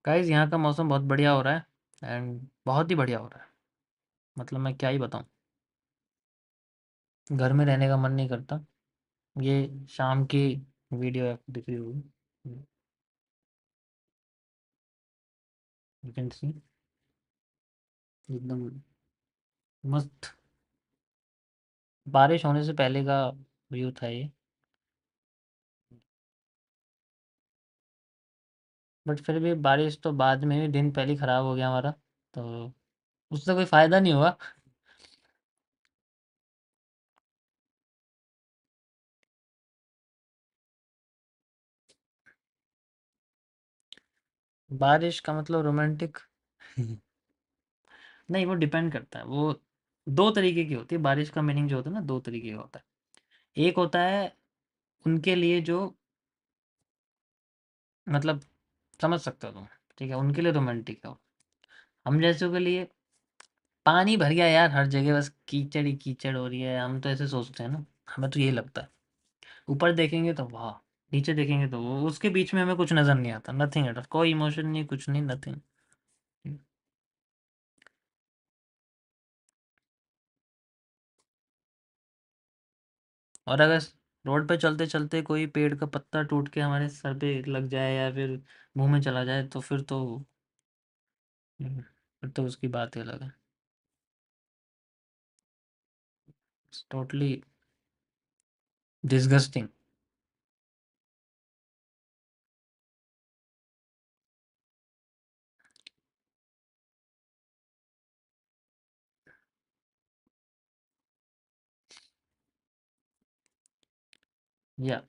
गाइस यहाँ का मौसम बहुत बढ़िया हो रहा है, एंड बहुत ही बढ़िया हो रहा है। मतलब मैं क्या ही बताऊँ, घर में रहने का मन नहीं करता। ये शाम की वीडियो आपको दिख रही होगी, यू कैन सी, एकदम मस्त। बारिश होने से पहले का व्यू था ये, बट फिर भी बारिश तो बाद में, भी दिन पहले ही ख़राब हो गया हमारा, तो उससे कोई फ़ायदा नहीं हुआ। बारिश का मतलब रोमांटिक। नहीं, वो डिपेंड करता है, वो दो तरीके की होती है। बारिश का मीनिंग जो होता है ना, दो तरीके का होता है। एक होता है उनके लिए जो, मतलब समझ सकते हो तुम, ठीक है, उनके लिए रोमांटिक है वो। हम जैसों के लिए पानी भर गया यार हर जगह, बस कीचड़ ही कीचड़ हो रही है, हम तो ऐसे सोचते हैं ना। हमें तो यही लगता है। ऊपर देखेंगे तो वाह, नीचे देखेंगे तो वो, उसके बीच में हमें कुछ नज़र नहीं आता, नथिंग एट ऑल, कोई इमोशन नहीं, कुछ नहीं, नथिंग। और अगर रोड पे चलते चलते कोई पेड़ का पत्ता टूट के हमारे सर पे लग जाए या फिर मुंह में चला जाए, तो फिर तो उसकी बात ही अलग है। Totally disgusting. या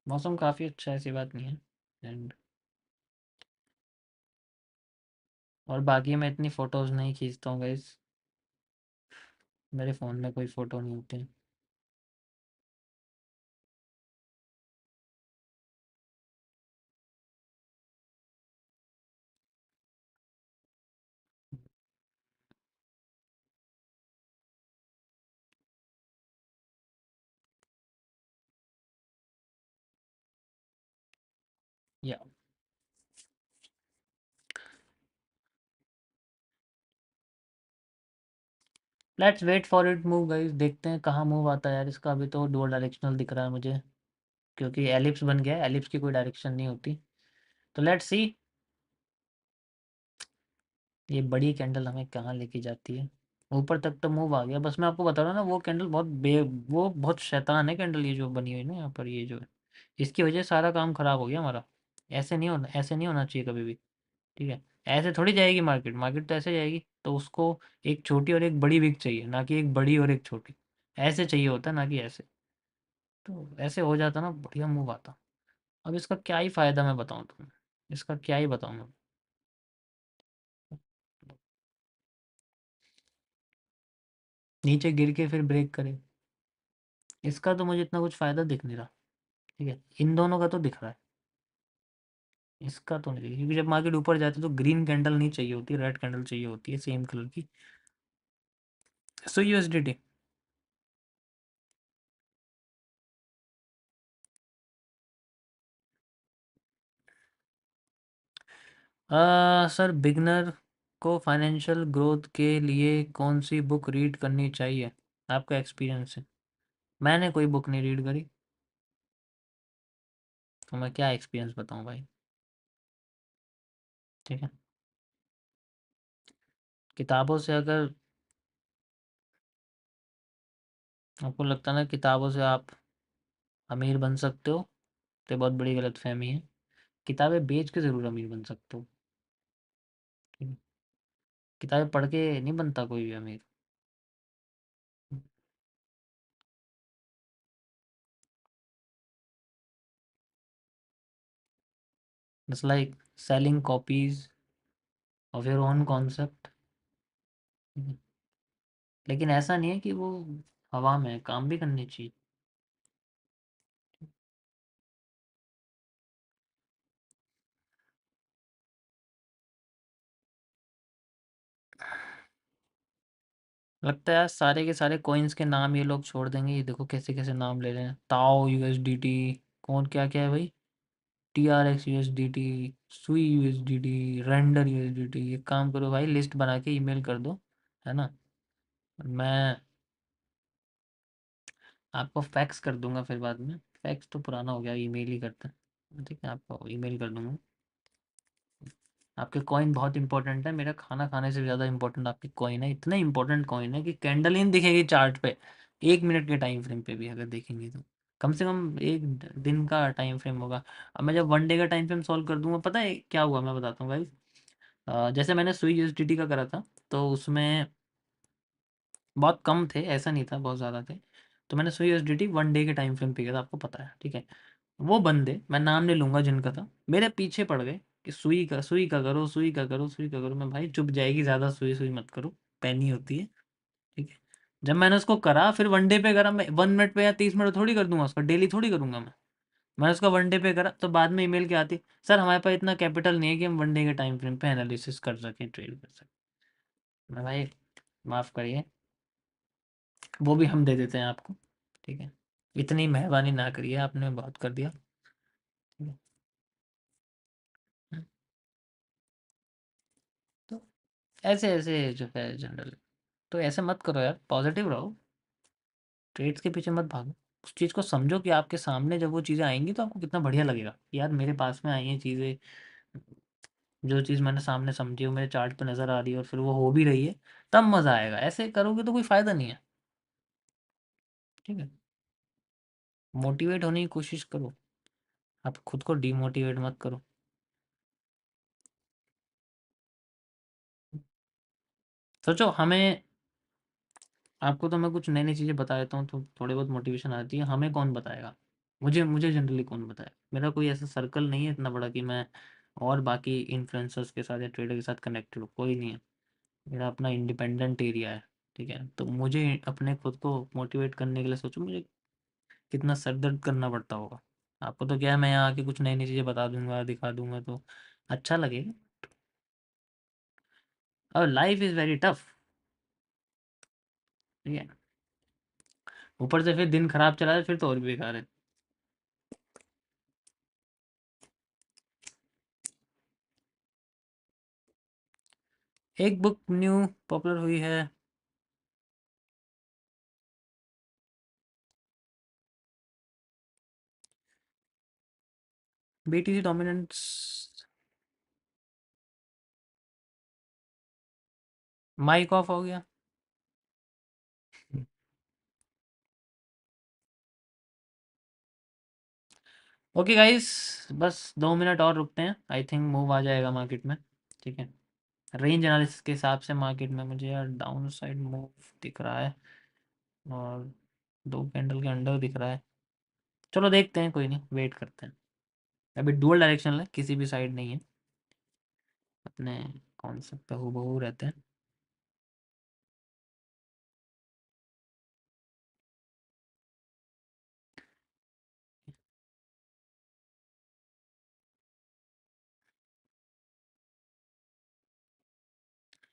मौसम काफ़ी अच्छा है, ऐसी बात नहीं है। एंड और बाकी मैं इतनी फ़ोटोज़ नहीं खींचता हूँ गाइस, मेरे फ़ोन में कोई फ़ोटो नहीं होती। या let's wait for it move guys, देखते हैं कहाँ मूव आता है यार इसका। अभी तो दो डायरेक्शनल दिख रहा है मुझे, क्योंकि एलिप्स बन गया है, एलिप्स की कोई डायरेक्शन नहीं होती। तो लेट्स सी, ये बड़ी कैंडल हमें कहाँ लेके जाती है। ऊपर तक तो मूव आ गया, बस मैं आपको बता रहा हूँ ना, वो कैंडल वो बहुत शैतान है कैंडल, ये जो बनी हुई है ना यहाँ पर, ये जो है, इसकी वजह से सारा काम खराब हो गया हमारा। ऐसे नहीं होना चाहिए कभी भी। ठीक है, ऐसे थोड़ी जाएगी मार्केट, मार्केट तो ऐसे जाएगी, तो उसको एक छोटी और एक बड़ी विक चाहिए, ना कि एक बड़ी और एक छोटी। ऐसे चाहिए होता है, ना कि ऐसे। तो ऐसे हो जाता ना, बढ़िया मूव आता। अब इसका क्या ही फ़ायदा मैं बताऊँ तुम्हें, इसका क्या ही बताऊँ मैं। नीचे गिर के फिर ब्रेक करे, इसका तो मुझे इतना कुछ फ़ायदा दिख नहीं रहा। ठीक है, इन दोनों का तो दिख रहा है, इसका तो नहीं, क्योंकि जब मार्केट ऊपर जाती है तो ग्रीन कैंडल नहीं चाहिए होती, रेड कैंडल चाहिए होती है सेम कलर की। सो यूएसडीटी। सर, बिगनर को फाइनेंशियल ग्रोथ के लिए कौन सी बुक रीड करनी चाहिए, आपका एक्सपीरियंस है? मैंने कोई बुक नहीं रीड करी, तो मैं क्या एक्सपीरियंस बताऊं भाई। ठीक है? किताबों से अगर आपको लगता है ना किताबों से आप अमीर बन सकते हो, तो बहुत बड़ी गलतफ़हमी है। किताबें बेच के ज़रूर अमीर बन सकते हो, ठीक है? किताबें पढ़ के नहीं बनता कोई भी अमीर। It's like selling copies of your own concept, ठीक है? लेकिन ऐसा नहीं है कि वो हवा में है, काम भी करनी चाहिए। लगता है यार सारे के सारे कॉइन्स के नाम ये लोग छोड़ देंगे। ये देखो कैसे-कैसे नाम ले रहे हैं। ताओ यूएसडीटी, कौन क्या-क्या है भाई? टीआरएक्स यूएसडीटी, सुई यूएसडीटी, रेंडर यूएसडीटी। एक काम करो भाई, लिस्ट बना के ईमेल कर दो, है ना? मैं आपको फैक्स कर दूंगा फिर बाद में। फैक्स तो पुराना हो गया, ईमेल ही करते हैं, ठीक है? आपको ईमेल कर दूंगा। आपके कॉइन बहुत इंपॉर्टेंट है, मेरा खाना खाने से ज़्यादा इंपॉर्टेंट आपकी कॉइन है। इतने इंपॉर्टेंट कॉइन है कि कैंडल इन दिखेगी चार्ट पे 1 मिनट के टाइम फ्रेम पे भी अगर देखेंगे तो। कम से कम 1 दिन का टाइम फ्रेम होगा। अब मैं जब 1 डे का टाइम फ्रेम सॉल्व कर दूंगा, पता है क्या हुआ, मैं बताता हूँ भाई। जैसे मैंने सुई यूएसडीटी का करा था, तो उसमें बहुत कम थे, ऐसा नहीं था बहुत ज़्यादा थे। तो मैंने सुई यूएसडीटी 1 डे के टाइम फ्रेम पे किया था, आपको पता है, ठीक है? वो बंदे, मैं नाम नहीं लूँगा जिनका था, मेरे पीछे पड़ गए कि सुई का करो, सुई का करो, सुई का करो। मैं भाई चुप जाएगी, ज़्यादा सुई मत करो, पैनी होती है, ठीक है? जब मैंने उसको करा, फिर 1 डे पे करा, मैं 1 मिनट पे या 30 मिनट थोड़ी कर दूँगा उसका, डेली थोड़ी करूँगा मैं। मैंने उसका 1 डे पे करा, तो बाद में ईमेल क्या आती, सर हमारे पास इतना कैपिटल नहीं है कि हम 1 डे के टाइम फ्रेम पे एनालिसिस कर सकें, ट्रेड कर सकें। मैं भाई माफ़ करिए, वो भी हम दे देते हैं आपको, ठीक है? इतनी मेहरबानी ना करिए, आपने बहुत कर दिया, ठीक है? तो ऐसे-ऐसे जो है जनरल, तो ऐसे मत करो यार, पॉजिटिव रहो, ट्रेड्स के पीछे मत भागो। उस चीज़ को समझो कि आपके सामने जब वो चीज़ें आएँगी तो आपको कितना बढ़िया लगेगा। यार मेरे पास में आई हैं चीज़ें, जो चीज़ मैंने सामने समझी, वो मेरे चार्ट पे नज़र आ रही है और फिर वो हो भी रही है, तब मज़ा आएगा। ऐसे करोगे तो कोई फ़ायदा नहीं है, ठीक है? मोटिवेट होने की कोशिश करो, आप खुद को डिमोटिवेट मत करो। सोचो हमें, आपको तो मैं कुछ नई-नई चीज़ें बता देता हूँ, तो थोड़ी बहुत मोटिवेशन आती है, हमें कौन बताएगा? मुझे मुझे जनरली कौन बताएगा? मेरा कोई ऐसा सर्कल नहीं है इतना बड़ा कि मैं और बाकी इन्फ्लुएंसर्स के साथ या ट्रेडर के साथ कनेक्टेड हूँ, कोई नहीं है। मेरा अपना इंडिपेंडेंट एरिया है, ठीक है? तो मुझे अपने खुद को मोटिवेट करने के लिए सोचो मुझे कितना सर दर्द करना पड़ता होगा। आपको तो क्या है, मैं यहाँ आके कुछ नई-नई चीज़ें बता दूँगा, दिखा दूँगा तो अच्छा लगेगा। और लाइफ इज़ वेरी टफ, ठीक है? ऊपर से फिर दिन खराब चला जाए फिर तो और भी बेकार है। एक बुक न्यू पॉपुलर हुई है, बीटीसी डोमिनेंस। माइक ऑफ हो गया। ओके गाइस, बस 2 मिनट और रुकते हैं, आई थिंक मूव आ जाएगा मार्केट में, ठीक है? रेंज एनालिसिस के हिसाब से मार्केट में मुझे यार डाउन साइड मूव दिख रहा है और 2 कैंडल के अंडर दिख रहा है। चलो देखते हैं, कोई नहीं, वेट करते हैं। अभी डुअल डायरेक्शन है, किसी भी साइड नहीं है, अपने कॉन्सेप्ट पे हूबहू रहते हैं।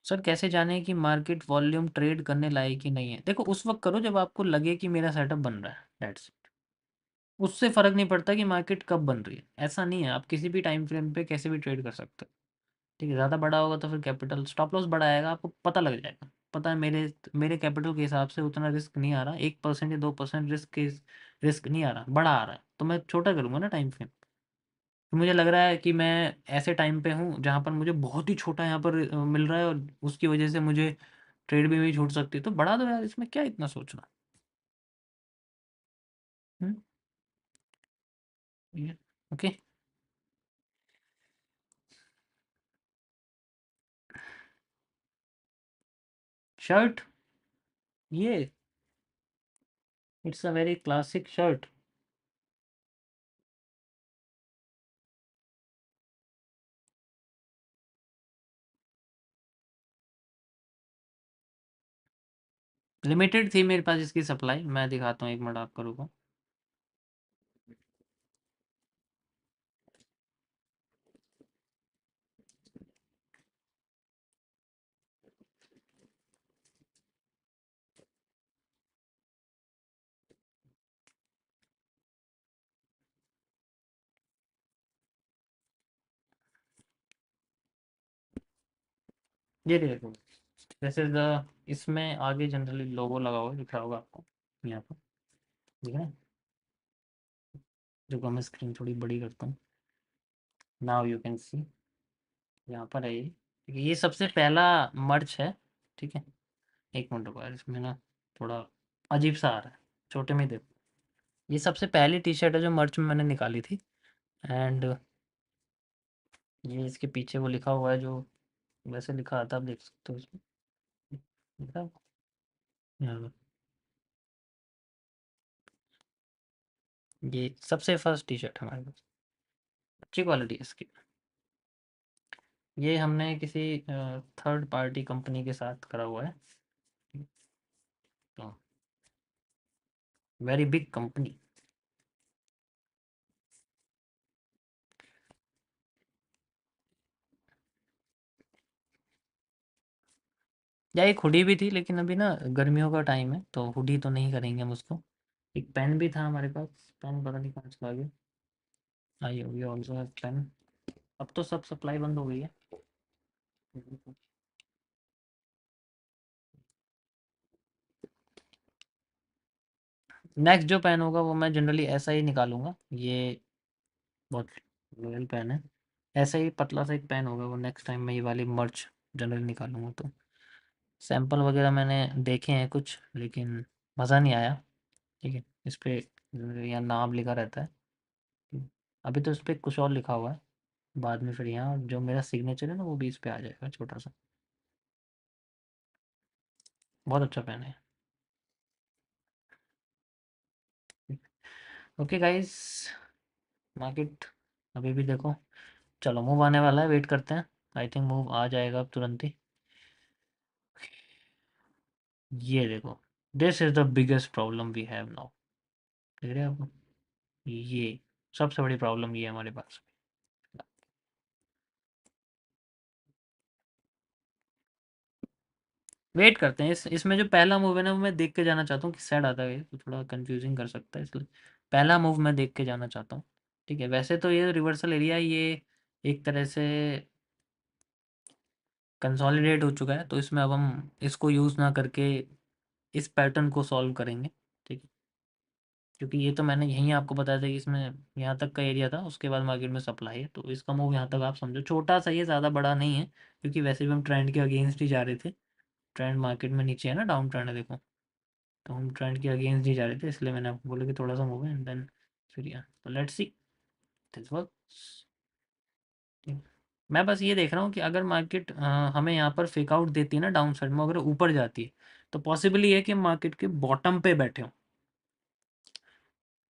सर कैसे जाने कि मार्केट वॉल्यूम ट्रेड करने लायक ही नहीं है? देखो उस वक्त करो जब आपको लगे कि मेरा सेटअप बन रहा है, दैट्स इट। उससे फ़र्क नहीं पड़ता कि मार्केट कब बन रही है, ऐसा नहीं है। आप किसी भी टाइम फ्रेम पे कैसे भी ट्रेड कर सकते हो, ठीक है? ज़्यादा बड़ा होगा तो फिर कैपिटल स्टॉप लॉस बड़ा आएगा, आपको पता लग जाएगा। पता है मेरे मेरे कैपिटल के हिसाब से उतना रिस्क नहीं आ रहा, 1% या 2% रिस्क नहीं आ रहा, बड़ा आ रहा है, तो मैं छोटा करूँगा ना टाइम फ्रेम। तो मुझे लग रहा है कि मैं ऐसे टाइम पे हूँ जहाँ पर मुझे बहुत ही छोटा यहाँ पर मिल रहा है, और उसकी वजह से मुझे ट्रेड भी मेरी छूट सकती है, तो बढ़ा दो यार, इसमें क्या इतना सोचना। हम्म, ये ओके। शर्ट, ये it's a very classic shirt. Limited थी मेरे पास इसकी सप्लाई, मैं दिखाता हूँ, एक मिनट आपको रुको। ये देखो, दिस इज द, इसमें आगे जनरली लोगो लगा हुआ दिख रहा होगा आपको, यहाँ पर दिख रहा है। जो मैं स्क्रीन थोड़ी बड़ी करता हूँ, नाउ यू कैन सी, यहाँ पर है ये, ठीक है, ये सबसे पहला मर्च है, ठीक है। एक मिनट रुको यार, इसमें ना थोड़ा अजीब सा आ रहा है, छोटे में ही देखो। ये सबसे पहली टी शर्ट है जो मर्च में मैंने निकाली थी, एंड ये इसके पीछे वो लिखा हुआ है जो वैसे लिखा आता, आप देख सकते हो इसमें, लिखा है? यहाँ ये सबसे फर्स्ट टी शर्ट हमारे पास, अच्छी क्वालिटी है इसकी। ये हमने किसी थर्ड पार्टी कंपनी के साथ करा हुआ है, तो वेरी बिग कंपनी। या एक हुडी भी थी, लेकिन अभी ना गर्मियों का टाइम है तो हुडी तो नहीं करेंगे हम उसको। एक पेन भी था हमारे पास, पेन पता नहीं कहाँ चला गया। आई वी ऑल्सो हैव पेन। अब तो सब सप्लाई बंद हो गई है। नेक्स्ट जो पेन होगा वो मैं जनरली ऐसा ही निकालूंगा, ये बहुत लॉयल पेन है। ऐसा ही पतला सा एक पेन होगा, वो नेक्स्ट टाइम मैं ये वाली मर्च जनरली निकालूंगा। तो सैंपल वगैरह मैंने देखे हैं कुछ, लेकिन मज़ा नहीं आया, ठीक है। इस पे यहाँ नाम लिखा रहता है, अभी तो इस पे कुछ और लिखा हुआ है, बाद में फिर यहाँ जो मेरा सिग्नेचर है ना वो भी इस पे आ जाएगा छोटा सा। बहुत अच्छा पेन है। ओके गाइस, मार्केट अभी भी देखो, चलो मूव आने वाला है, वेट करते हैं। आई थिंक मूव आ जाएगा अब तुरंत ही। ये देखो, this is the biggest problem we have now, देख रहे हैं आप, ये सबसे बड़ी प्रॉब्लम ये है हमारे पास। वेट करते हैं, इस इसमें जो पहला मूव है ना वो मैं देख के जाना चाहता हूँ, किस साइड आता है, तो थोड़ा कंफ्यूजिंग कर सकता है, इसलिए पहला मूव मैं देख के जाना चाहता हूँ। ठीक है, वैसे तो ये रिवर्सल एरिया, ये एक तरह से कंसोलिडेट हो चुका है, तो इसमें अब हम इसको यूज़ ना करके इस पैटर्न को सॉल्व करेंगे, ठीक है। क्योंकि ये तो मैंने यहीं आपको बताया था कि इसमें यहाँ तक का एरिया था, उसके बाद मार्केट में सप्लाई है, तो इसका मूव यहाँ तक आप समझो छोटा सा ही है, ज़्यादा बड़ा नहीं है, क्योंकि वैसे भी हम ट्रेंड के अगेंस्ट ही जा रहे थे। ट्रेंड मार्केट में नीचे है ना, डाउन ट्रेंड है देखो, तो हम ट्रेंड के अगेंस्ट ही जा रहे थे, इसलिए मैंने आपको बोला कि थोड़ा सा मूव है, एंड देन फिर यहाँ तो लेट्स सी दिस वर्क्स। मैं बस ये देख रहा हूँ कि अगर मार्केट हमें यहाँ पर फेक आउट देती है ना डाउन साइड में, अगर ऊपर जाती है, तो पॉसिबल ये है कि मार्केट के बॉटम पे बैठे हों,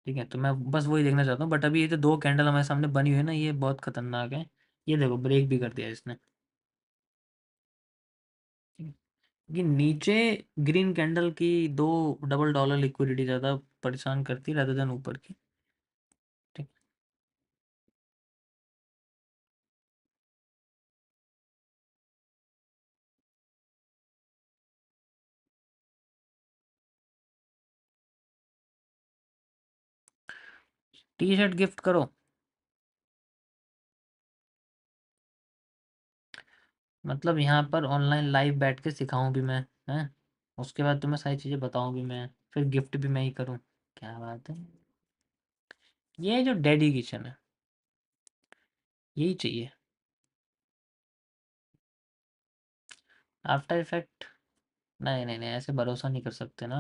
ठीक है। तो मैं बस वही देखना चाहता हूँ, बट अभी ये जो दो कैंडल हमारे सामने बनी हुई है ना, ये बहुत खतरनाक है। ये देखो ब्रेक भी कर दिया इसने, ठीक है? ये नीचे ग्रीन कैंडल की दो डबल डॉलर लिक्विडिटी ज़्यादा परेशान करती है rather देन ऊपर की, ठीक। टी शर्ट गिफ्ट करो, मतलब यहाँ पर ऑनलाइन लाइव बैठ के सिखाऊं भी मैं, हैं, उसके बाद तुम्हें सारी चीज़ें बताऊं भी मैं, फिर गिफ्ट भी मैं ही करूं, क्या बात है। ये जो डेडिकेशन है, यही चाहिए। आफ्टर इफेक्ट, नहीं नहीं नहीं, ऐसे भरोसा नहीं कर सकते ना।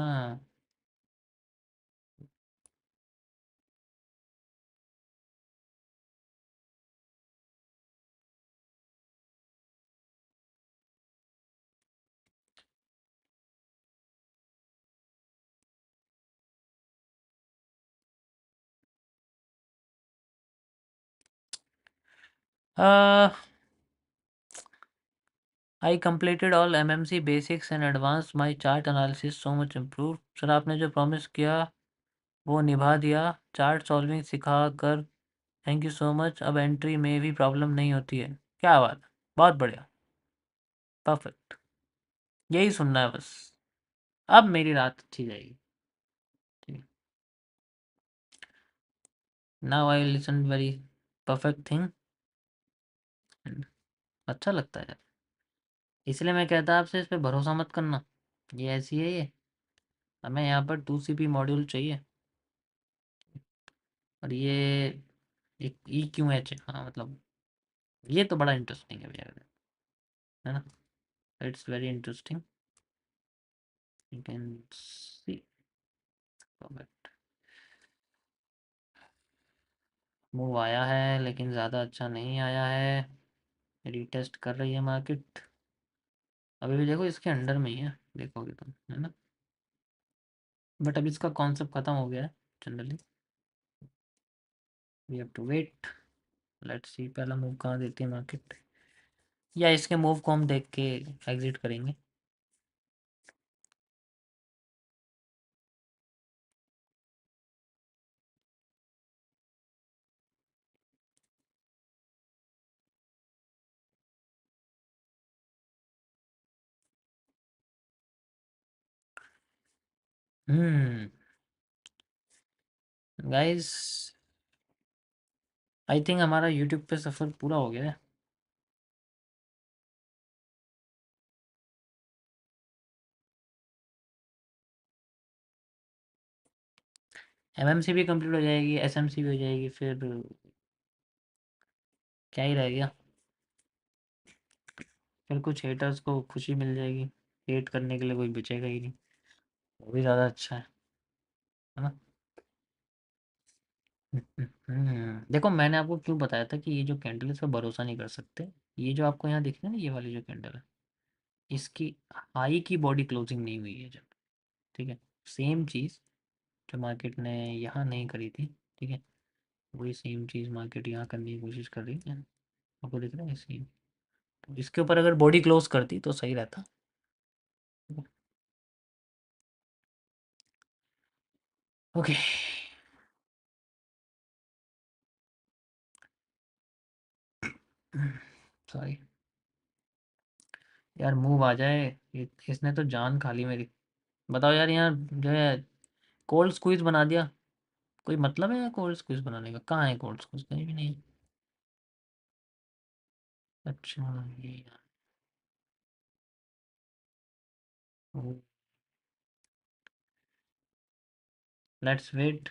आई completed all MMC basics and advance my chart analysis so much improve. Sir आपने जो प्रॉमिस किया वो निभा दिया, चार्ट सॉल्विंग सिखा कर। थैंक यू सो मच, अब एंट्री में भी प्रॉब्लम नहीं होती है। क्या बात है, बहुत बढ़िया, परफेक्ट। यही सुनना है बस। अब मेरी रात अच्छी जाएगी। ठीक। Now I listen very perfect thing. अच्छा लगता है। इसलिए मैं कहता आपसे इस पे भरोसा मत करना, ये ऐसी है ये। हमें यहाँ पर 2CP मॉड्यूल चाहिए। और ये एक EQH है, हाँ मतलब ये तो बड़ा इंटरेस्टिंग है भैया, है ना। It's very interesting, you can C. Perfect. Move आया है लेकिन ज़्यादा अच्छा नहीं आया है। रीटेस्ट कर रही है मार्केट। अभी भी देखो इसके अंडर में ही है, देखोगे तुम, है ना। बट अब इसका कॉन्सेप्ट खत्म हो गया है generally. We have to wait. Let's see पहला मूव कहाँ देती है मार्केट, या इसके मूव को हम देख के एग्जिट करेंगे। हम्म। गाइस, आई थिंक हमारा यूट्यूब पे सफ़र पूरा हो गया है। MMC भी कंप्लीट हो जाएगी, SMC भी हो जाएगी, फिर क्या ही रह गया। फिर कुछ हेटर्स को खुशी मिल जाएगी, हेट करने के लिए कोई बचेगा ही नहीं। वो भी ज़्यादा अच्छा है ना। देखो मैंने आपको क्यों बताया था कि ये जो कैंडल है इस पर भरोसा नहीं कर सकते। ये जो आपको यहाँ दिख रहा है ना, ये वाली जो कैंडल है, इसकी हाई की बॉडी क्लोजिंग नहीं हुई है जब। ठीक है। सेम चीज़ जो मार्केट ने यहाँ नहीं करी थी, ठीक है, वही सेम चीज़ मार्केट यहाँ करने की कोशिश कर रही है। आपको दिख रहा है सेम। तो इसके ऊपर अगर बॉडी क्लोज करती तो सही रहता। ओके। सॉरी यार, मूव आ जाए। इसने तो जान खा ली मेरी। बताओ यार, यहाँ जो है कोल्ड स्क्वीज बना दिया। कोई मतलब है कोल्ड स्क्वीज बनाने का? कहाँ है कोल्ड स्क्वीज? कहीं भी नहीं। अच्छा ये। Let's wait.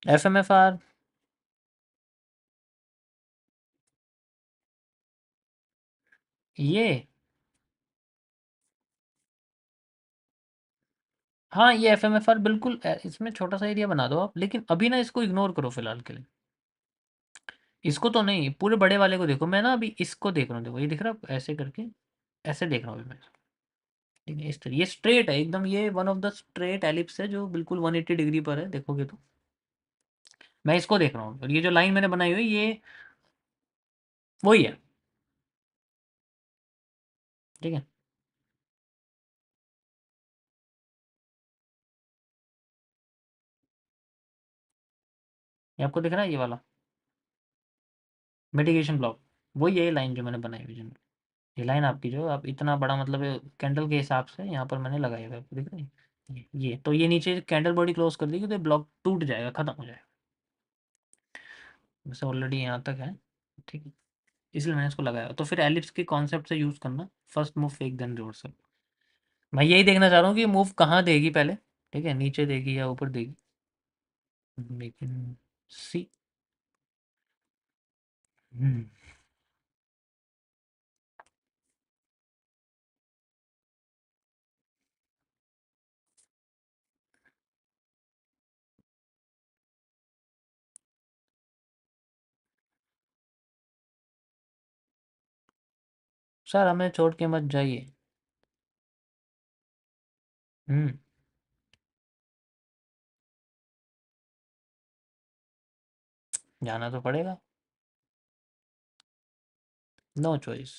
FMFR। ये हाँ, ये FMFR बिल्कुल इसमें छोटा सा एरिया बना दो आप, लेकिन अभी ना इसको इग्नोर करो फिलहाल के लिए। इसको तो नहीं, पूरे बड़े वाले को देखो। मैं ना अभी इसको देख रहा हूँ, देखो ये दिख रहा है ऐसे करके, ऐसे देख रहा हूँ अभी मैं। ठीक है, इस तरह ये स्ट्रेट है एकदम, ये one of the straight ellipse है जो बिल्कुल 180 डिग्री पर है, देखोगे तो। मैं इसको देख रहा हूँ और ये जो लाइन मैंने बनाई हुई है ये वही है। ठीक है। ये आपको दिख रहा है ये वाला मिटिगेशन ब्लॉक, वही है लाइन जो मैंने बनाई हुई है। ये लाइन आपकी जो आप इतना बड़ा मतलब कैंडल के हिसाब से यहाँ पर मैंने लगाया हुआ है, आपको दिख रहा है? ये तो ये नीचे कैंडल बॉडी क्लोज कर देगी तो ब्लॉक टूट जाएगा, खत्म हो जाएगा। वैसे ऑलरेडी यहाँ तक है, ठीक है, इसलिए मैंने इसको लगाया। तो फिर एलिप्स के कॉन्सेप्ट से यूज़ करना, first move fake then reversal. मैं यही देखना चाह रहा हूँ कि मूव कहाँ देगी पहले, ठीक है, नीचे देगी या ऊपर देगी, लेकिन सी। हम्म। सर हमें छोड़ के मत जाइए। हम्म। जाना तो पड़ेगा, नो चॉइस।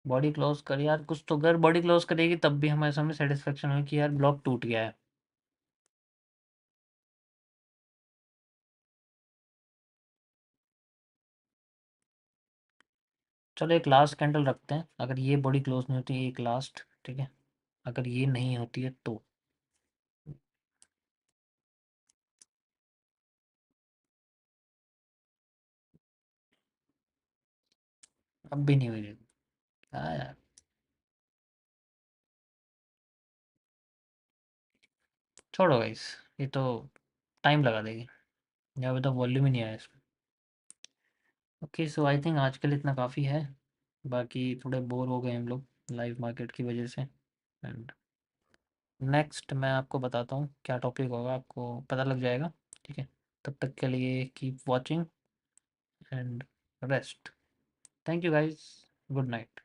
बॉडी क्लोज कर यार, कुछ तो अगर बॉडी क्लोज करेगी तब भी हमारे सामने सेटिस्फेक्शन हो कि यार ब्लॉक टूट गया है। चलो एक लास्ट कैंडल रखते हैं, अगर ये बॉडी क्लोज नहीं होती, एक लास्ट, ठीक है, अगर ये नहीं होती है तो अब भी नहीं हुई। हाँ यार, छोड़ो गाइस, ये तो टाइम लगा देगी, या अभी तो वॉल्यूम ही नहीं आया इसमें। ओके सो आई थिंक आज के लिए इतना काफ़ी है। बाकी थोड़े बोर हो गए हम लोग लाइव मार्केट की वजह से। एंड नेक्स्ट मैं आपको बताता हूँ क्या टॉपिक होगा, आपको पता लग जाएगा, ठीक है। तब तक के लिए keep watching and rest. Thank you guys, good night.